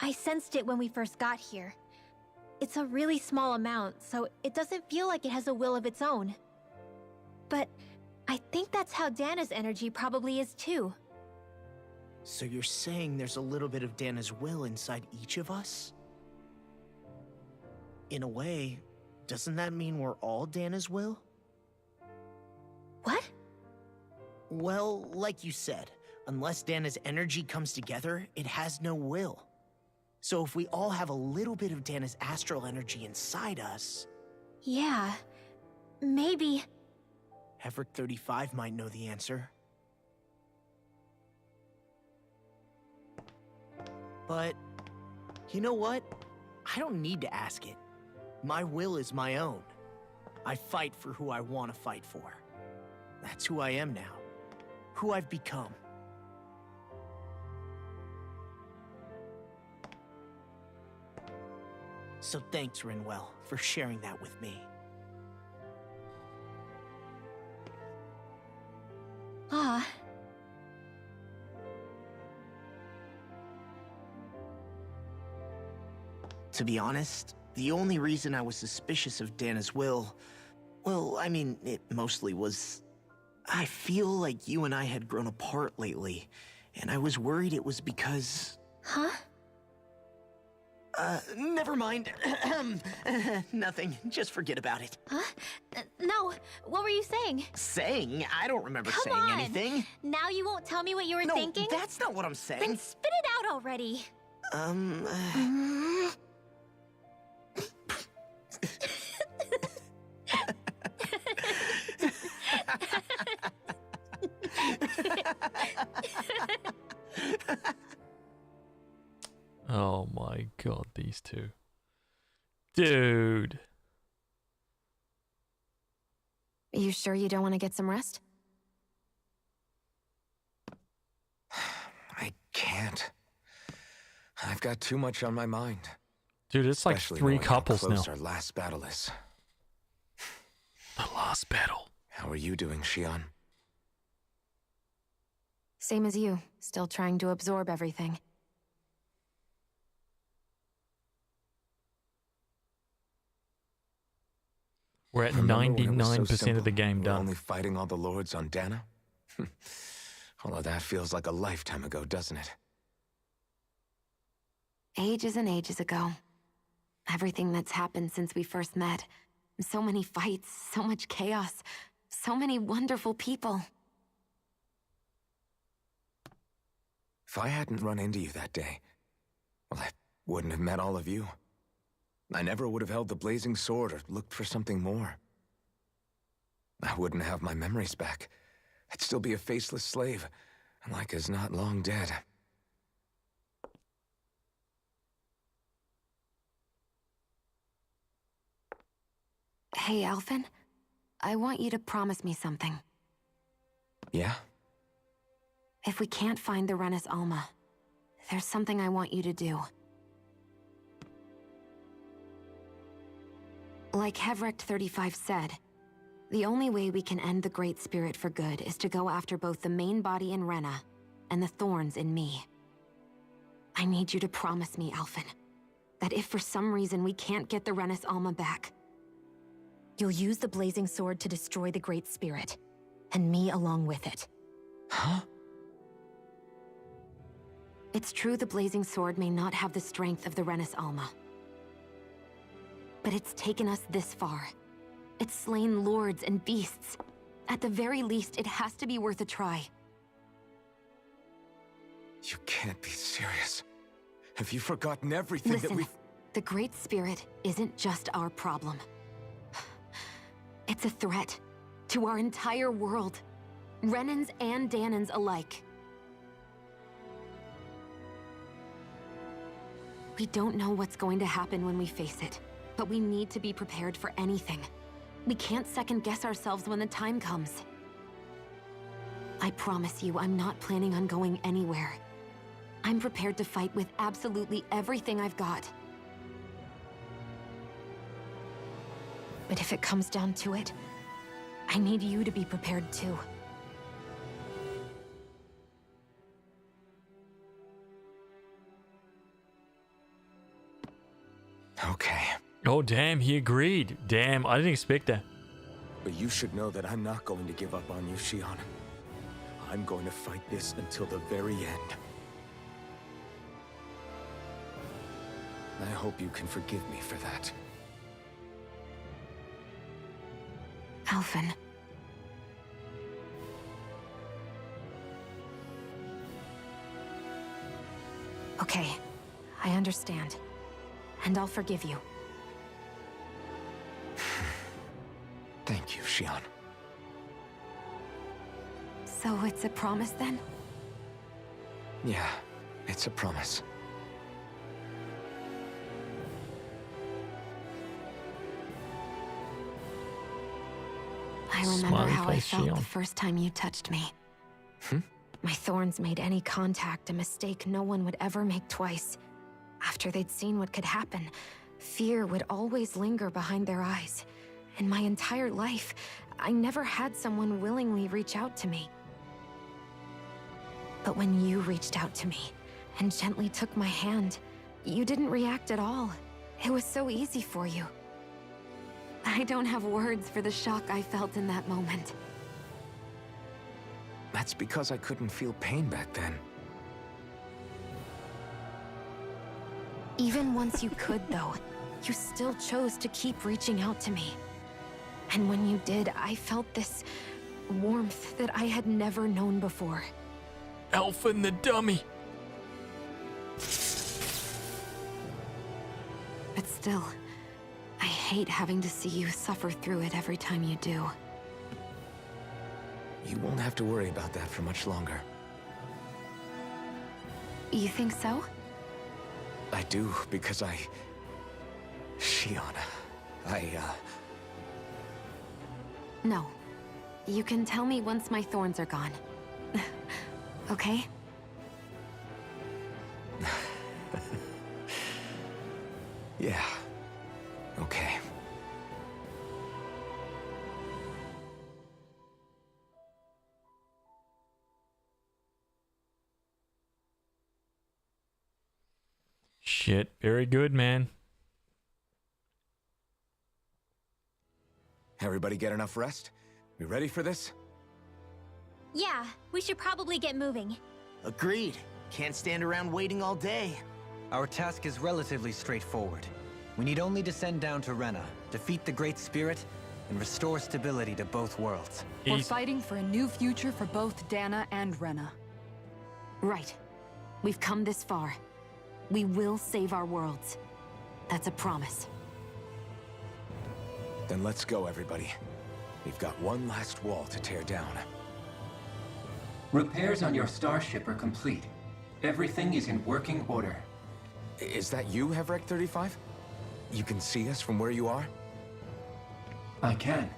I sensed it when we first got here. It's a really small amount, so it doesn't feel like it has a will of its own. But I think that's how Dana's energy probably is too. So you're saying there's a little bit of Dana's will inside each of us? In a way, doesn't that mean we're all Dana's will? What? Well, like you said, unless Dana's energy comes together, it has no will. So if we all have a little bit of Dana's astral energy inside us... Yeah, maybe... Everett 35 might know the answer. But, you know what? I don't need to ask it. My will is my own. I fight for who I want to fight for. That's who I am now. Who I've become. So thanks, Rinwell, for sharing that with me. Ah. To be honest, the only reason I was suspicious of Dana's will, well, I mean, it mostly was... I feel like you and I had grown apart lately, and I was worried it was because... Huh? Never mind. Nothing. Just forget about it. Huh? No, what were you saying? Saying? I don't remember Come saying on. anything. Now you won't tell me what you were No, thinking? that's not what I'm saying. Then spit it out already. Oh my god, these two. Dude. Are you sure you don't want to get some rest? I can't. I've got too much on my mind. Dude, it's like Especially 3 knowing how couples close now. our last battle is. The last battle. How are you doing, Shion? Same as you, still trying to absorb everything. We're at Remember when it was so 99% simple? of the game We're done. only fighting all the lords on Dana? Although that feels like a lifetime ago, doesn't it? Ages and ages ago. Everything that's happened since we first met. So many fights, so much chaos, so many wonderful people. If I hadn't run into you that day, well, I wouldn't have met all of you. I never would have held the blazing sword or looked for something more. I wouldn't have my memories back. I'd still be a faceless slave, like as not long dead. Hey, Alphen. I want you to promise me something. Yeah? If we can't find the Renis Alma, there's something I want you to do. Like Hevrect 35 said, the only way we can end the Great Spirit for good is to go after both the main body in Rena and the thorns in me. I need you to promise me, Alphen, that if for some reason we can't get the Renis Alma back, you'll use the blazing sword to destroy the Great Spirit, and me along with it. Huh? It's true the blazing sword may not have the strength of the Renis Alma. But it's taken us this far. It's slain lords and beasts. At the very least, it has to be worth a try. You can't be serious. Have you forgotten everything that Listen, we've... the Great Spirit isn't just our problem. It's a threat to our entire world. Renans and Danans alike. We don't know what's going to happen when we face it, but we need to be prepared for anything. We can't second-guess ourselves when the time comes. I promise you, I'm not planning on going anywhere. I'm prepared to fight with absolutely everything I've got. But if it comes down to it, I need you to be prepared too. Okay. Oh, damn, he agreed. Damn, I didn't expect that. But you should know that I'm not going to give up on you, Xion. I'm going to fight this until the very end. I hope you can forgive me for that. Alphen. Okay, I understand. And I'll forgive you. Thank you, Xion. So it's a promise then? Yeah, it's a promise. I remember Smiley how I face, felt Xion. the first time you touched me. My thorns made any contact a mistake no one would ever make twice. After they'd seen what could happen, fear would always linger behind their eyes. In my entire life, I never had someone willingly reach out to me. But when you reached out to me and gently took my hand, you didn't react at all. It was so easy for you. I don't have words for the shock I felt in that moment. That's because I couldn't feel pain back then. Even once you could, though, you still chose to keep reaching out to me. And when you did, I felt this warmth that I had never known before. Alphen the dummy. But still, I hate having to see you suffer through it every time you do. You won't have to worry about that for much longer. You think so? I do, because Xion, No. You can tell me once my thorns are gone. Okay? Yeah. Okay. Shit, very good, man. Everybody get enough rest? We ready for this? Yeah, we should probably get moving. Agreed. Can't stand around waiting all day. Our task is relatively straightforward. We need only descend down to Rena, defeat the Great Spirit, and restore stability to both worlds. We're fighting for a new future for both Dana and Rena. Right. We've come this far. We will save our worlds. That's a promise. Then let's go, everybody. We've got one last wall to tear down. Repairs on your starship are complete. Everything is in working order. Is that you, Hevrek 35? You can see us from where you are? I can.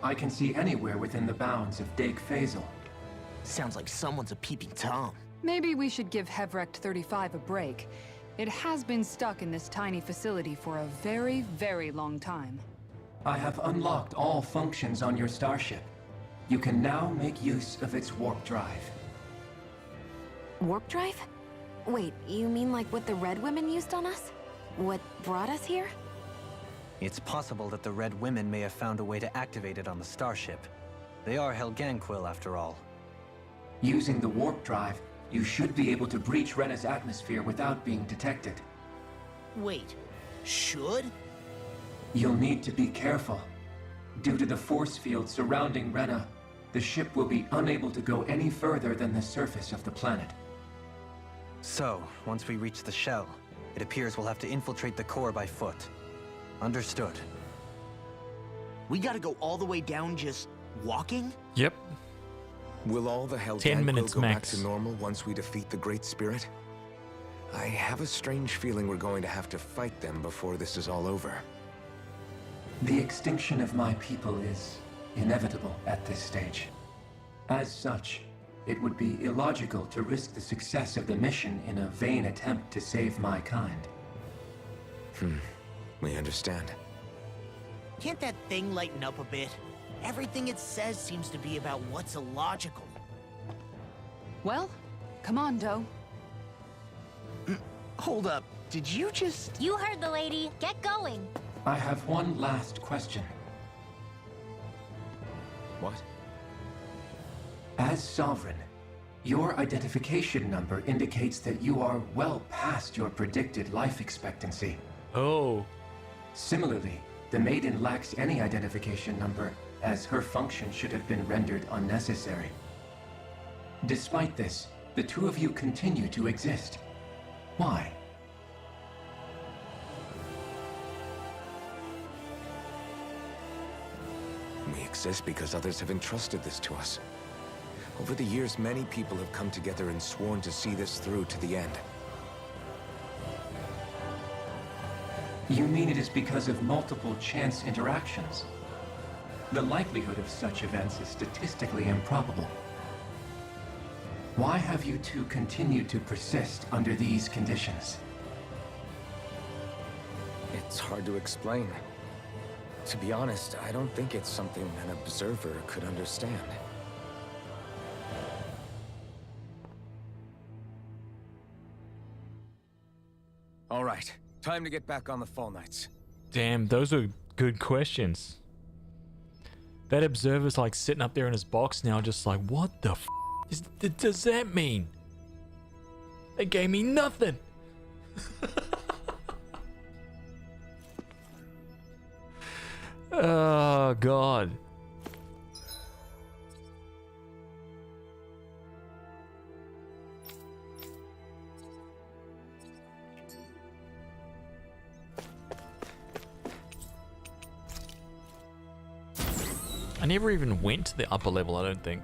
I can see anywhere within the bounds of Dake Faisal. Sounds like someone's a peeping Tom. Maybe we should give Hevrek 35 a break. It has been stuck in this tiny facility for a very, very long time. I have unlocked all functions on your starship. You can now make use of its warp drive. Warp drive? Wait, you mean like what the Red Women used on us? What brought us here? It's possible that the Red Women may have found a way to activate it on the starship. They are Helganquil, after all. Using the warp drive, you should be able to breach Rena's atmosphere without being detected. Wait, should? You'll need to be careful. Due to the force field surrounding Rena, the ship will be unable to go any further than the surface of the planet. So, once we reach the shell, it appears we'll have to infiltrate the core by foot. Understood. We gotta go all the way down just walking? Yep. Will all the 10 minutes Helganquil go max. back to normal once we defeat the Great Spirit? I have a strange feeling we're going to have to fight them before this is all over. The extinction of my people is inevitable at this stage. As such, it would be illogical to risk the success of the mission in a vain attempt to save my kind. We understand. Can't that thing lighten up a bit? Everything it says seems to be about what's illogical. Well, come on, Doe. Hold up, did you just... You heard the lady. Get going. I have one last question. What? As Sovereign, your identification number indicates that you are well past your predicted life expectancy. Oh. Similarly, the Maiden lacks any identification number, as her function should have been rendered unnecessary. Despite this, the two of you continue to exist. Why? We exist because others have entrusted this to us. Over the years, many people have come together and sworn to see this through to the end. You mean it is because of multiple chance interactions? The likelihood of such events is statistically improbable. Why have you two continued to persist under these conditions? It's hard to explain. To be honest, I don't think it's something an observer could understand. All right, time to get back on the Fall Knights. Damn, those are good questions. That observer's like sitting up there in his box now, just like, what the f does that mean? They gave me nothing. Oh, God. I never even went to the upper level, I don't think.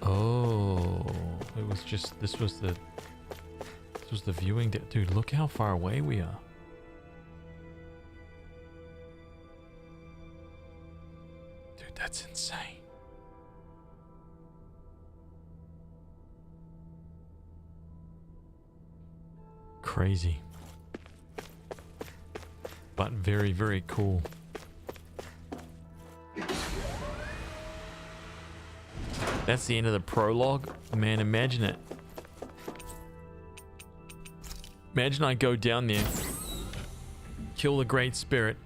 Oh, it was just, this was the viewing, dude, look how far away we are. Dude, that's insane. Crazy. But very, very cool. That's the end of the prologue. Man, imagine it. Imagine I go down there, kill the Great Spirit,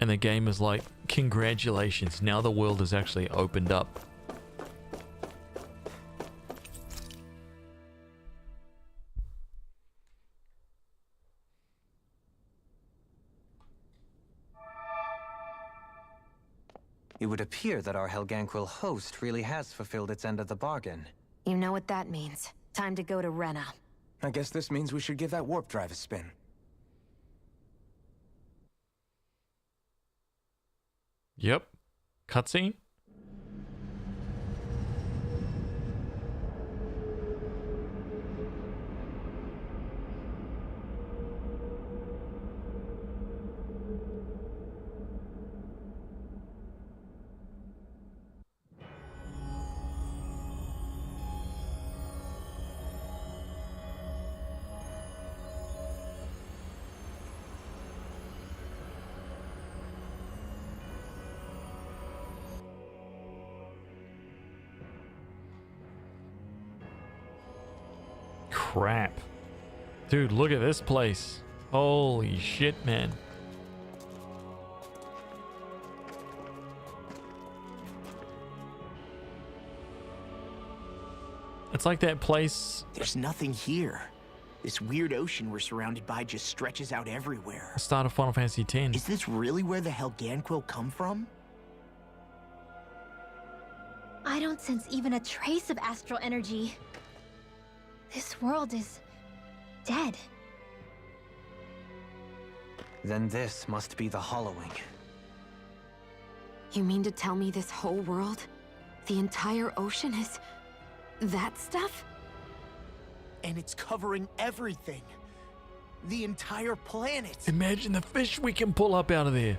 and the game is like, congratulations, now the world is actually opened up. It would appear that our Helganquil host really has fulfilled its end of the bargain. You know what that means. Time to go to Rena. I guess this means we should give that warp drive a spin. Yep. Cutscene? Crap. Dude, look at this place. Holy shit, man. It's like that place. There's nothing here. This weird ocean we're surrounded by just stretches out everywhere. The start of Final Fantasy X. Is this really where the Helganquil come from? I don't sense even a trace of astral energy. This world is dead. Then this must be the Hollowing. You mean to tell me this whole world, the entire ocean is That stuff? And it's covering everything. The entire planet. Imagine the fish we can pull up out of there.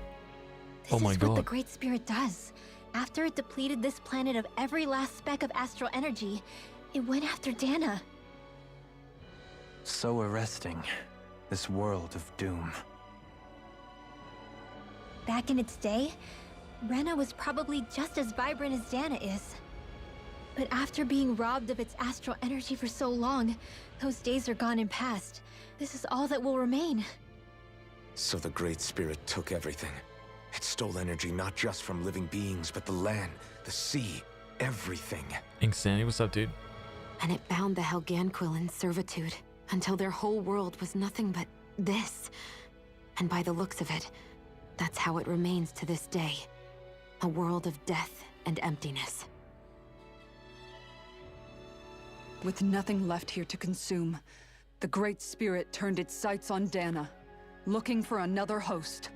Oh my This is what the god. Great Spirit does. After it depleted this planet of every last speck of astral energy, it went after Dana. So arresting. This world of doom. Back in its day, Rena was probably just as vibrant as Dana is. But after being robbed of its astral energy for so long, those days are gone and past. This is all that will remain. So the Great Spirit took everything. It stole energy not just from living beings, but the land, the sea, everything. Insanity, what's up, dude? And it bound the Helganquil in servitude until their whole world was nothing but this. And by the looks of it, that's how it remains to this day. A world of death and emptiness. With nothing left here to consume, the Great Spirit turned its sights on Dana, looking for another host.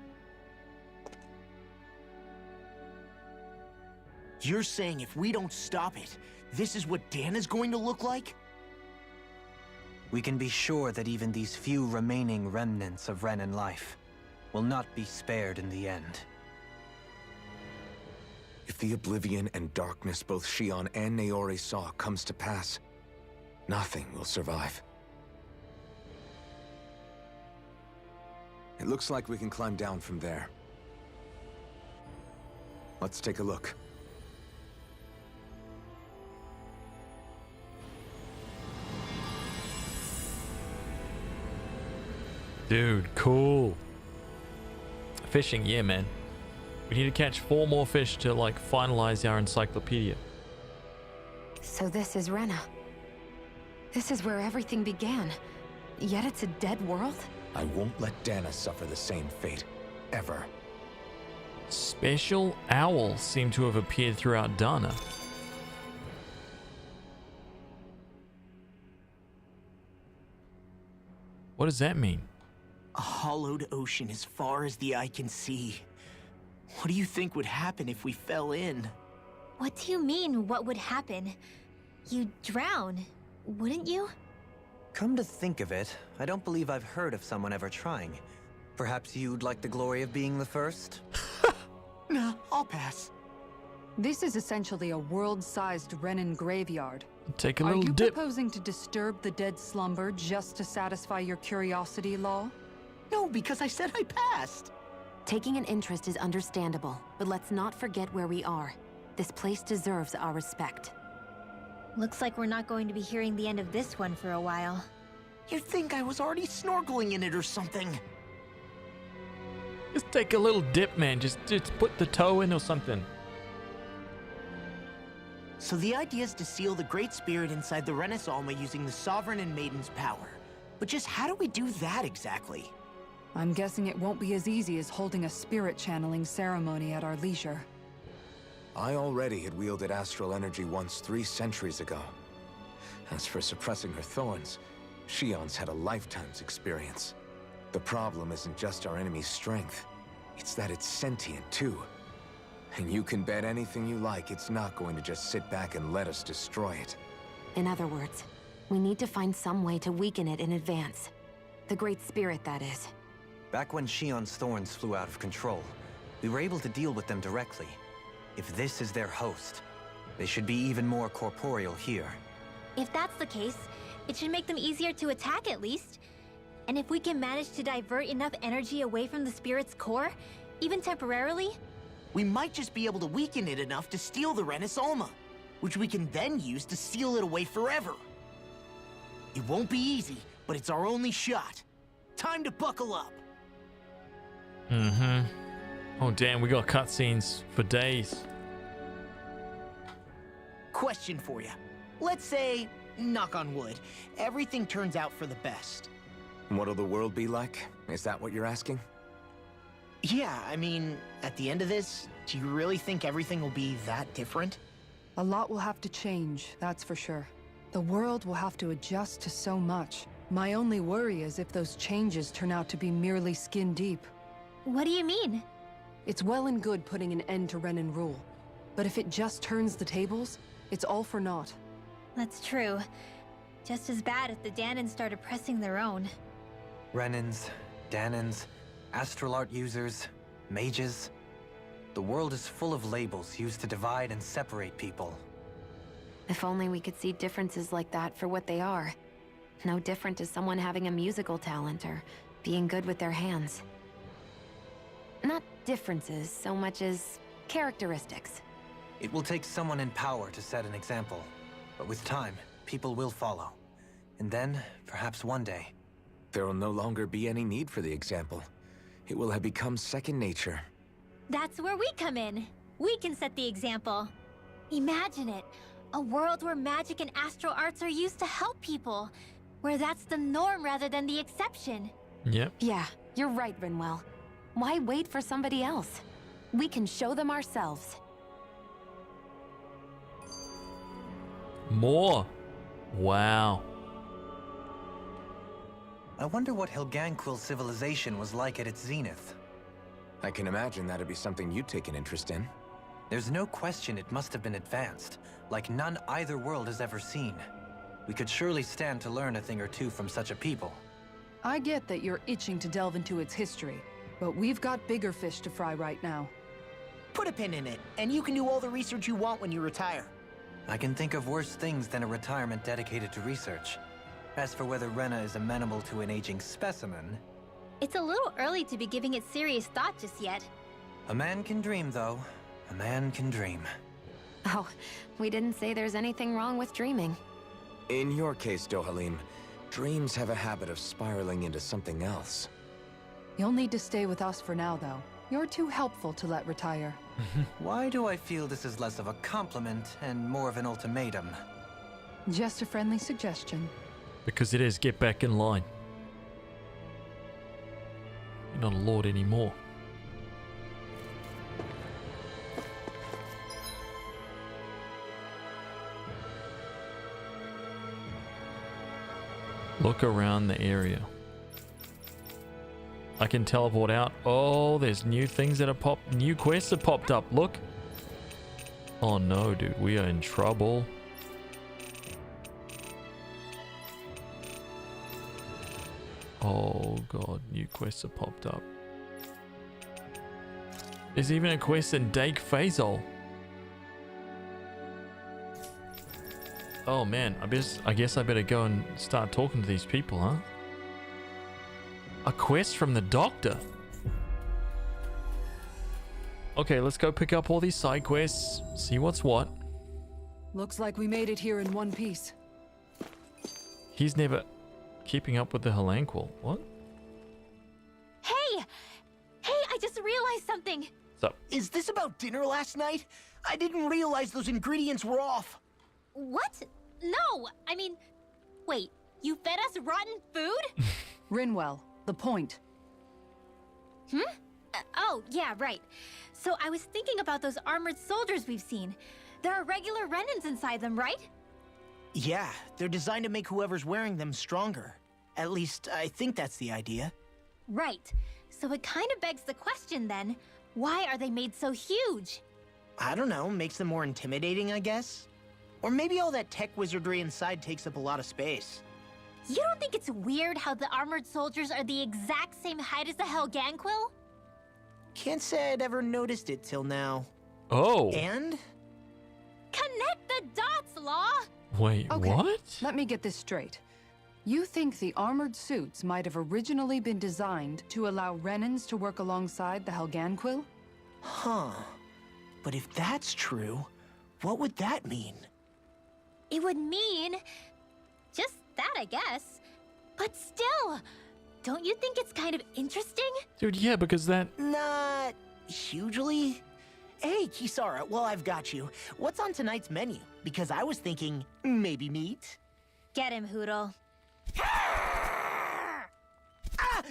You're saying if we don't stop it, this is what Dana's going to look like? We can be sure that even these few remaining remnants of Renan life will not be spared in the end. If the oblivion and darkness both Shion and Naori saw comes to pass, nothing will survive. It looks like we can climb down from there. Let's take a look. Dude, cool. Fishing, yeah, man. We need to catch 4 more fish to, like, finalize our encyclopedia. So this is Rena. This is where everything began. Yet it's a dead world? I won't let Dana suffer the same fate. Ever. Special owls seem to have appeared throughout Dana. What does that mean? A hollowed ocean as far as the eye can see. What do you think would happen if we fell in? What do you mean, what would happen? You'd drown, wouldn't you? Come to think of it, I don't believe I've heard of someone ever trying. Perhaps you'd like the glory of being the first? Nah, I'll pass. This is essentially a world-sized Renan graveyard. Take a Are little you dip. proposing to disturb the dead slumber just to satisfy your curiosity, Law? No, because I said I passed. Taking an interest is understandable, but let's not forget where we are. This place deserves our respect. Looks like we're not going to be hearing the end of this one for a while. You'd think I was already snorkeling in it or something. Just take a little dip, man. Just put the toe in or something. So the idea is to seal the Great Spirit inside the Renas Alma using the Sovereign and Maiden's power. But just how do we do that exactly? I'm guessing it won't be as easy as holding a spirit channeling ceremony at our leisure. I already had wielded astral energy once 3 centuries ago. As for suppressing her thorns, Shion's had a lifetime's experience. The problem isn't just our enemy's strength, it's that it's sentient too. And you can bet anything you like it's not going to just sit back and let us destroy it. In other words, we need to find some way to weaken it in advance. The Great Spirit, that is. Back when Shion's thorns flew out of control, we were able to deal with them directly. If this is their host, they should be even more corporeal here. If that's the case, it should make them easier to attack at least. And if we can manage to divert enough energy away from the spirit's core, even temporarily, We might just be able to weaken it enough to steal the Renas Alma, which we can then use to seal it away forever. It won't be easy, but it's our only shot. Time to buckle up. Mm-hmm. Oh, damn, we got cutscenes for days. Question for you. Let's say, knock on wood, everything turns out for the best. What'll the world be like? Is that what you're asking? Yeah, I mean, at the end of this, do you really think everything will be that different? A lot will have to change, that's for sure. The world will have to adjust to so much. My only worry is if those changes turn out to be merely skin deep. what do you mean? It's well and good putting an end to Renan rule, but if it just turns the tables, it's all for naught. That's true. Just as bad if the Danans started pressing their own. Renans, Danans, Astral art users, mages. The world is full of labels used to divide and separate people. If only we could see differences like that for what they are. No different as someone having a musical talent or being good with their hands. Not differences so much as characteristics. It will take someone in power to set an example. But with time, people will follow. And then, perhaps one day... There will no longer be any need for the example. It will have become second nature. That's where we come in. We can set the example. Imagine it. A world where magic and astral arts are used to help people. Where that's the norm rather than the exception. Yep. Yeah, you're right, Rinwell. Why wait for somebody else? We can show them ourselves. More. Wow. I wonder what Helganquil civilization was like at its zenith. I can imagine that'd be something you'd take an interest in. There's no question it must have been advanced, like none either world has ever seen. We could surely stand to learn a thing or two from such a people. I get that you're itching to delve into its history, but we've got bigger fish to fry right now. Put a pin in it, and you can do all the research you want when you retire. I can think of worse things than a retirement dedicated to research. As for whether Rena is amenable to an aging specimen... It's a little early to be giving it serious thought just yet. A man can dream, though. A man can dream. Oh, we didn't say there's anything wrong with dreaming. In your case, Dohalim, dreams have a habit of spiraling into something else. You'll need to stay with us for now, though. You're too helpful to let retire. Why do I feel this is less of a compliment and more of an ultimatum? Just a friendly suggestion. Because it is get back in line. You're not a lord anymore. Look around the area. I can teleport out. Oh, there's new things that are new quests have popped up. Look. Oh no, dude, we are in trouble. Oh god, new quests have popped up. There's even a quest in Dake Fazol. Oh man, I guess I better go and start talking to these people, huh? A quest from the doctor. Okay, let's go pick up all these side quests, see what's what. Looks like we made it here in one piece. He's never keeping up with the Helganquil. What? Hey! Hey, I just realized something! So, is this about dinner last night? I didn't realize those ingredients were off. What? No! I mean, wait, you fed us rotten food? Rinwell, the point. Oh, yeah, right. So I was thinking about those armored soldiers we've seen. There are regular Renans inside them, right? Yeah, they're designed to make whoever's wearing them stronger. At least, I think that's the idea. Right. So it kind of begs the question then, why are they made so huge? I don't know, makes them more intimidating, I guess? Or maybe all that tech wizardry inside takes up a lot of space. You don't think it's weird how the armored soldiers are the exact same height as the Helganquil? Can't say I'd ever noticed it till now. Oh. And? Connect the dots, Law! Wait, okay, what? Let me get this straight. You think the armored suits might have originally been designed to allow Renans to work alongside the Helganquil? Huh. But if that's true, what would that mean? It would mean... just that, I guess. But still, don't you think it's kind of interesting? Dude, yeah, because that... Not hugely. Hey, Kisara, while I've got you, what's on tonight's menu? Because I was thinking, maybe meat? Get him, Hootle. What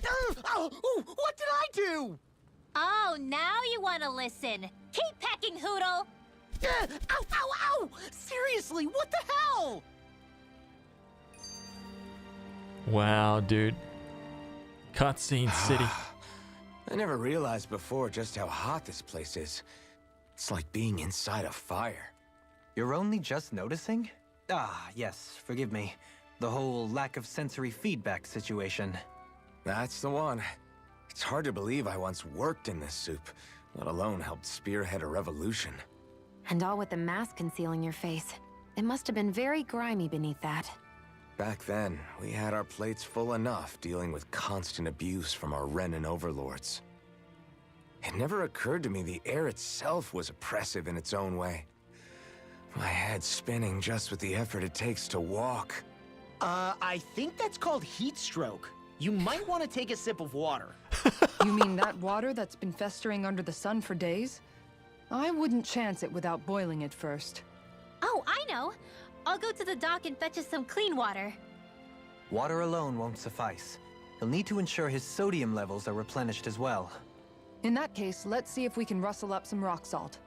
did I do? Oh, now you want to listen. Keep pecking, Hootle! Ow! Seriously, what the hell? Wow, dude. Cutscene city. I never realized before just how hot this place is. It's like being inside a fire. You're only just noticing? Ah, yes, forgive me. The whole lack of sensory feedback situation. That's the one. It's hard to believe I once worked in this soup, let alone helped spearhead a revolution. And all with the mask concealing your face. It must have been very grimy beneath that. Back then, we had our plates full enough dealing with constant abuse from our Renan overlords. It never occurred to me the air itself was oppressive in its own way. My head spinning just with the effort it takes to walk. I think that's called heat stroke. You might want to take a sip of water. You mean that water that's been festering under the sun for days? I wouldn't chance it without boiling it first. Oh, I know. I'll go to the dock and fetch us some clean water. Water alone won't suffice. He'll need to ensure his sodium levels are replenished as well. In that case, let's see if we can rustle up some rock salt.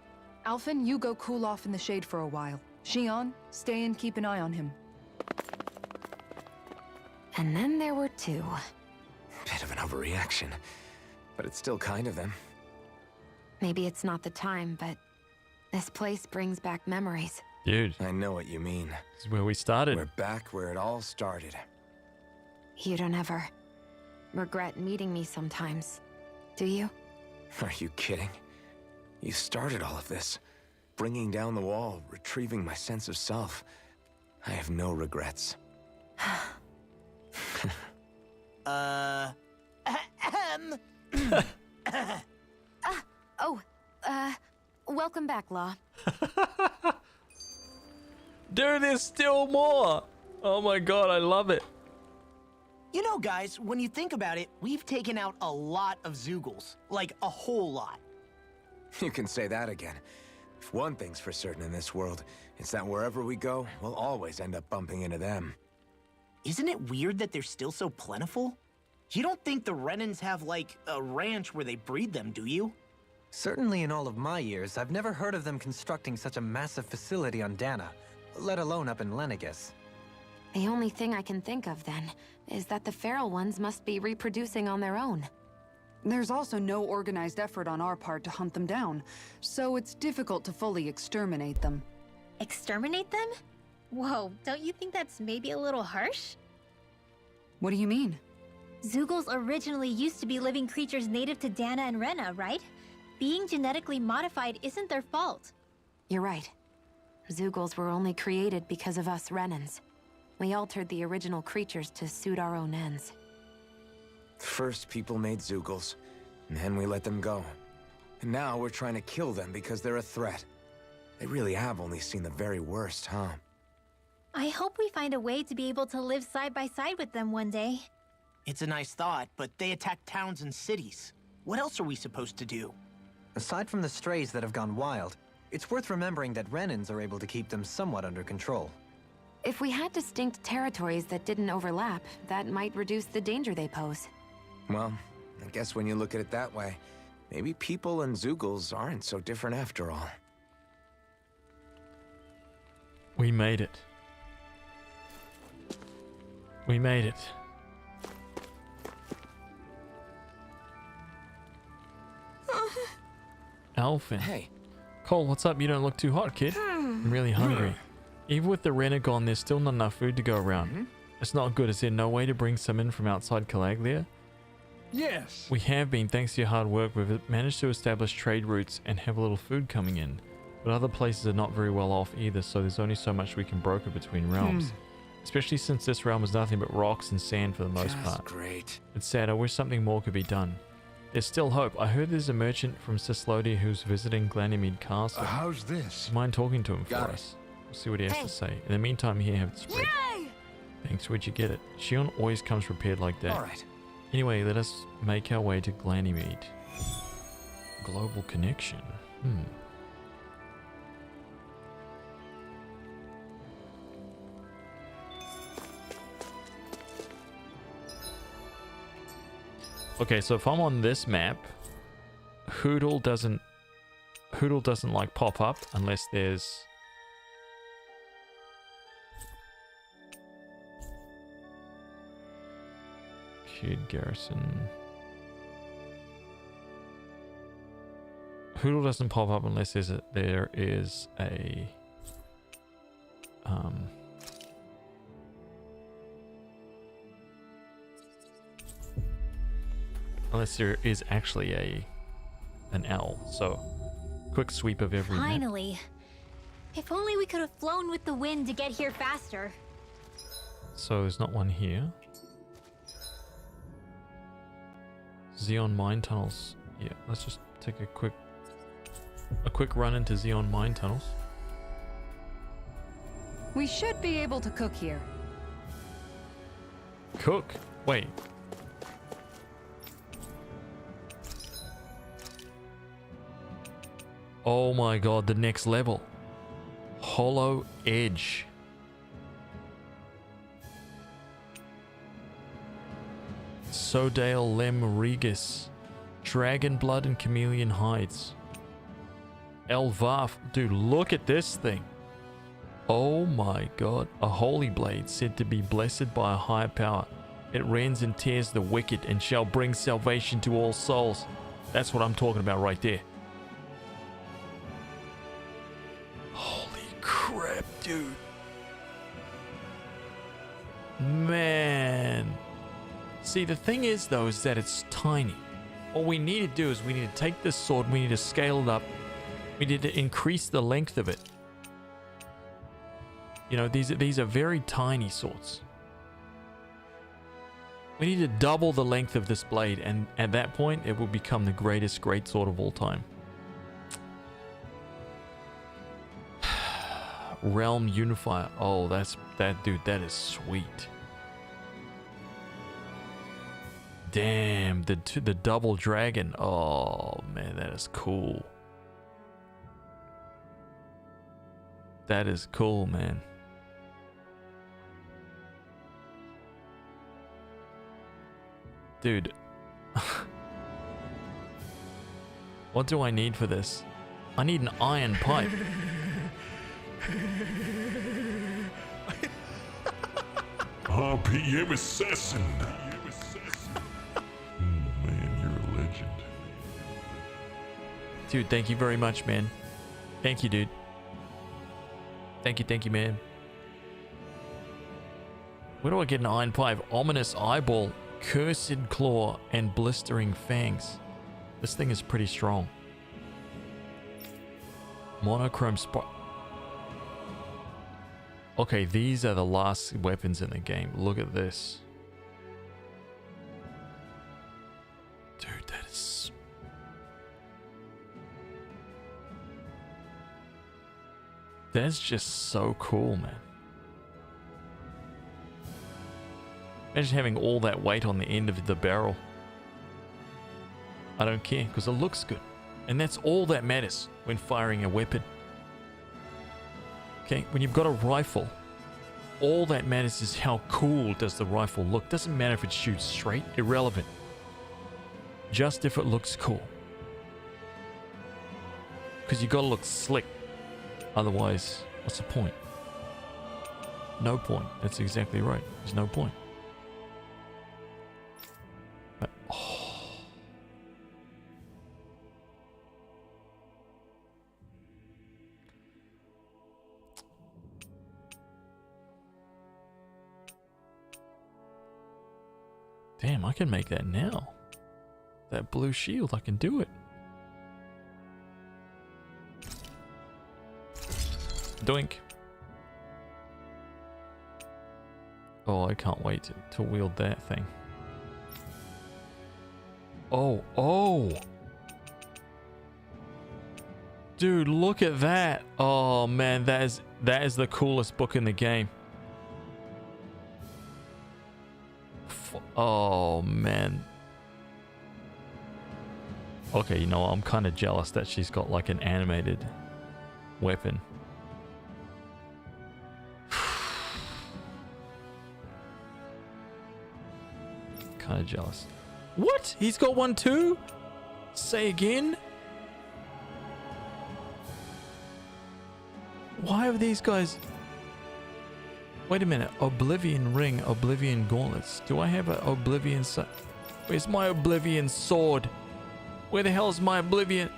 Alphen, you go cool off in the shade for a while. Xion, stay and keep an eye on him. And then there were two. Bit of an overreaction, but it's still kind of them. Maybe it's not the time, but this place brings back memories. Dude. I know what you mean. This is where we started. We're back where it all started. You don't ever regret meeting me sometimes, do you? Are you kidding? You started all of this. Bringing down the wall, retrieving my sense of self. I have no regrets. Welcome back, Law. Dude, there's still more. Oh my god, I love it. You know, guys, when you think about it, we've taken out a lot of Zeugles. Like, a whole lot. You can say that again. If one thing's for certain in this world, it's that wherever we go, we'll always end up bumping into them. Isn't it weird that they're still so plentiful? You don't think the Renans have, like, a ranch where they breed them, do you? Certainly in all of my years, I've never heard of them constructing such a massive facility on Dana, let alone up in Lenegis. The only thing I can think of, then, is that the feral ones must be reproducing on their own. There's also no organized effort on our part to hunt them down, so it's difficult to fully exterminate them. Exterminate them? Whoa, don't you think that's maybe a little harsh? What do you mean? Zeugles originally used to be living creatures native to Dana and Rena, right? Being genetically modified isn't their fault. You're right. Zeugles were only created because of us Renans. We altered the original creatures to suit our own ends. First, people made Zeugles, and then we let them go. And now we're trying to kill them because they're a threat. They really have only seen the very worst, huh? I hope we find a way to be able to live side by side with them one day. It's a nice thought, but they attack towns and cities. What else are we supposed to do? Aside from the strays that have gone wild, it's worth remembering that Renans are able to keep them somewhat under control. If we had distinct territories that didn't overlap, that might reduce the danger they pose. Well, I guess when you look at it that way, maybe people and Zeugles aren't so different after all. We made it. We made it. Alphen. Hey. Cole, what's up? You don't look too hot, kid. I'm really hungry. Even with the Renner gone, there's still not enough food to go around. It's not good. Is there no way to bring some in from outside Calaglia? Yes. We have been, thanks to your hard work. We've managed to establish trade routes and have a little food coming in. But other places are not very well off either, so there's only so much we can broker between realms. Especially since this realm is nothing but rocks and sand for the most part. Great. It's sad. I wish something more could be done. There's still hope. I heard there's a merchant from Cislodi who's visiting Glanymede Castle. How's this? Mind talking to him Got for it. us? We'll see what he has to say. In the meantime, here, have it spread. Yay! Thanks, where'd you get it? Xion always comes prepared like that. All right. Anyway, let us make our way to Glanymede. Global connection. Okay, so if I'm on this map, Hoodle doesn't like pop up unless there's Kid Garrison. Hoodle doesn't pop up unless there is a Unless there is actually an owl. So, quick sweep of every map. Finally. If only we could have flown with the wind to get here faster. So there's not one here. Xeon mine tunnels. Yeah, let's just take a quick run into Xeon mine tunnels. We should be able to cook here. Cook? Wait. Oh my god, the next level. Hollow Edge. Sodale Lem Regis. Dragon Blood and Chameleon Hides. Elvarf. Dude, look at this thing. Oh my god. A holy blade said to be blessed by a higher power. It rends and tears the wicked and shall bring salvation to all souls. That's what I'm talking about right there. Holy crap, dude. Man. See, the thing is, though, is that it's tiny. What we need to do is we need to take this sword, we need to scale it up. We need to increase the length of it. You know, these are very tiny swords. We need to double the length of this blade, and at that point, it will become the greatest greatsword of all time. Realm Unifier. Oh, dude, that is sweet. Damn, the double dragon. Oh man, that is cool. That is cool, man. Dude. What do I need for this? I need an iron pipe. RPM assassin. Man, you're a legend. Dude, thank you very much, man. Thank you, dude. Thank you, man. Where do I get an iron pipe? Ominous eyeball, cursed claw, and blistering fangs. This thing is pretty strong. Monochrome spot. Okay, these are the last weapons in the game. Look at this. Dude, that is... That's just so cool, man. Imagine having all that weight on the end of the barrel. I don't care, because it looks good. And that's all that matters when firing a weapon. Okay, when you've got a rifle, all that matters is how cool does the rifle look. Doesn't matter if it shoots straight, irrelevant. Just if it looks cool. Because you gotta look slick. Otherwise, what's the point? No point. That's exactly right. There's no point. But, oh. Damn, I can make that now. That blue shield, I can do it. Doink. Oh, I can't wait to wield that thing. Oh. Dude, look at that. Oh man, that is the coolest book in the game. Oh man. Okay, you know, I'm kind of jealous that she's got like an animated weapon. Kind of jealous. What? He's got one too? Say again? Why are these guys... Wait a minute. Oblivion ring, Oblivion gauntlets. Do I have an Oblivion... Where's my Oblivion sword? Where the hell is my Oblivion...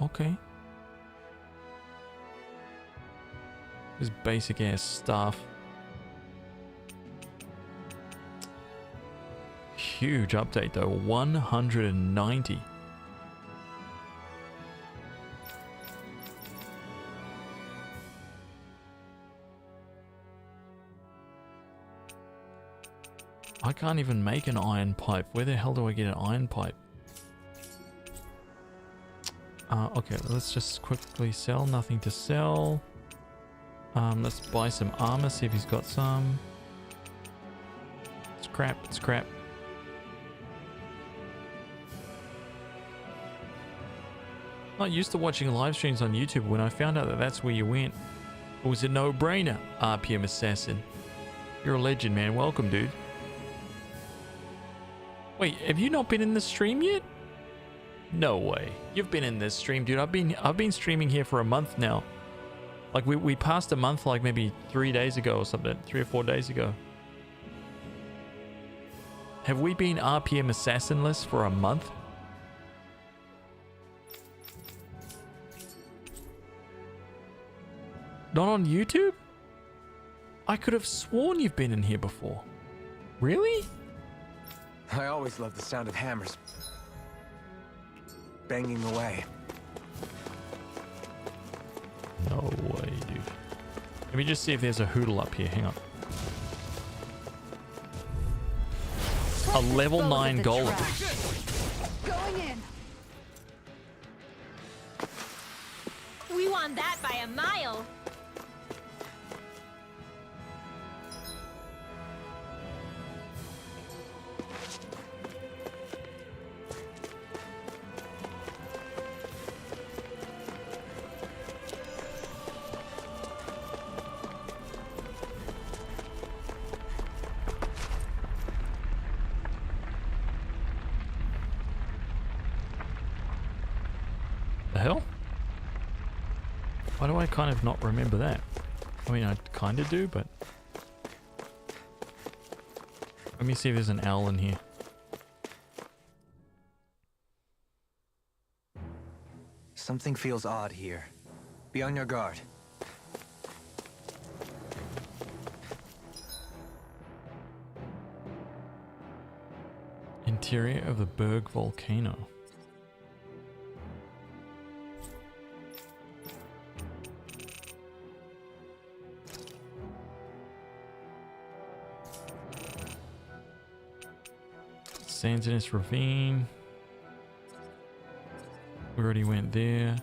Okay. This basic ass stuff. Huge update though, 190. I can't even make an iron pipe. Where the hell do I get an iron pipe? Okay, let's just quickly sell. Nothing to sell. Let's buy some armor, see if he's got some. It's crap, it's crap. Not used to watching live streams on YouTube. When I found out that that's where you went, it was a no-brainer. RPM Assassin. You're a legend, man. Welcome, dude. Wait, have you not been in the stream yet? No way. You've been in this stream, dude. I've been streaming here for a month now. Like we passed a month like maybe 3 days ago or something. 3 or 4 days ago. Have we been RPM Assassin-less for a month? Not on YouTube? I could have sworn you've been in here before. Really? I always loved the sound of hammers banging away. No way, dude. Let me just see if there's a hoodle up here. Hang on. A level 9 golem. Going in. We won that by a mile. The hell? Why do I kind of not remember that? I mean, I kind of do, but... Let me see if there's an owl in here. Something feels odd here. Be on your guard. Interior of the Berg volcano. Sands Ravine. We already went there.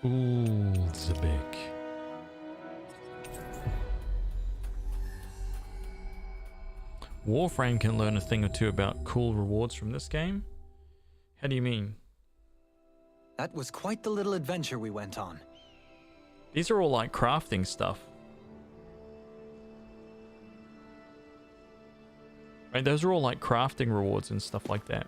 Ooh, Zabek. Warframe can learn a thing or two about cool rewards from this game. How do you mean? That was quite the little adventure we went on. These are all like crafting stuff. Right, those are all like crafting rewards and stuff like that.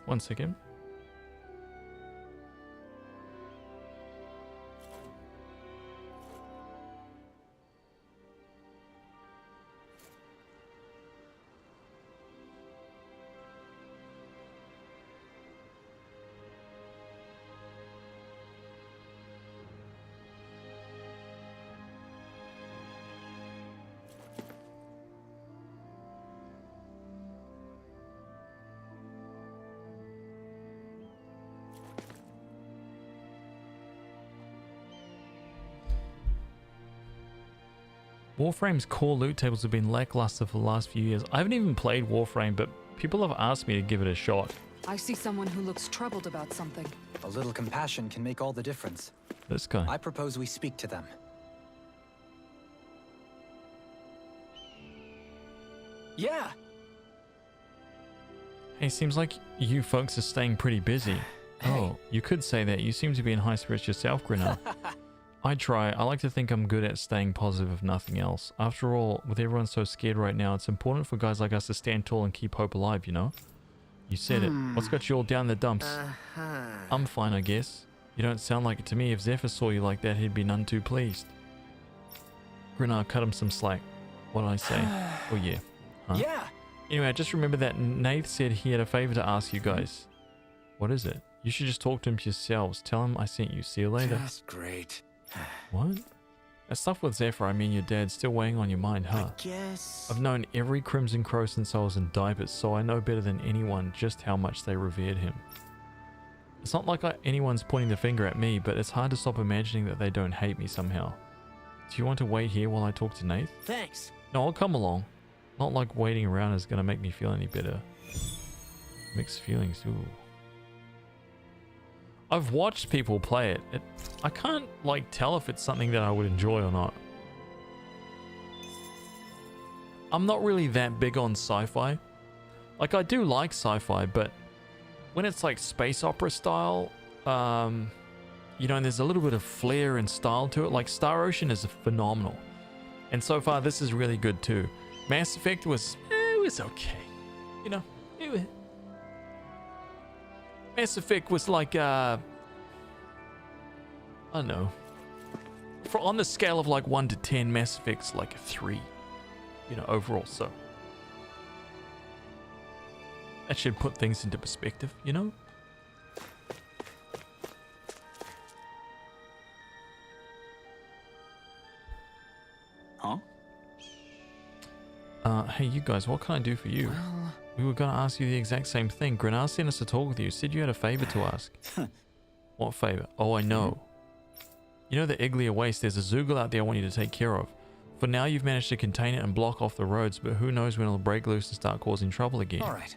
One second. Warframe's core loot tables have been lackluster for the last few years. I haven't even played Warframe, but people have asked me to give it a shot. I see someone who looks troubled about something. A little compassion can make all the difference. This guy. I propose we speak to them. Yeah. Hey, seems like you folks are staying pretty busy. Oh, you could say that. You seem to be in high spirits yourself, Grinner. I try. I like to think I'm good at staying positive if nothing else. After all, with everyone so scared right now, it's important for guys like us to stand tall and keep hope alive, you know? You said it. What's got you all down in the dumps? I'm fine, I guess. You don't sound like it to me. If Zephyr saw you like that, he'd be none too pleased. Grenard, cut him some slack. What did I say? Oh, yeah. Huh? Yeah. Anyway, I just remember that Nath said he had a favor to ask you guys. What is it? You should just talk to him yourselves. Tell him I sent you. See you later. Just great. What? That stuff with Zephyr, I mean your dad, still weighing on your mind, huh? I guess... I've known every Crimson Crow since I was in diapers, so I know better than anyone just how much they revered him. It's not like anyone's pointing the finger at me, but it's hard to stop imagining that they don't hate me somehow. Do you want to wait here while I talk to Nath? Thanks. No, I'll come along. Not like waiting around is going to make me feel any better. Mixed feelings, ooh. I've watched people play it. I can't, like, tell if it's something that I would enjoy or not. I'm not really that big on sci-fi. Like, I do like sci-fi, but when it's like space opera style, you know, and there's a little bit of flair and style to it. Like, Star Ocean is phenomenal. And so far, this is really good too. Mass Effect was, it was okay. You know, Mass Effect was like, I don't know. On the scale of like 1 to 10, Mass Effect's like a 3. You know, overall, so. That should put things into perspective, you know? Huh? Hey, you guys, what can I do for you? Well... We were going to ask you the exact same thing. Grenard sent us to talk with you. Said you had a favor to ask. What favor? Oh, I know. You know the Iglia Waste, there's a Zoogle out there I want you to take care of. For now, you've managed to contain it and block off the roads, but who knows when it'll break loose and start causing trouble again. Alright.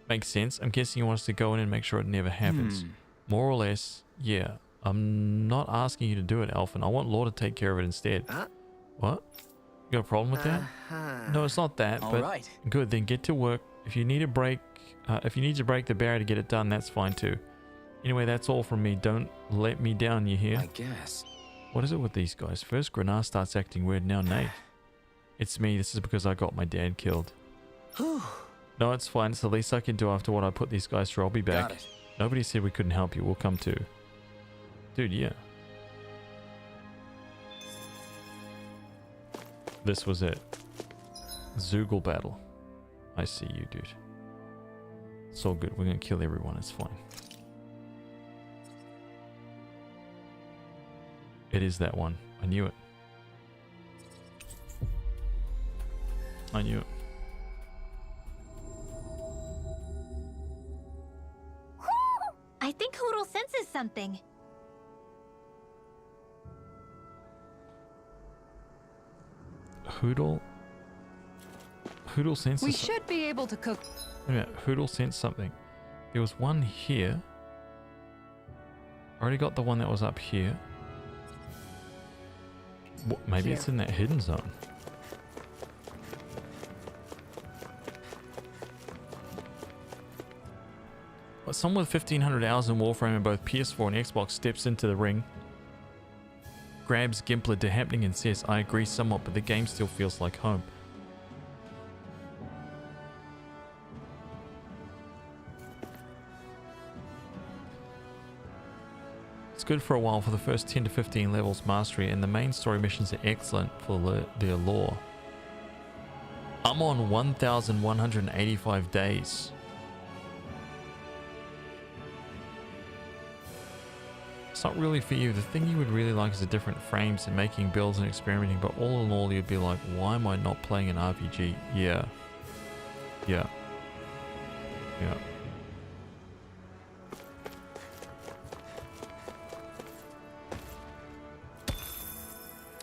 Makes sense. I'm guessing you want us to go in and make sure it never happens. More or less, yeah. I'm not asking you to do it, Alphen. I want Law to take care of it instead. What? You got a problem with that? No, it's not that, but right. Good, then get to work. If you need to break the barrier to get it done, that's fine too. Anyway, that's all from me. Don't let me down, you hear? I guess. What is it with these guys? First Grenard starts acting weird, now Nate. It's me. This is because I got my dad killed. No, it's fine. It's the least I can do after what I put these guys through. I'll be back. Got it. Nobody said we couldn't help you. We'll come too. Dude, yeah. This was it. Zoogle battle. I see you, dude. It's all good. We're gonna kill everyone. It's fine. It is that one. I knew it. I knew it. I think Hoodle senses something. Hoodle senses. We should be able to cook. Wait a minute. Hoodle sensed something. There was one here. I already got the one that was up here. What, maybe it's in that hidden zone. But someone with 1500 hours in Warframe in both PS4 and Xbox steps into the ring, grabs Gimpler to happening and says, I agree somewhat, but the game still feels like home. It's good for a while for the first 10 to 15 levels mastery, and the main story missions are excellent for their lore. I'm on 1,185 days. It's not really for you. The thing you would really like is the different frames and making builds and experimenting, but all in all you'd be like, why am I not playing an RPG? Yeah. Yeah. Yeah.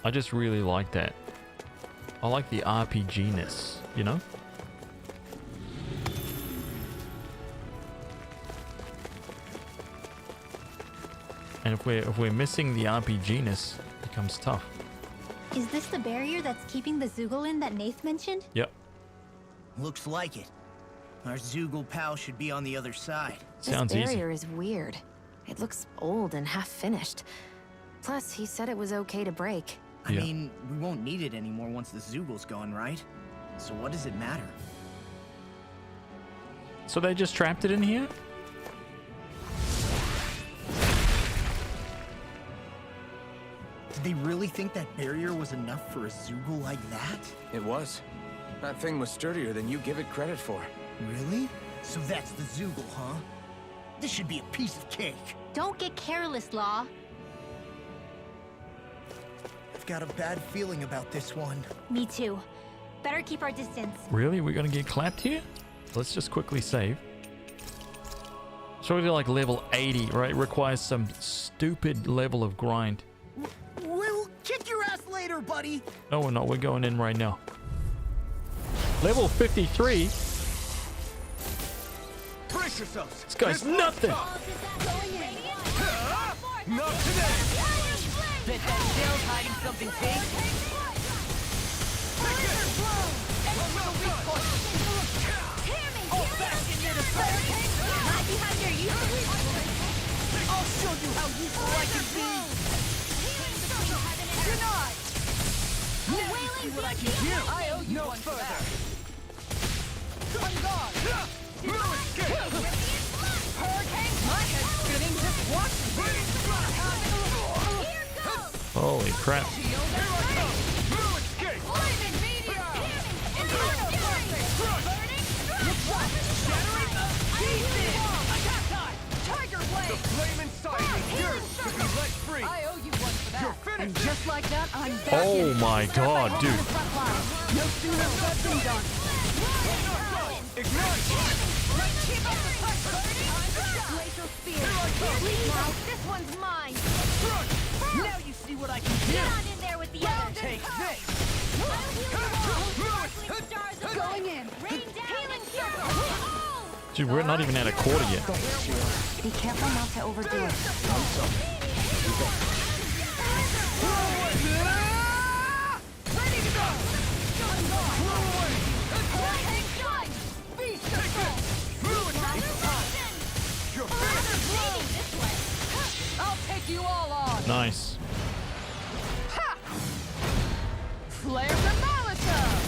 I just really like that. I like the RPG-ness, you know? And if we're missing the RPG-ness, it becomes tough. Is this the barrier that's keeping the Zoogle in that Nath mentioned? Yep. Looks like it. Our Zoogle pal should be on the other side. Sounds This barrier is weird. It looks old and half-finished. Plus, he said it was okay to break. I mean, we won't need it anymore once the Zoogle's gone, right? So what does it matter? So they just trapped it in here? Did they really think that barrier was enough for a Zoogle like that? It was. That thing was sturdier than you give it credit for. Really? So that's the Zoogle, huh? This should be a piece of cake. Don't get careless, Law. I've got a bad feeling about this one. Me too. Better keep our distance. Really? We're gonna get clapped here? Let's just quickly save. So we're like level 80, right? It requires some stupid level of grind. We'll kick your ass later, buddy. No, we're not. We're going in right now. Level 53. Brace yourselves. This guy's nothing. Not today. Bet that shell's hiding something big. I'll show you how useful I can be. Denied. Now you see what I can do. I owe you No one for further. that. On guard. No escape. Hurricane, my head's spinning just watching. Holy crap. The flame inside me yearns to be let free. I owe you one for that. You're finished. And just like that, I'm back Oh in. my god, dude. No sooner said than done. Ignite. Keep up the pressure. Glacial spear. Now, this one's mine. Now you see what I can do. Get on in there with the others. Take this. Going in. Rain down healing circle. Dude, we're not even at a quarter yet. Be careful not to overdo it. I'll take you all on. Nice. Ha! Flare the Molotov.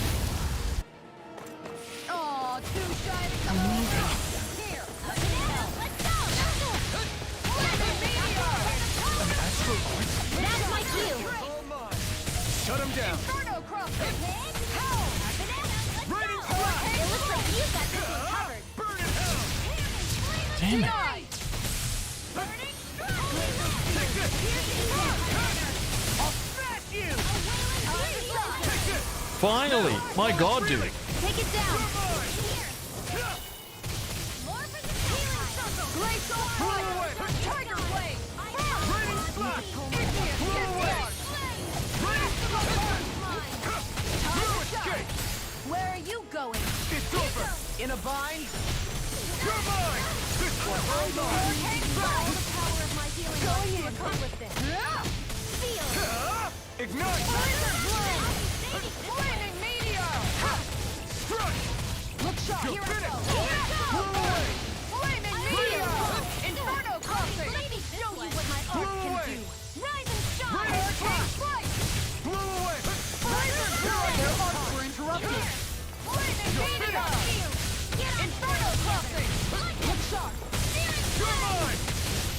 Oh, too shy to come over. Here, let's go. That's my cue. Shut him down. Inferno crossing. Raining It looks like you've got this one covered. Burn in hell. Damn it. I'll smash you. Finally. My god, dude. Take it down. Glacial fire. Tiger blade. Raining splash. No escape. Where are you going? It's over. In a bind? You're mine. This one. Hold on. The power of my healing Going to in. accomplish this. Feel. Ignite. Laser blade. Flaming meteor. Strike. Look sharp. You're Here I finished. go. Blow away. Flaming meteor. Inferno crossing. Let me show you what my art Blow can away. do. Rise and shine. Raining Hurricane splash. strike. Blow away. Laser blade. Their arcs were interrupted. Flaming meteor. Inferno crossing. Look sharp. You're mine.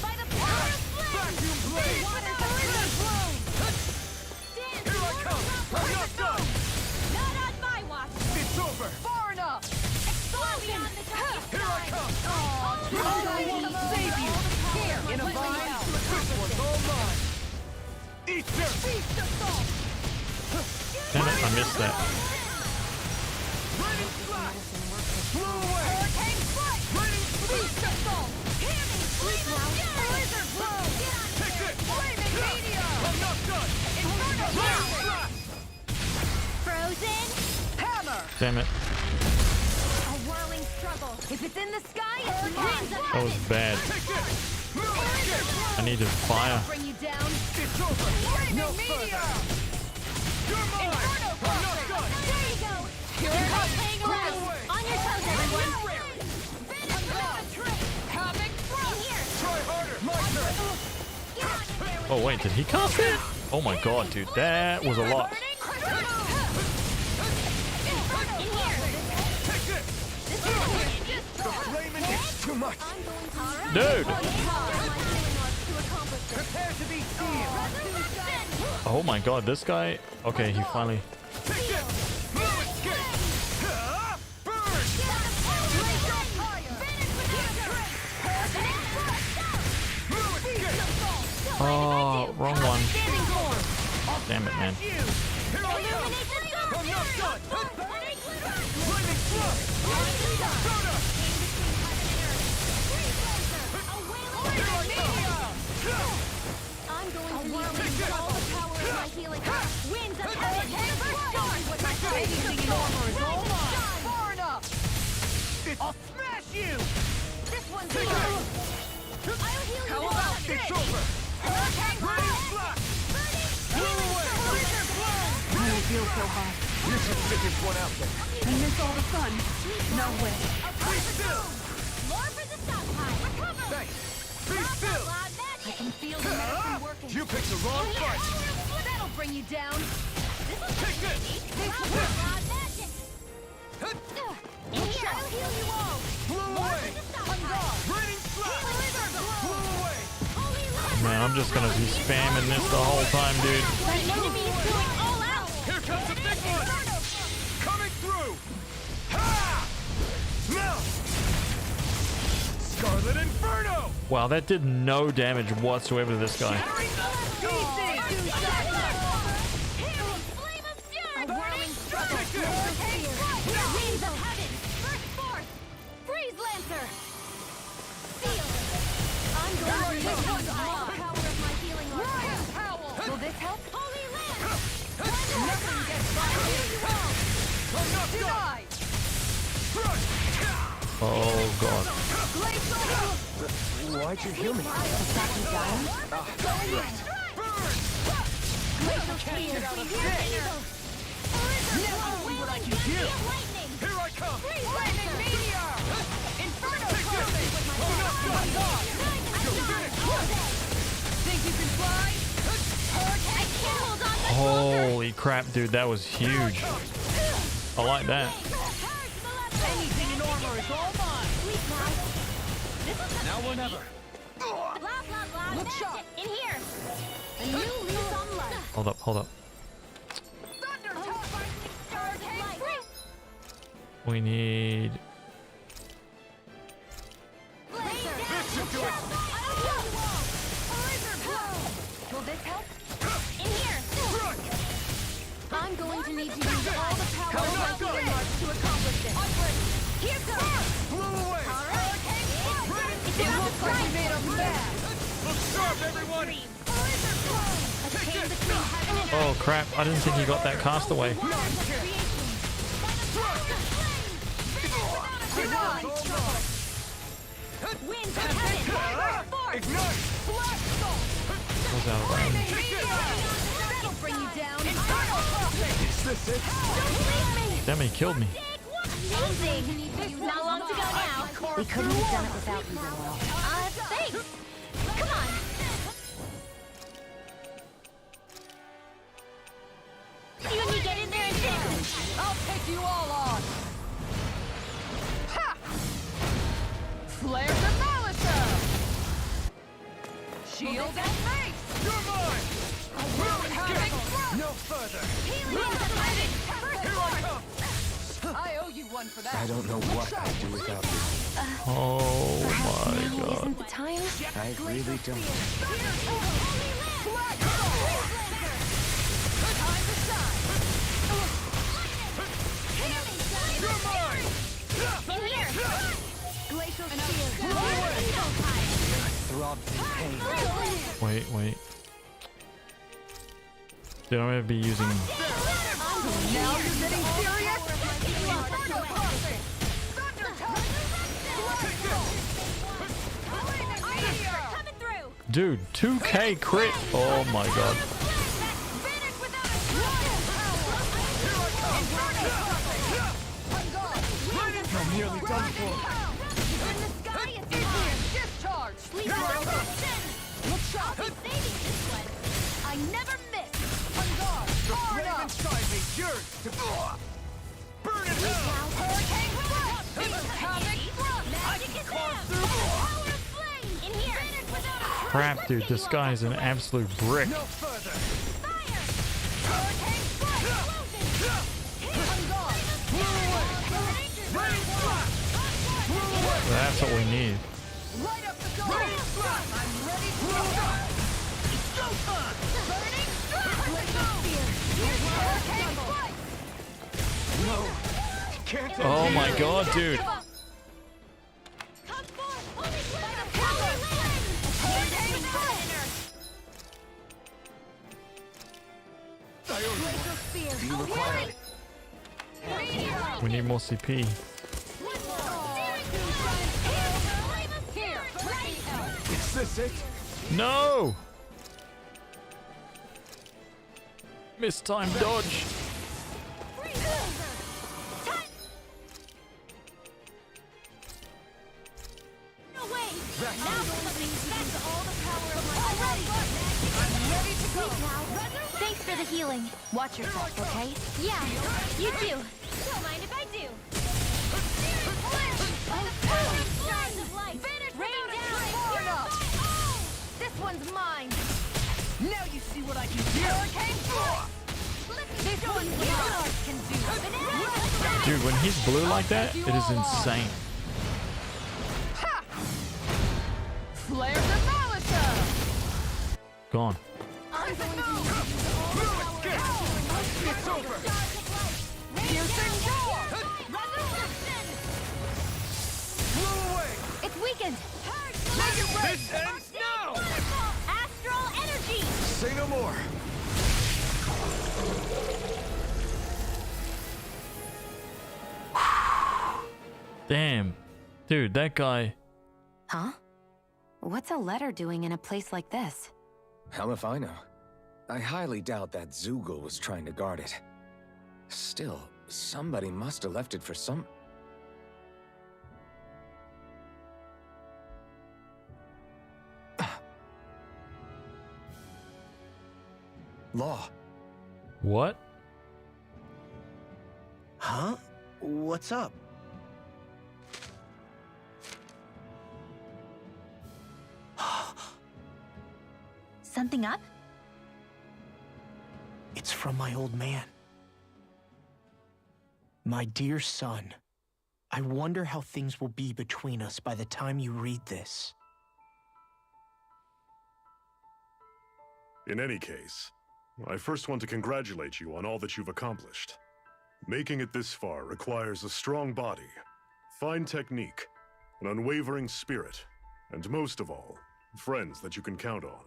By the power of flame. Vacuum blade. Laser blown. Here I come. I'm not done. Not on my watch. It's over. Far enough. Explosion on the darkest Here I side. come. Oh, I won't save you. Here, in a bind. This one's all mine. Eat this. Beast assault. Damn it, I missed that. Raining splash. Blow away. Hurricane strike. Raining Beast assault. Laser blow. Take this. Flaming meteor. I'm not done. Inferno Raining blade. splash. Frozen. Hammer. Damn it. A whirling struggle. If it's in the sky, it's mine. That was bad. Take this. No escape. I needed fire. Bring you down. It's over. Flaming No meteor. further. You're mine. Inferno I'm not crossing. done. There you go. Here You're it not comes. playing Blow around. away. On your toes, everyone. I'm gone. Havoc thrust. Try harder. My turn. Oh, wait, did he cast it? Oh my god, dude. That was a lot. Take this. The flaming is too much. Dude. Prepare to be sealed. Oh my god, this guy. Okay, he finally. Oh, wrong one. Damn it, man. I'm going to need all the power of my healing. Winds of heaven, with my anything in armor is all mine. Far enough. I'll smash you! This one's yours. I'll heal you. How about it's over? Burning flash! Blow away! I don't feel so hot. You should stick this one out there. I miss all the fun. No way. Be still! More for the stockpile. Recover. Thanks. Be still! I can feel the medicine working. You picked the wrong fight. That'll bring you down. Take this! In here, I'll heal you all. Blow away! Raining flash! Blow away! Man, I'm just gonna be spamming this the whole time, dude. The enemy is going all out. Here comes the big one! Coming through! Ha! Now! Scarlet Inferno! Wow, that did no damage whatsoever to this guy. Will this help? Holy Land! Nothing gets by me! I'm not done! Oh god. Why'd you heal me? Can't get out of this! Now see what I can do! Here I come! Lightning meteor! Inferno crossing! Think you can fly? I can't hold on much Holy crap, dude, that was huge. I like that. Anything in armor is all mine! Now or never. Blah, blah, blah. Look sharp. In here. A new lease on life. Hold up, hold up. We need. This should do it! Will this help? In here. I'm going to need to use all the power of my healing arts to accomplish this. Here goes. Blow away! It looks like we made them mad. Look sharp, everyone! Oh crap, I didn't think he got that castaway. Ignite! I was out of range. That'll bring you down. Is this it? Damn, he killed me. Amazing. Not long to go now. We couldn't have done it without you, Will. Thanks. Come on. You and me get in there and dance. I'll take you all on. Ha! Flare the Malisa! Shield and face! You're mine! No further! Here I come! I owe you one for that. I don't know what I'd do without you. Oh my god. Isn't the time? I really don't. You're mine! In here. Glacial I throbbed in pain. Wait. Dude, I'm gonna be using. Now you're getting serious? Inferno crossing! Coming through. Dude, 2K crit. Oh my god. I'm nearly done for. Discharge! Look sharp. I never miss. On guard! The flame inside me yearns to burn in hell! Hurricane thrust! Havoc thrust! I can carve through! Power of flame. In here. Crap, dude, this guy is an absolute brick. No further! Fire. That's what we need. Light up the goal! I'm ready to go! It's go time! Burning strike! Let's go! Here's hurricane strike! No! Can't Oh my god, dude. Come forth! Only by the power of hurricane strike! Do you require it? We need more CP. Is this it? No! Mistime dodge. No way! Now something spends all the power of my I'm ready to go now. Thanks for the healing. Watch yourself, okay? Yeah, you too. Don't mind if I do. Rain down! This one's mine! Now you see what I can do! Hurricane force! This one's yours can do! Dude, when he's blue like that, it is insane. Flare the Malisa! Gone. I'm going to need to use all the power. It's over! Piercing door! Resurrection! Blow away! It's weakened! Make it rain! This ends now! Astral energy! Say no more. Damn. Dude, that guy. Huh? What's a letter doing in a place like this? Hell if I know. I highly doubt that Zoogle was trying to guard it. Still, somebody must have left it for some... Law. What? Huh? What's up? Something up? It's from my old man. My dear son, I wonder how things will be between us by the time you read this. In any case, I first want to congratulate you on all that you've accomplished. Making it this far requires a strong body, fine technique, an unwavering spirit, and most of all, friends that you can count on.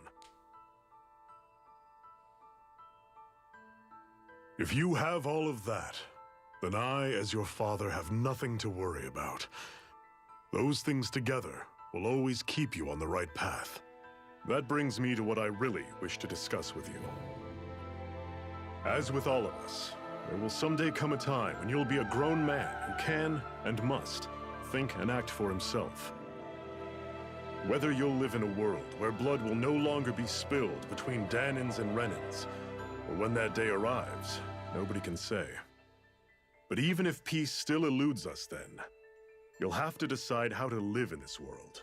If you have all of that, then I, as your father, have nothing to worry about. Those things together will always keep you on the right path. That brings me to what I really wish to discuss with you. As with all of us, there will someday come a time when you'll be a grown man who can and must think and act for himself. Whether you'll live in a world where blood will no longer be spilled between Danins and Renins, or when that day arrives, nobody can say. But even if peace still eludes us then, you'll have to decide how to live in this world.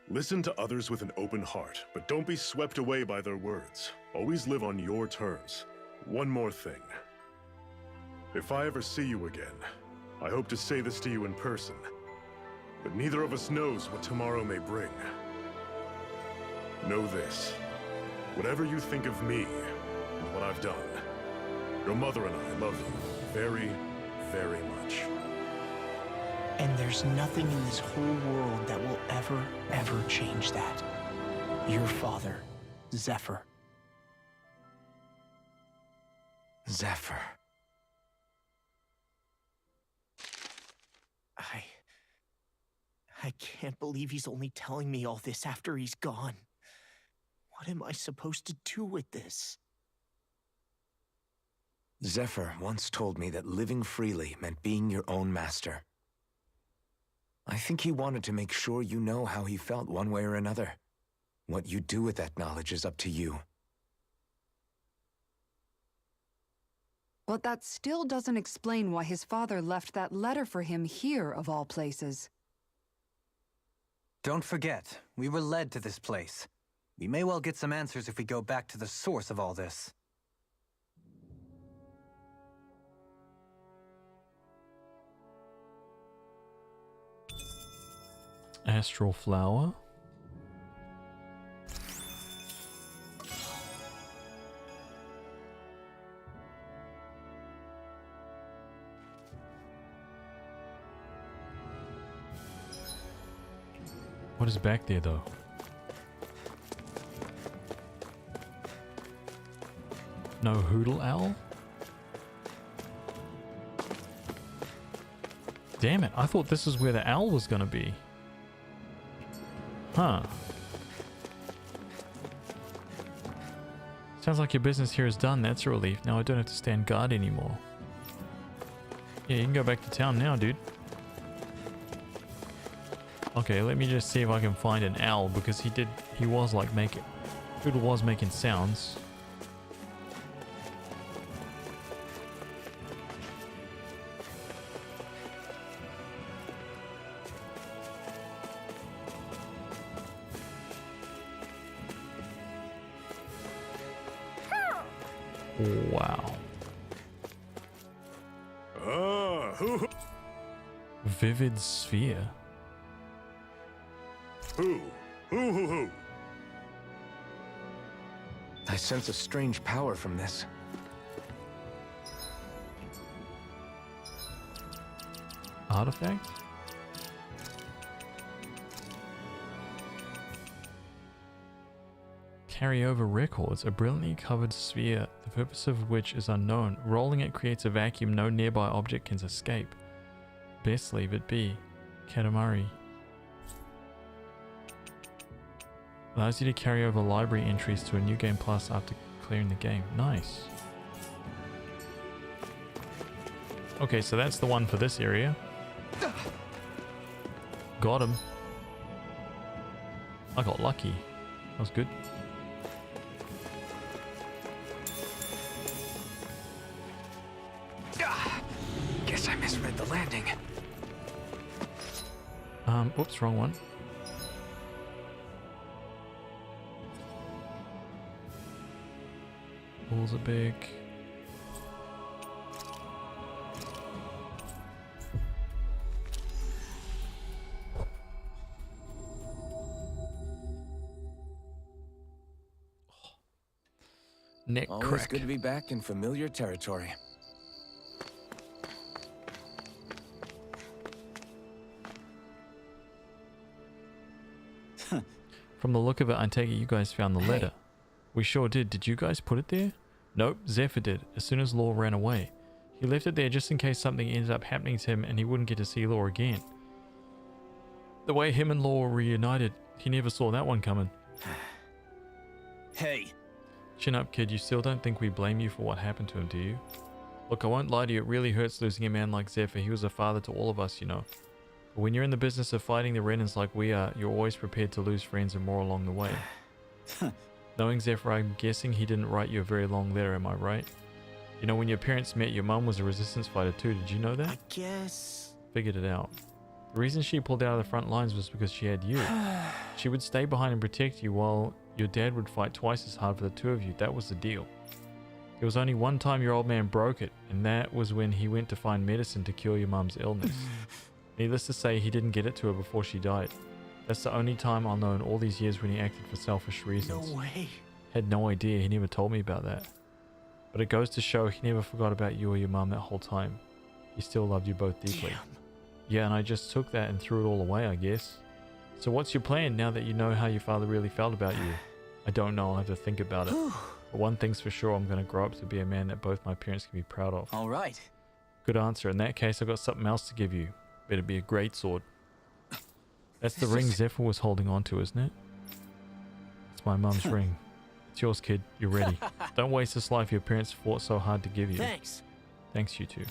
Listen to others with an open heart, but don't be swept away by their words. Always live on your terms. One more thing. If I ever see you again, I hope to say this to you in person, but neither of us knows what tomorrow may bring. Know this. Whatever you think of me and what I've done, your mother and I love you very, very much. And there's nothing in this whole world that will ever change that. Your father, Zephyr. Zephyr. I can't believe he's only telling me all this after he's gone. What am I supposed to do with this? Zephyr once told me that living freely meant being your own master. I think he wanted to make sure you know how he felt one way or another. What you do with that knowledge is up to you. But that still doesn't explain why his father left that letter for him here, of all places. Don't forget, we were led to this place. We may well get some answers if we go back to the source of all this. Astral flower. What is back there though? No hoodle owl? Damn it, I thought this is where the owl was gonna be. Huh. Sounds like your business here is done. That's a relief. Now I don't have to stand guard anymore. Yeah, you can go back to town now, dude. Okay, let me just see if I can find an owl, because he was like making, Poodle was making sounds. Wow. Vivid sphere. Who? Who? I sense a strange power from this. Artifact? Carryover records, a brilliantly covered sphere, the purpose of which is unknown. Rolling it creates a vacuum no nearby object can escape. Best leave it be. Katamari. Allows you to carry over library entries to a new game plus after clearing the game. Nice. Okay, so that's the one for this area. Got him. I got lucky. That was good. Guess I misread the landing. Oops, wrong one. Balls are big. Neck Always crack. good to be back in familiar territory. From the look of it, I take it you guys found the letter. We sure did. Did you guys put it there? Nope, Zephyr did, as soon as Law ran away. He left it there just in case something ended up happening to him and he wouldn't get to see Law again. The way him and Law were reunited, he never saw that one coming. Hey. Chin up, kid. You still don't think we blame you for what happened to him, do you? Look, I won't lie to you. It really hurts losing a man like Zephyr. He was a father to all of us, you know. But when you're in the business of fighting the Renans like we are, you're always prepared to lose friends and more along the way. Knowing Zephyr, I'm guessing he didn't write you a very long letter, am I right? You know, when your parents met, your mum was a resistance fighter too. Did you know that? I guess. Figured it out. The reason she pulled out of the front lines was because she had you. She would stay behind and protect you while your dad would fight twice as hard for the two of you. That was the deal. There was only one time your old man broke it, and that was when he went to find medicine to cure your mum's illness. Needless to say, he didn't get it to her before she died. That's the only time I'll know in all these years when he acted for selfish reasons. No way. Had no idea. He never told me about that. But it goes to show he never forgot about you or your mum that whole time. He still loved you both deeply. Damn. Yeah, and I just took that and threw it all away, I guess. So what's your plan now that you know how your father really felt about you? I don't know. I'll have to think about it. But one thing's for sure, I'm going to grow up to be a man that both my parents can be proud of. All right. Good answer. In that case, I've got something else to give you. Better be a great sword. That's the ring Zephyr was holding on to, isn't it? It's my mum's ring. It's yours, kid. You're ready. Don't waste this life your parents fought so hard to give you. Thanks. Thanks, you two.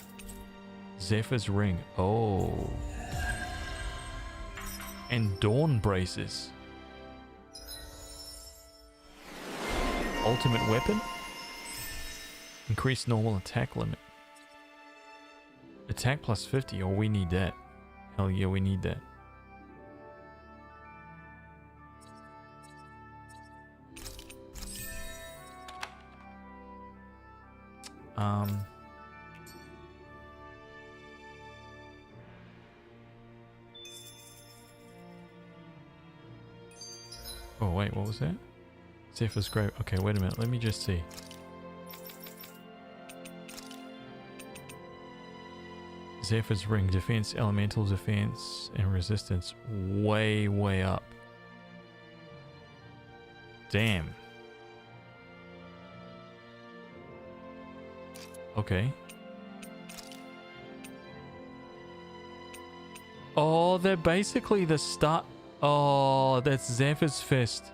Zephyr's ring. Oh. And Dawn braces. Ultimate weapon? Increase normal attack limit. Attack plus 50. Oh, we need that. Hell yeah, we need that. Oh wait, what was that? Zephyr's grave. Okay, wait a minute. Let me just see. Zephyr's ring defense, elemental defense, and resistance way up. Damn. Okay. Oh, they're basically the start. Oh, that's Zephyr's fist.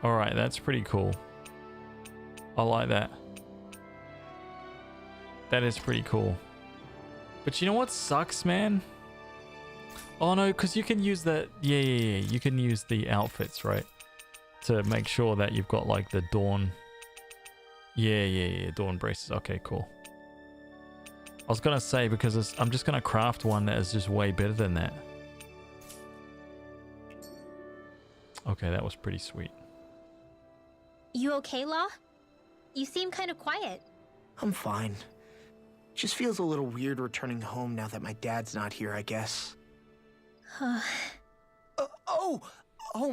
Alright, that's pretty cool. I like that. That is pretty cool. But you know what sucks, man? Oh no, because you can use the... Yeah. You can use the outfits, right? To make sure that you've got like the Dawn... Yeah. Dawn braces. Okay, cool. I was going to say, because I'm just going to craft one that is just way better than that. Okay, that was pretty sweet. You okay, Law? You seem kind of quiet. I'm fine. Just feels a little weird returning home now that my dad's not here, I guess. Oh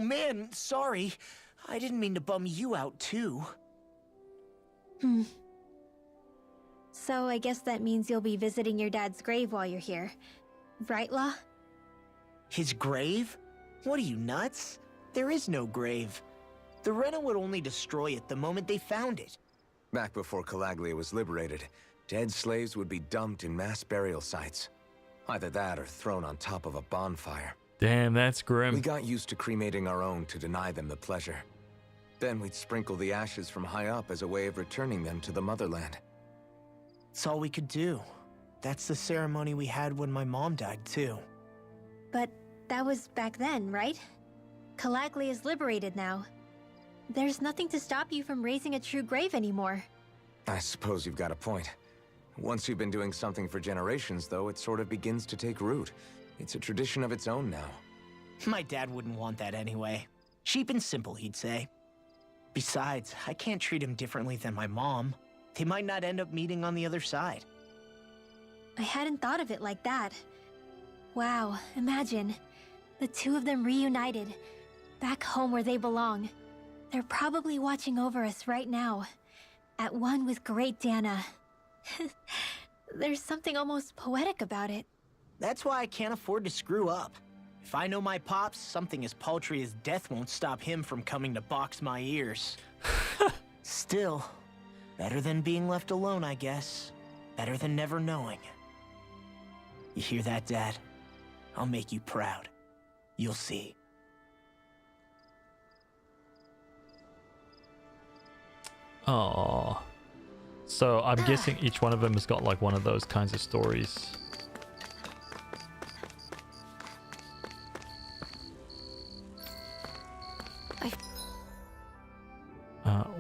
man, sorry. I didn't mean to bum you out too. So I guess that means you'll be visiting your dad's grave while you're here. Right, Law? His grave? What are you, nuts? There is no grave. The Rena would only destroy it the moment they found it. Back before Calaglia was liberated, dead slaves would be dumped in mass burial sites. Either that or thrown on top of a bonfire. Damn, that's grim. We got used to cremating our own to deny them the pleasure. Then we'd sprinkle the ashes from high up as a way of returning them to the motherland. It's all we could do. That's the ceremony we had when my mom died, too. But that was back then, right? Calaglia is liberated now. There's nothing to stop you from raising a true grave anymore. I suppose you've got a point. Once you've been doing something for generations, though, it sort of begins to take root. It's a tradition of its own now. My dad wouldn't want that anyway. Cheap and simple, he'd say. Besides, I can't treat him differently than my mom. They might not end up meeting on the other side. I hadn't thought of it like that. Wow, imagine. The two of them reunited. Back home where they belong. They're probably watching over us right now. At one with great Dana. There's something almost poetic about it. That's why I can't afford to screw up. If I know my pops, something as paltry as death won't stop him from coming to box my ears. Still, better than being left alone, I guess. Better than never knowing. You hear that, Dad? I'll make you proud. You'll see. Oh. So I'm guessing each one of them has got like one of those kinds of stories.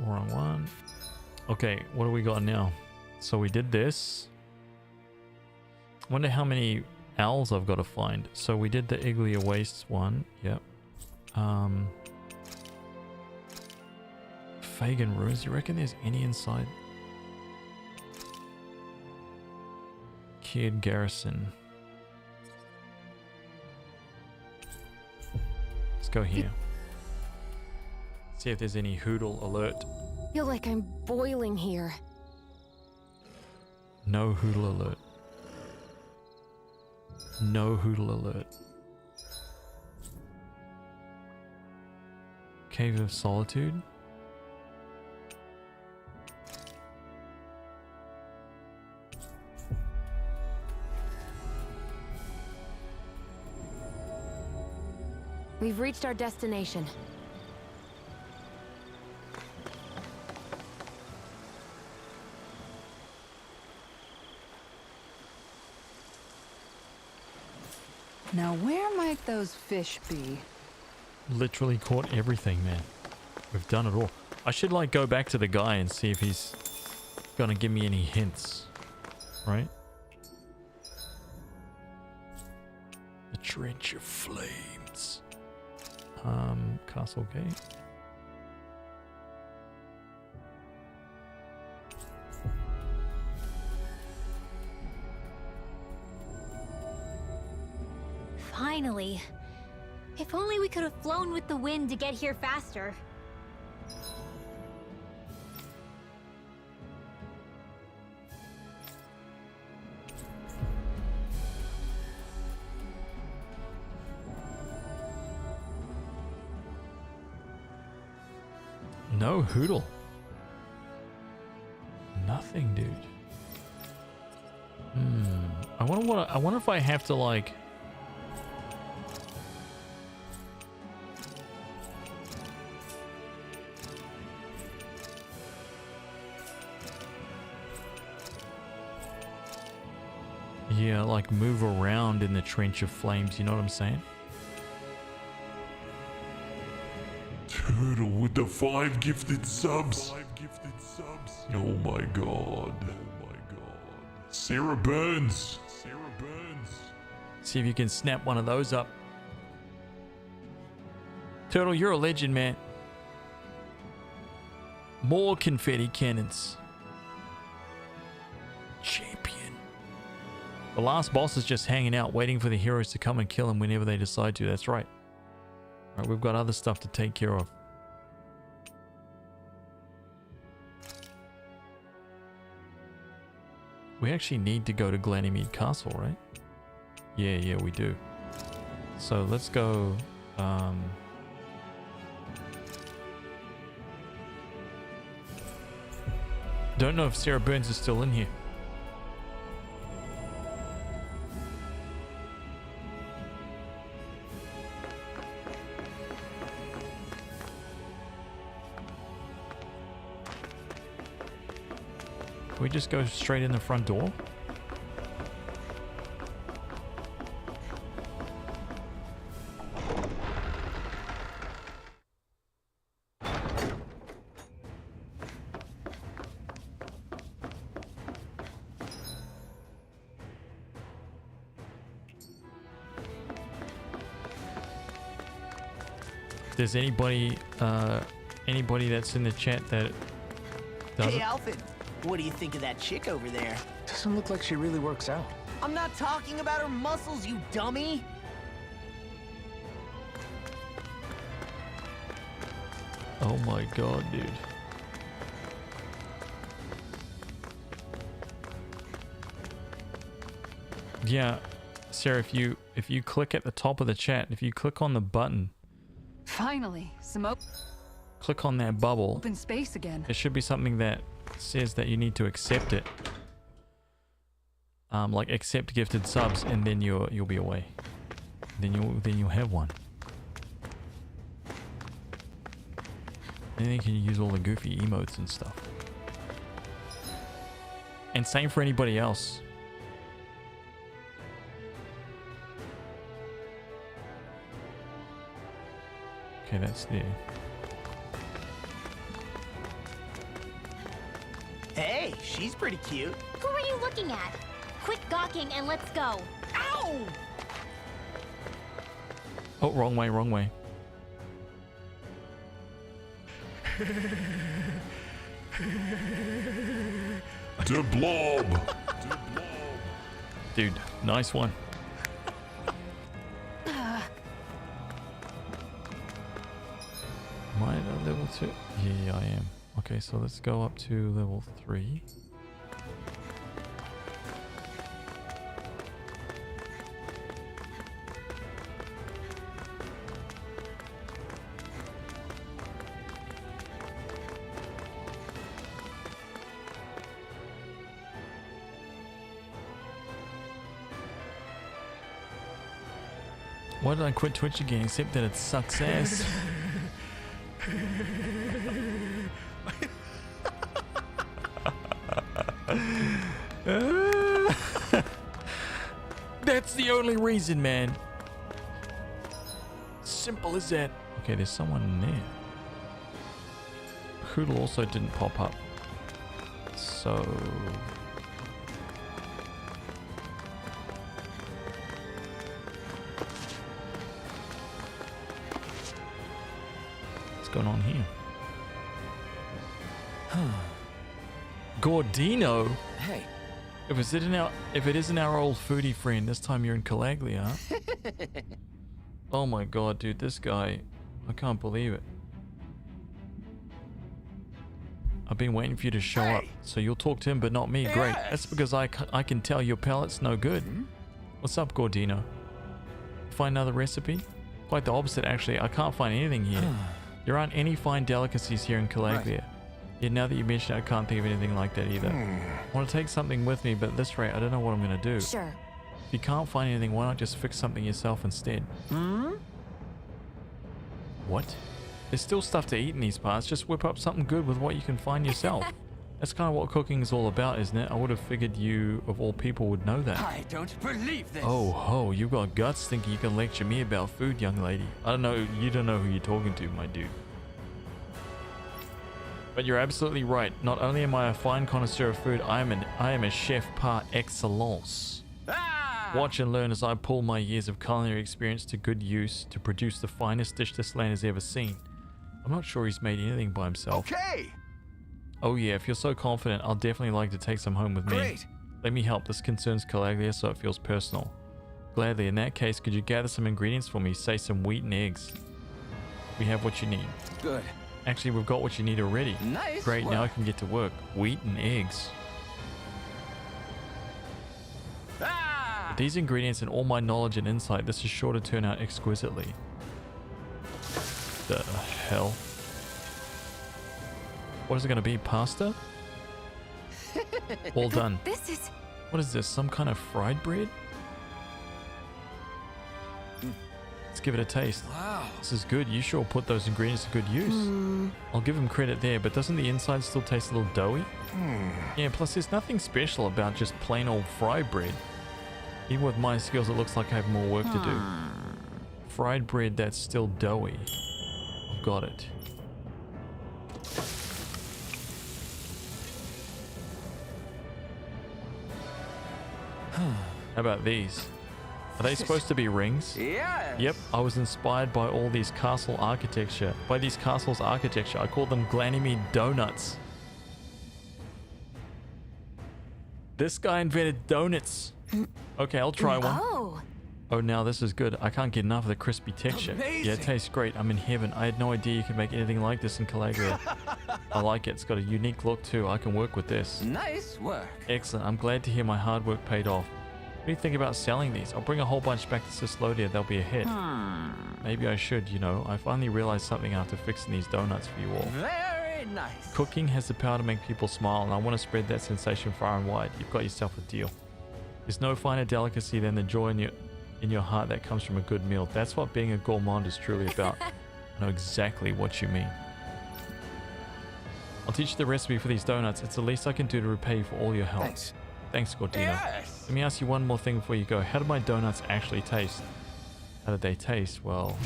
Wrong one. Okay, what do we got now? So we did this. Wonder how many owls I've got to find. So we did the Iglia Wastes one. Yep. Fagin Ruins. You reckon there's any inside? Kid Garrison. Let's go here. See if there's any Hoodle alert. Feel like I'm boiling here. No Hoodle alert. No Hoodle alert. Cave of Solitude. We've reached our destination. Now where might those fish be? Literally caught everything, man. We've done it all. I should like go back to the guy and see if he's gonna give me any hints. Right? The Trench of Flames. Castle Gate. Finally. If only we could have flown with the wind to get here faster. No Hoodle. Nothing, dude. I wonder if I have to like. Yeah, like move around in the trench of flames, you know what I'm saying? Turtle with the 5 gifted subs. Oh my god. Sarah Burns. See if you can snap one of those up. Turtle, you're a legend, man. More confetti cannons. Champion. The last boss is just hanging out, waiting for the heroes to come and kill him whenever they decide to. That's right. Alright, we've got other stuff to take care of. We actually need to go to Glanymede Castle, right? Yeah, we do. So let's go. Don't know if Sarah Burns is still in here. Can we just go straight in the front door? If there's anybody that's in the chat that does Hey, it. Alfred, what do you think of that chick over there? Doesn't look like she really works out. I'm not talking about her muscles, you dummy! Oh my god, dude. Yeah, Sarah, if you click at the top of the chat, if you click on the button, Finally, some click on that bubble, open space again. there should be something that says that you need to accept it. Like accept gifted subs, and then you'll be away. Then you'll have one. And then you can use all the goofy emotes and stuff. And same for anybody else. Okay, that's there. Hey, she's pretty cute. Who are you looking at? Quit gawking and let's go. Ow! Oh, wrong way, wrong way. The blob. Dude, nice one. Am I at level 2? Yeah, I am. Okay, so let's go up to level 3. Why did I quit Twitch again, except that it sucks ass? That's the only reason, man. Simple as that. Okay, there's someone in there. Hoodle also didn't pop up. So... what's going on here? Gordino? Hey. If it isn't our old foodie friend, this time you're in Calaglia. Oh my god, dude, this guy, I can't believe it. I've been waiting for you to show up, so you'll talk to him but not me. Great. That's because I can tell your palate's no good. What's up, Gordino? Find another recipe? Quite the opposite, actually. I can't find anything here. There aren't any fine delicacies here in Calaglia. Yet now that you mention it, I can't think of anything like that either. I want to take something with me, but at this rate, I don't know what I'm going to do. Sure. If you can't find anything, why not just fix something yourself instead? What? There's still stuff to eat in these parts. Just whip up something good with what you can find yourself. That's kind of what cooking is all about, isn't it? I would have figured you, of all people, would know that. I don't believe this. Oh ho, you've got guts thinking you can lecture me about food, young lady. I don't know, you don't know who you're talking to, my dude. But you're absolutely right. Not only am I a fine connoisseur of food, I am a chef par excellence. Watch and learn as I pull my years of culinary experience to good use to produce the finest dish this land has ever seen. I'm not sure he's made anything by himself. Okay. Oh yeah, if you're so confident, I'll definitely like to take some home with me. Great. Let me help. This concerns Calaglia, so it feels personal. Gladly. In that case, could you gather some ingredients for me? Say some wheat and eggs. We have what you need. Good. Actually, we've got what you need already. Nice Great, now I work. can get to work. Wheat and eggs. With these ingredients and all my knowledge and insight, this is sure to turn out exquisitely. The hell? What is it going to be? Pasta? All done. This is... What is this? Some kind of fried bread? Let's give it a taste. Wow. This is good. You sure put those ingredients to good use. I'll give him credit there, but doesn't the inside still taste a little doughy? Yeah, plus there's nothing special about just plain old fried bread. Even with my skills, it looks like I have more work to do. Fried bread that's still doughy. I've got it. How about these? Are they supposed to be rings? Yes. Yep, I was inspired by all these castle architecture. By these castles architecture, I call them Ganymede donuts. This guy invented donuts. Okay, I'll try one. Oh, now this is good. I can't get enough of the crispy texture. Amazing. Yeah, it tastes great. I'm in heaven. I had no idea you could make anything like this in Calaglia. I like it. It's got a unique look too. I can work with this. Nice work. Excellent. I'm glad to hear my hard work paid off. What do you think about selling these? I'll bring a whole bunch back to Cyslodia. They'll be a hit. Maybe I should, you know. I finally realized something after fixing these donuts for you all. Very nice. Cooking has the power to make people smile, and I want to spread that sensation far and wide. You've got yourself a deal. There's no finer delicacy than the joy in your heart that comes from a good meal. That's what being a gourmand is truly about. I know exactly what you mean. I'll teach you the recipe for these donuts. It's the least I can do to repay you for all your help. Thanks. Thanks, Gordino. Yes. Let me ask you one more thing before you go. How do my donuts actually taste? How did they taste? Well...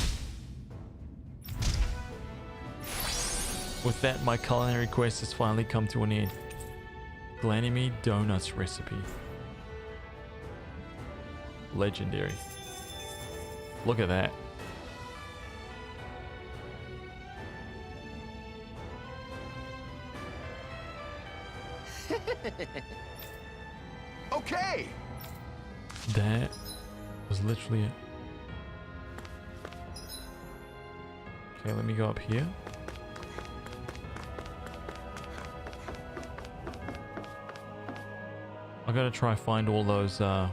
With that, my culinary quest has finally come to an end. Ganymede Donuts recipe. Legendary. Look at that. Okay. That was literally it. Okay, let me go up here. I gotta try find all those owls.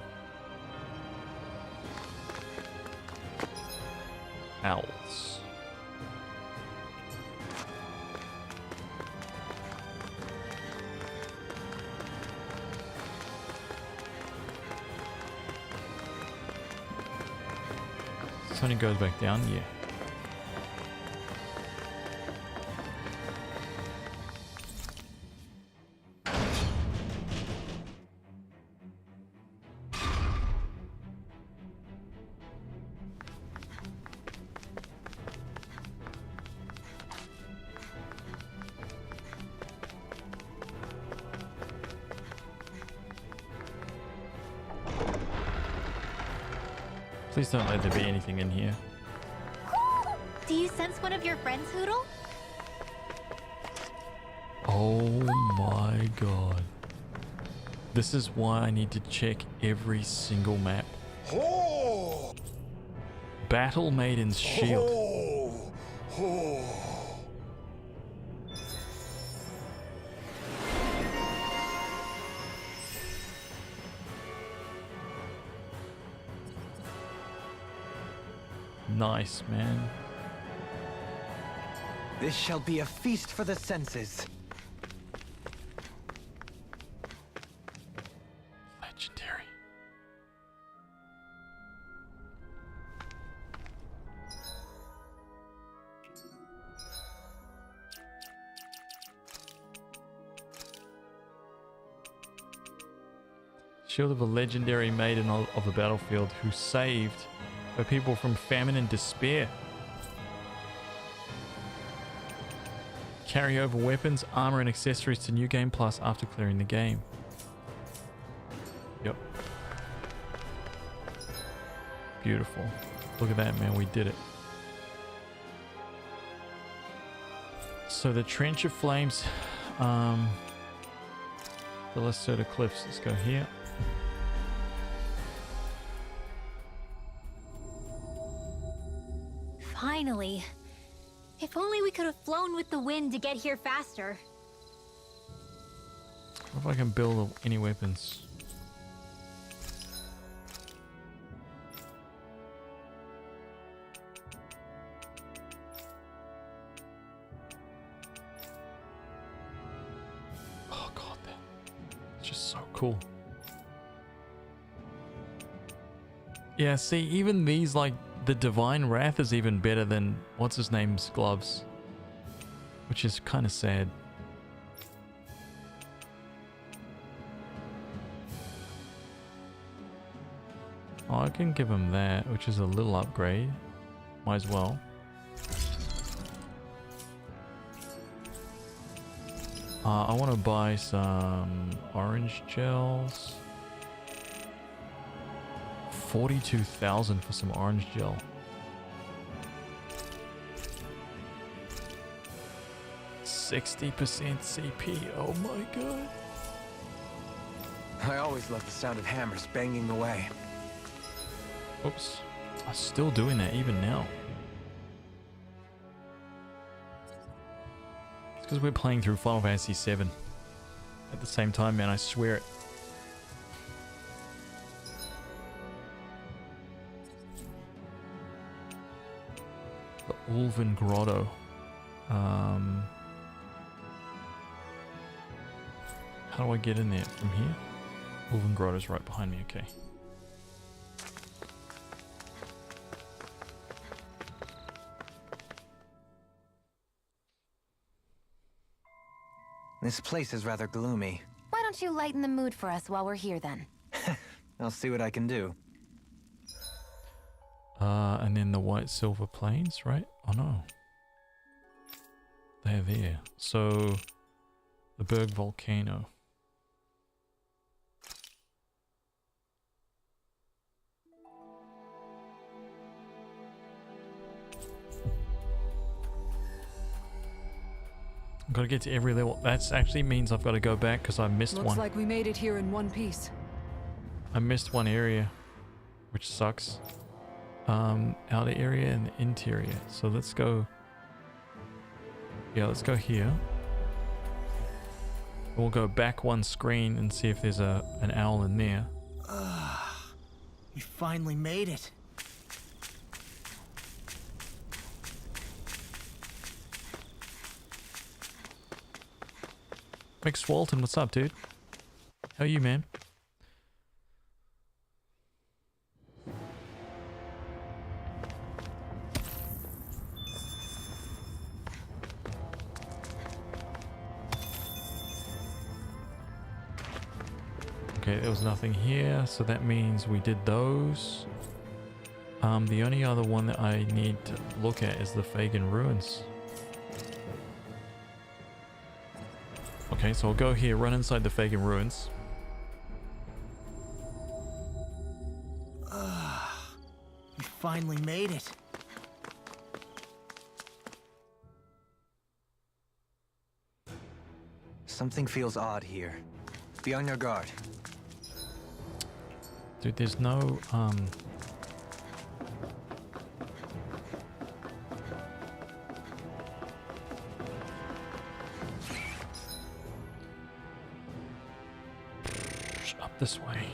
This only goes back down, yeah. Please don't let there be anything in here. Do you sense one of your friends, Hoodle? Oh my god. This is why I need to check every single map. Battle Maiden's shield. Nice, man. This shall be a feast for the senses. Legendary. Shield of a legendary maiden of the battlefield who saved her people from famine and despair. Carry over weapons, armor, and accessories to New Game Plus after clearing the game. Yep. Beautiful. Look at that, man. We did it. So the Trench of Flames, the Lesotho Cliffs. Let's go here. Finally. If only we could have flown with the wind to get here faster. What if I can build any weapons? Oh god, that's just so cool. Yeah, see, even these, like, the Divine Wrath is even better than what's his name's gloves, which is kind of sad. Oh, I can give him that, which is a little upgrade. Might as well. I want to buy some orange gels. 42,000 for some orange gel. %60 CP. Oh my god. I always love the sound of hammers banging away. Oops. I'm still doing that even now. It's because we're playing through Final Fantasy VII at the same time, man. I swear it. The Ulven Grotto. How do I get in there? From here? Ulven Grotto's right behind me, okay. This place is rather gloomy. Why don't you lighten the mood for us while we're here then? I'll see what I can do. And then the White Silver Plains, right? Oh no. They're there. So, the Berg Volcano. I've got to get to every level. That actually means I've got to go back because I missed one. Looks like we made it here in one piece. I missed one area, which sucks. Outer area and the interior. So let's go. Yeah, let's go here. We'll go back one screen and see if there's an owl in there. We finally made it. Mick Swalton, what's up, dude? How are you, man? Okay, there was nothing here, so that means we did those. The only other one that I need to look at is the Fagin Ruins. Okay, so I'll go here, run inside the Fagin Ruins. We finally made it. Something feels odd here. Be on your guard. Dude, there's no, Up this way.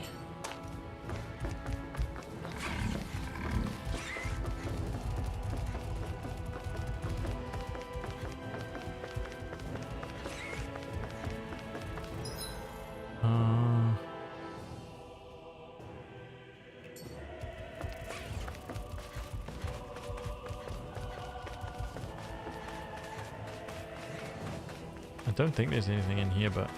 I don't think there's anything in here, but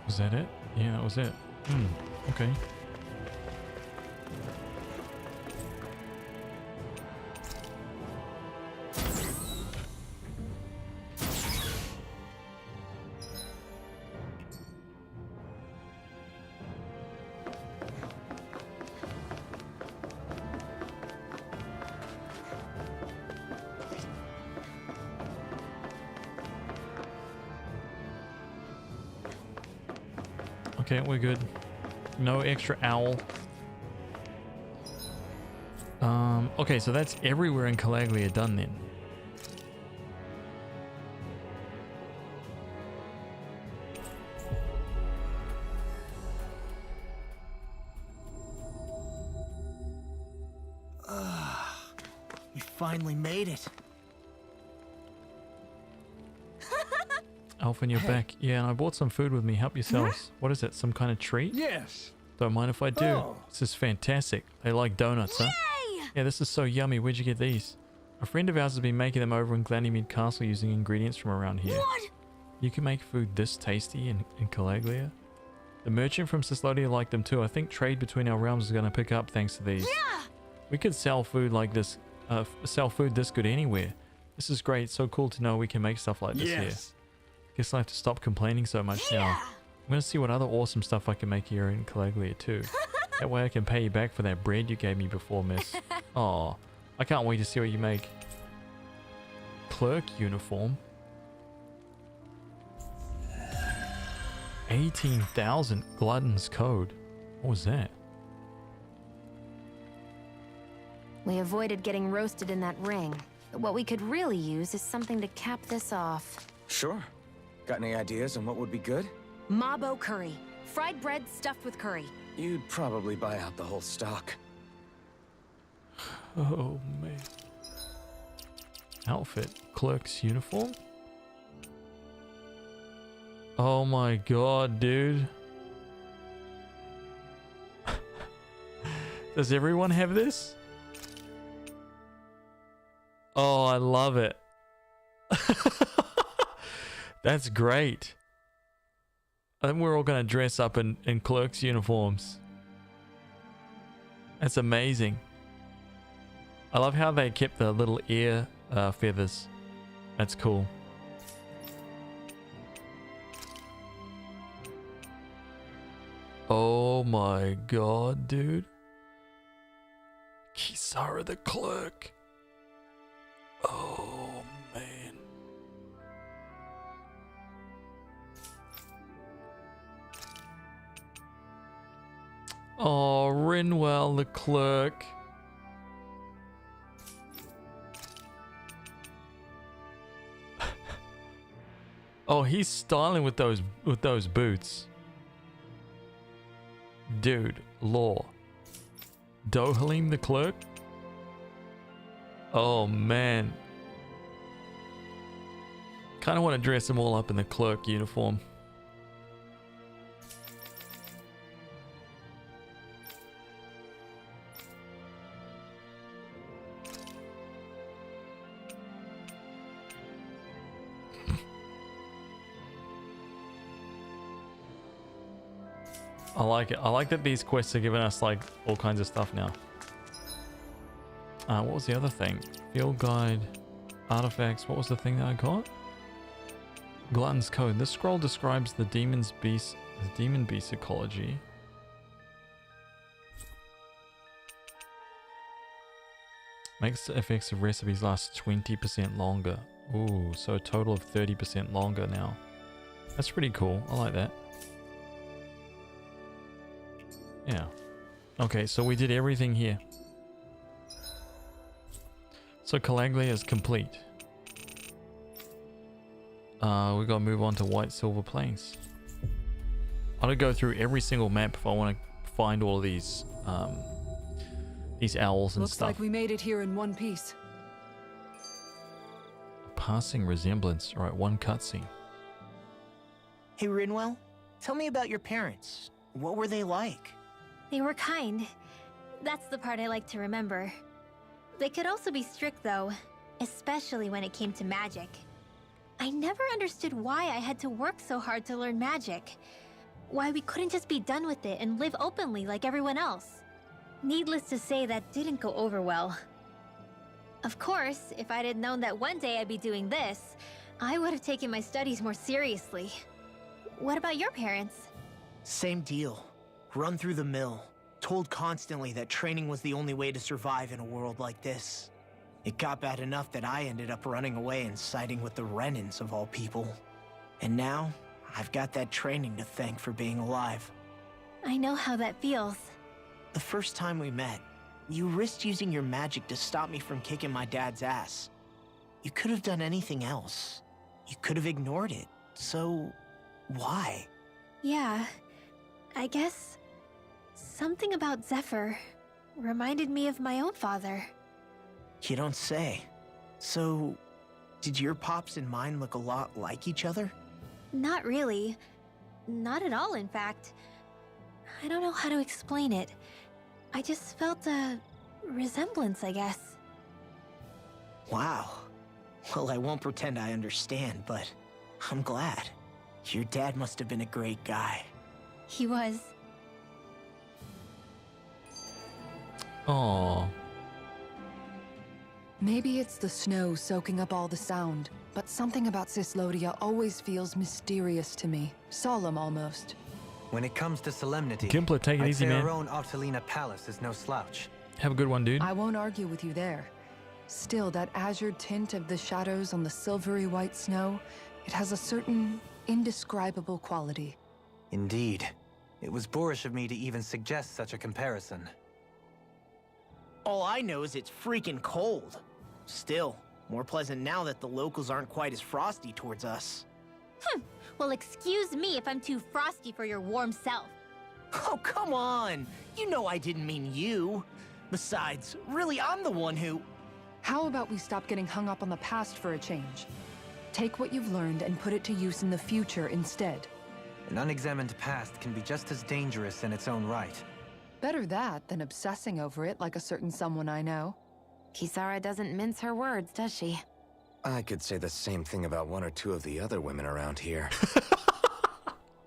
was that it? Yeah, that was it. Okay. Okay, we're good. No extra owl. Okay, so that's everywhere in Calaglia done then. We finally made it. Alphen, you're back. Yeah, and I bought some food with me. Help yourselves. What is it? Some kind of treat? Yes. Don't mind if I do. Oh. This is fantastic. They like donuts, huh? Yeah, this is so yummy. Where'd you get these? A friend of ours has been making them over in Glanymede Castle using ingredients from around here. What? You can make food this tasty in Calaglia? The merchant from Ciclodia liked them too. I think trade between our realms is going to pick up thanks to these. Yeah. We could sell food like this, sell food this good anywhere. This is great. So cool to know we can make stuff like this here. Guess I have to stop complaining so much now. I'm going to see what other awesome stuff I can make here in Calaglia too. That way I can pay you back for that bread you gave me before, miss. Aw, I can't wait to see what you make. Clerk uniform. 18,000 Glutton's Code. What was that? We avoided getting roasted in that ring, but what we could really use is something to cap this off. Sure. Got any ideas on what would be good? Mabo curry. Fried bread stuffed with curry. You'd probably buy out the whole stock. Oh, man. Outfit. Clerk's uniform? Oh my god, dude. Does everyone have this? Oh, I love it. That's great. I think we're all going to dress up in clerk's uniforms. That's amazing. I love how they kept the little ear feathers. That's cool. Oh my god, dude. Kisara the clerk. Oh man. Oh, Rinwell the clerk. Oh, he's styling with those boots. Dude, law. Dohalim the clerk. Oh man. Kind of want to dress them all up in the clerk uniform. I like it. I like that these quests are giving us like all kinds of stuff now. What was the other thing? Field guide, artifacts. What was the thing that I got? Glutton's Code. This scroll describes the demon beast ecology. Makes the effects of recipes last 20% longer. Ooh, so a total of 30% longer now. That's pretty cool. I like that. Yeah. Okay, so we did everything here. So Calaglia is complete. We gotta move on to White Silver Plains. I gotta go through every single map if I want to find all of these owls and Looks stuff. like we made it here in one piece. Passing resemblance. Right, one cutscene. Hey, Rinwell, tell me about your parents. What were they like? They were kind. That's the part I like to remember. They could also be strict, though, especially when it came to magic. I never understood why I had to work so hard to learn magic. Why we couldn't just be done with it and live openly like everyone else. Needless to say, that didn't go over well. Of course, if I'd known that one day I'd be doing this, I would have taken my studies more seriously. What about your parents? Same deal. Run through the mill. Told constantly that training was the only way to survive in a world like this. It got bad enough that I ended up running away and siding with the Renans of all people. And now, I've got that training to thank for being alive. I know how that feels. The first time we met, you risked using your magic to stop me from kicking my dad's ass. You could have done anything else. You could have ignored it. So, why? Yeah, I guess something about Zephyr reminded me of my own father. You don't say. So, did your pops and mine look a lot like each other? Not really. Not at all, in fact. I don't know how to explain it. I just felt a resemblance, I guess. Wow. Well, I won't pretend I understand, but I'm glad. Your dad must have been a great guy. He was. Aww. Maybe it's the snow soaking up all the sound, but something about Cislodia always feels mysterious to me. Solemn almost. When it comes to solemnity, Gimplet, take it I'd easy, say man. our own Octalina Palace is no slouch. Have a good one, dude. I won't argue with you there. Still, that azure tint of the shadows on the silvery white snow, it has a certain indescribable quality. Indeed. It was boorish of me to even suggest such a comparison. All I know is it's freaking cold. Still, more pleasant now that the locals aren't quite as frosty towards us. Well, excuse me if I'm too frosty for your warm self. Oh, come on! You know I didn't mean you. Besides, really, I'm the one who... How about we stop getting hung up on the past for a change? Take what you've learned and put it to use in the future instead. An unexamined past can be just as dangerous in its own right. Better that than obsessing over it like a certain someone I know. Kisara doesn't mince her words, does she? I could say the same thing about one or two of the other women around here.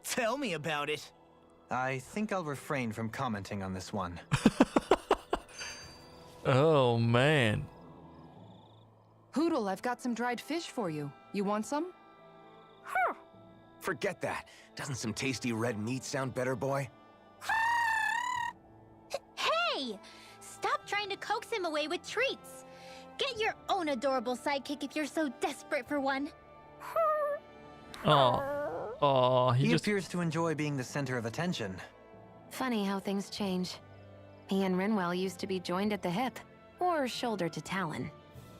Tell me about it. I think I'll refrain from commenting on this one. Oh, man. Hootle, I've got some dried fish for you. You want some? Forget that. Doesn't some tasty red meat sound better, boy? Hey! Stop trying to coax him away with treats. Get your own adorable sidekick if you're so desperate for one. Oh, he appears to enjoy being the center of attention. Funny how things change. He and Rinwell used to be joined at the hip, or shoulder to talon.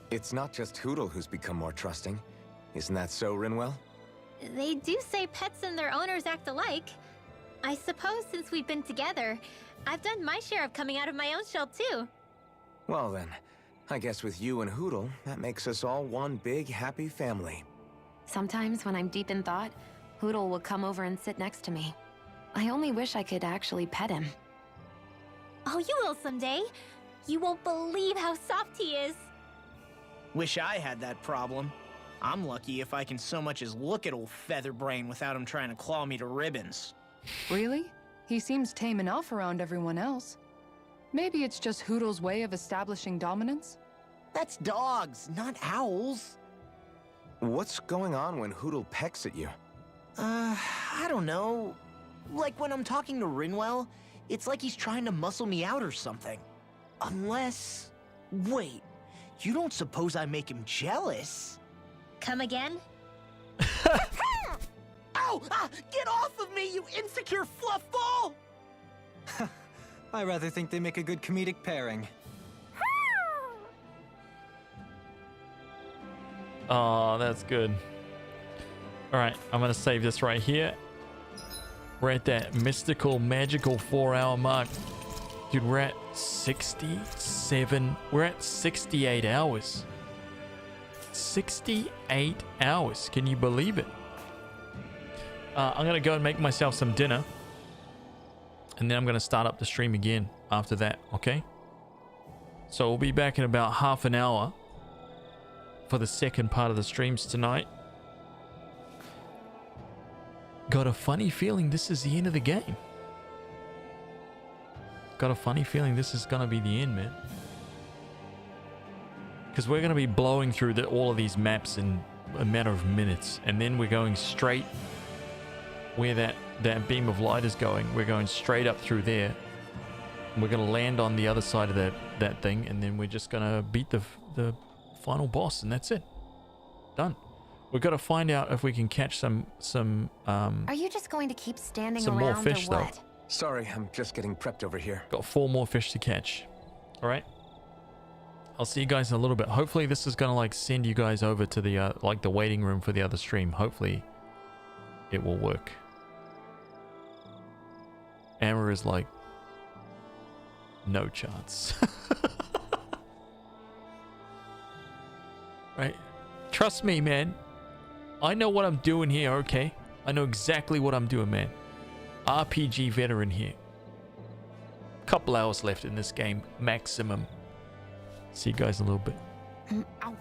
It's not just Hootle who's become more trusting. Isn't that so, Rinwell? They do say pets and their owners act alike. I suppose since we've been together, I've done my share of coming out of my own shell too. Well then, I guess with you and Hootle, that makes us all one big happy family. Sometimes when I'm deep in thought, Hootle will come over and sit next to me. I only wish I could actually pet him. Oh, you will someday. You won't believe how soft he is. Wish I had that problem. I'm lucky if I can so much as look at old Featherbrain without him trying to claw me to ribbons. Really? He seems tame enough around everyone else. Maybe it's just Hootle's way of establishing dominance? That's dogs, not owls. What's going on when Hootle pecks at you? I don't know. Like when I'm talking to Rinwell, it's like he's trying to muscle me out or something. Unless... Wait, You don't suppose I make him jealous? Come again? Ow! Ah, get off of me, you insecure fluffball! I rather think they make a good comedic pairing. Oh, that's good. Alright, I'm gonna save this right here. We're at that mystical, magical 4-hour mark. Dude, we're at 67. We're at 68 hours. 68 hours. Can you believe it? I'm gonna go and make myself some dinner. And then I'm gonna start up the stream again after that, okay? So we'll be back in about half an hour for the second part of the streams tonight. Got a funny feeling this is the end of the game. Got a funny feeling this is gonna be the end, man. Because we're gonna be blowing through all of these maps in a matter of minutes, and then we're going straight where that beam of light is going. We're going straight up through there. We're gonna land on the other side of that thing, and then we're just gonna beat the final boss, and that's it. Done. We've got to find out if we can catch some Are you just going to keep standing some around more fish or though. what? Sorry, I'm just getting prepped over here. Got 4 more fish to catch. All right. I'll see you guys in a little bit. Hopefully this is gonna like send you guys over to the like the waiting room for the other stream. Hopefully it will work. Amber is like, no chance. Right? Trust me, man. I know what I'm doing here, okay? I know exactly what I'm doing, man. RPG veteran here. Couple hours left in this game, maximum. See you guys in a little bit. Ow.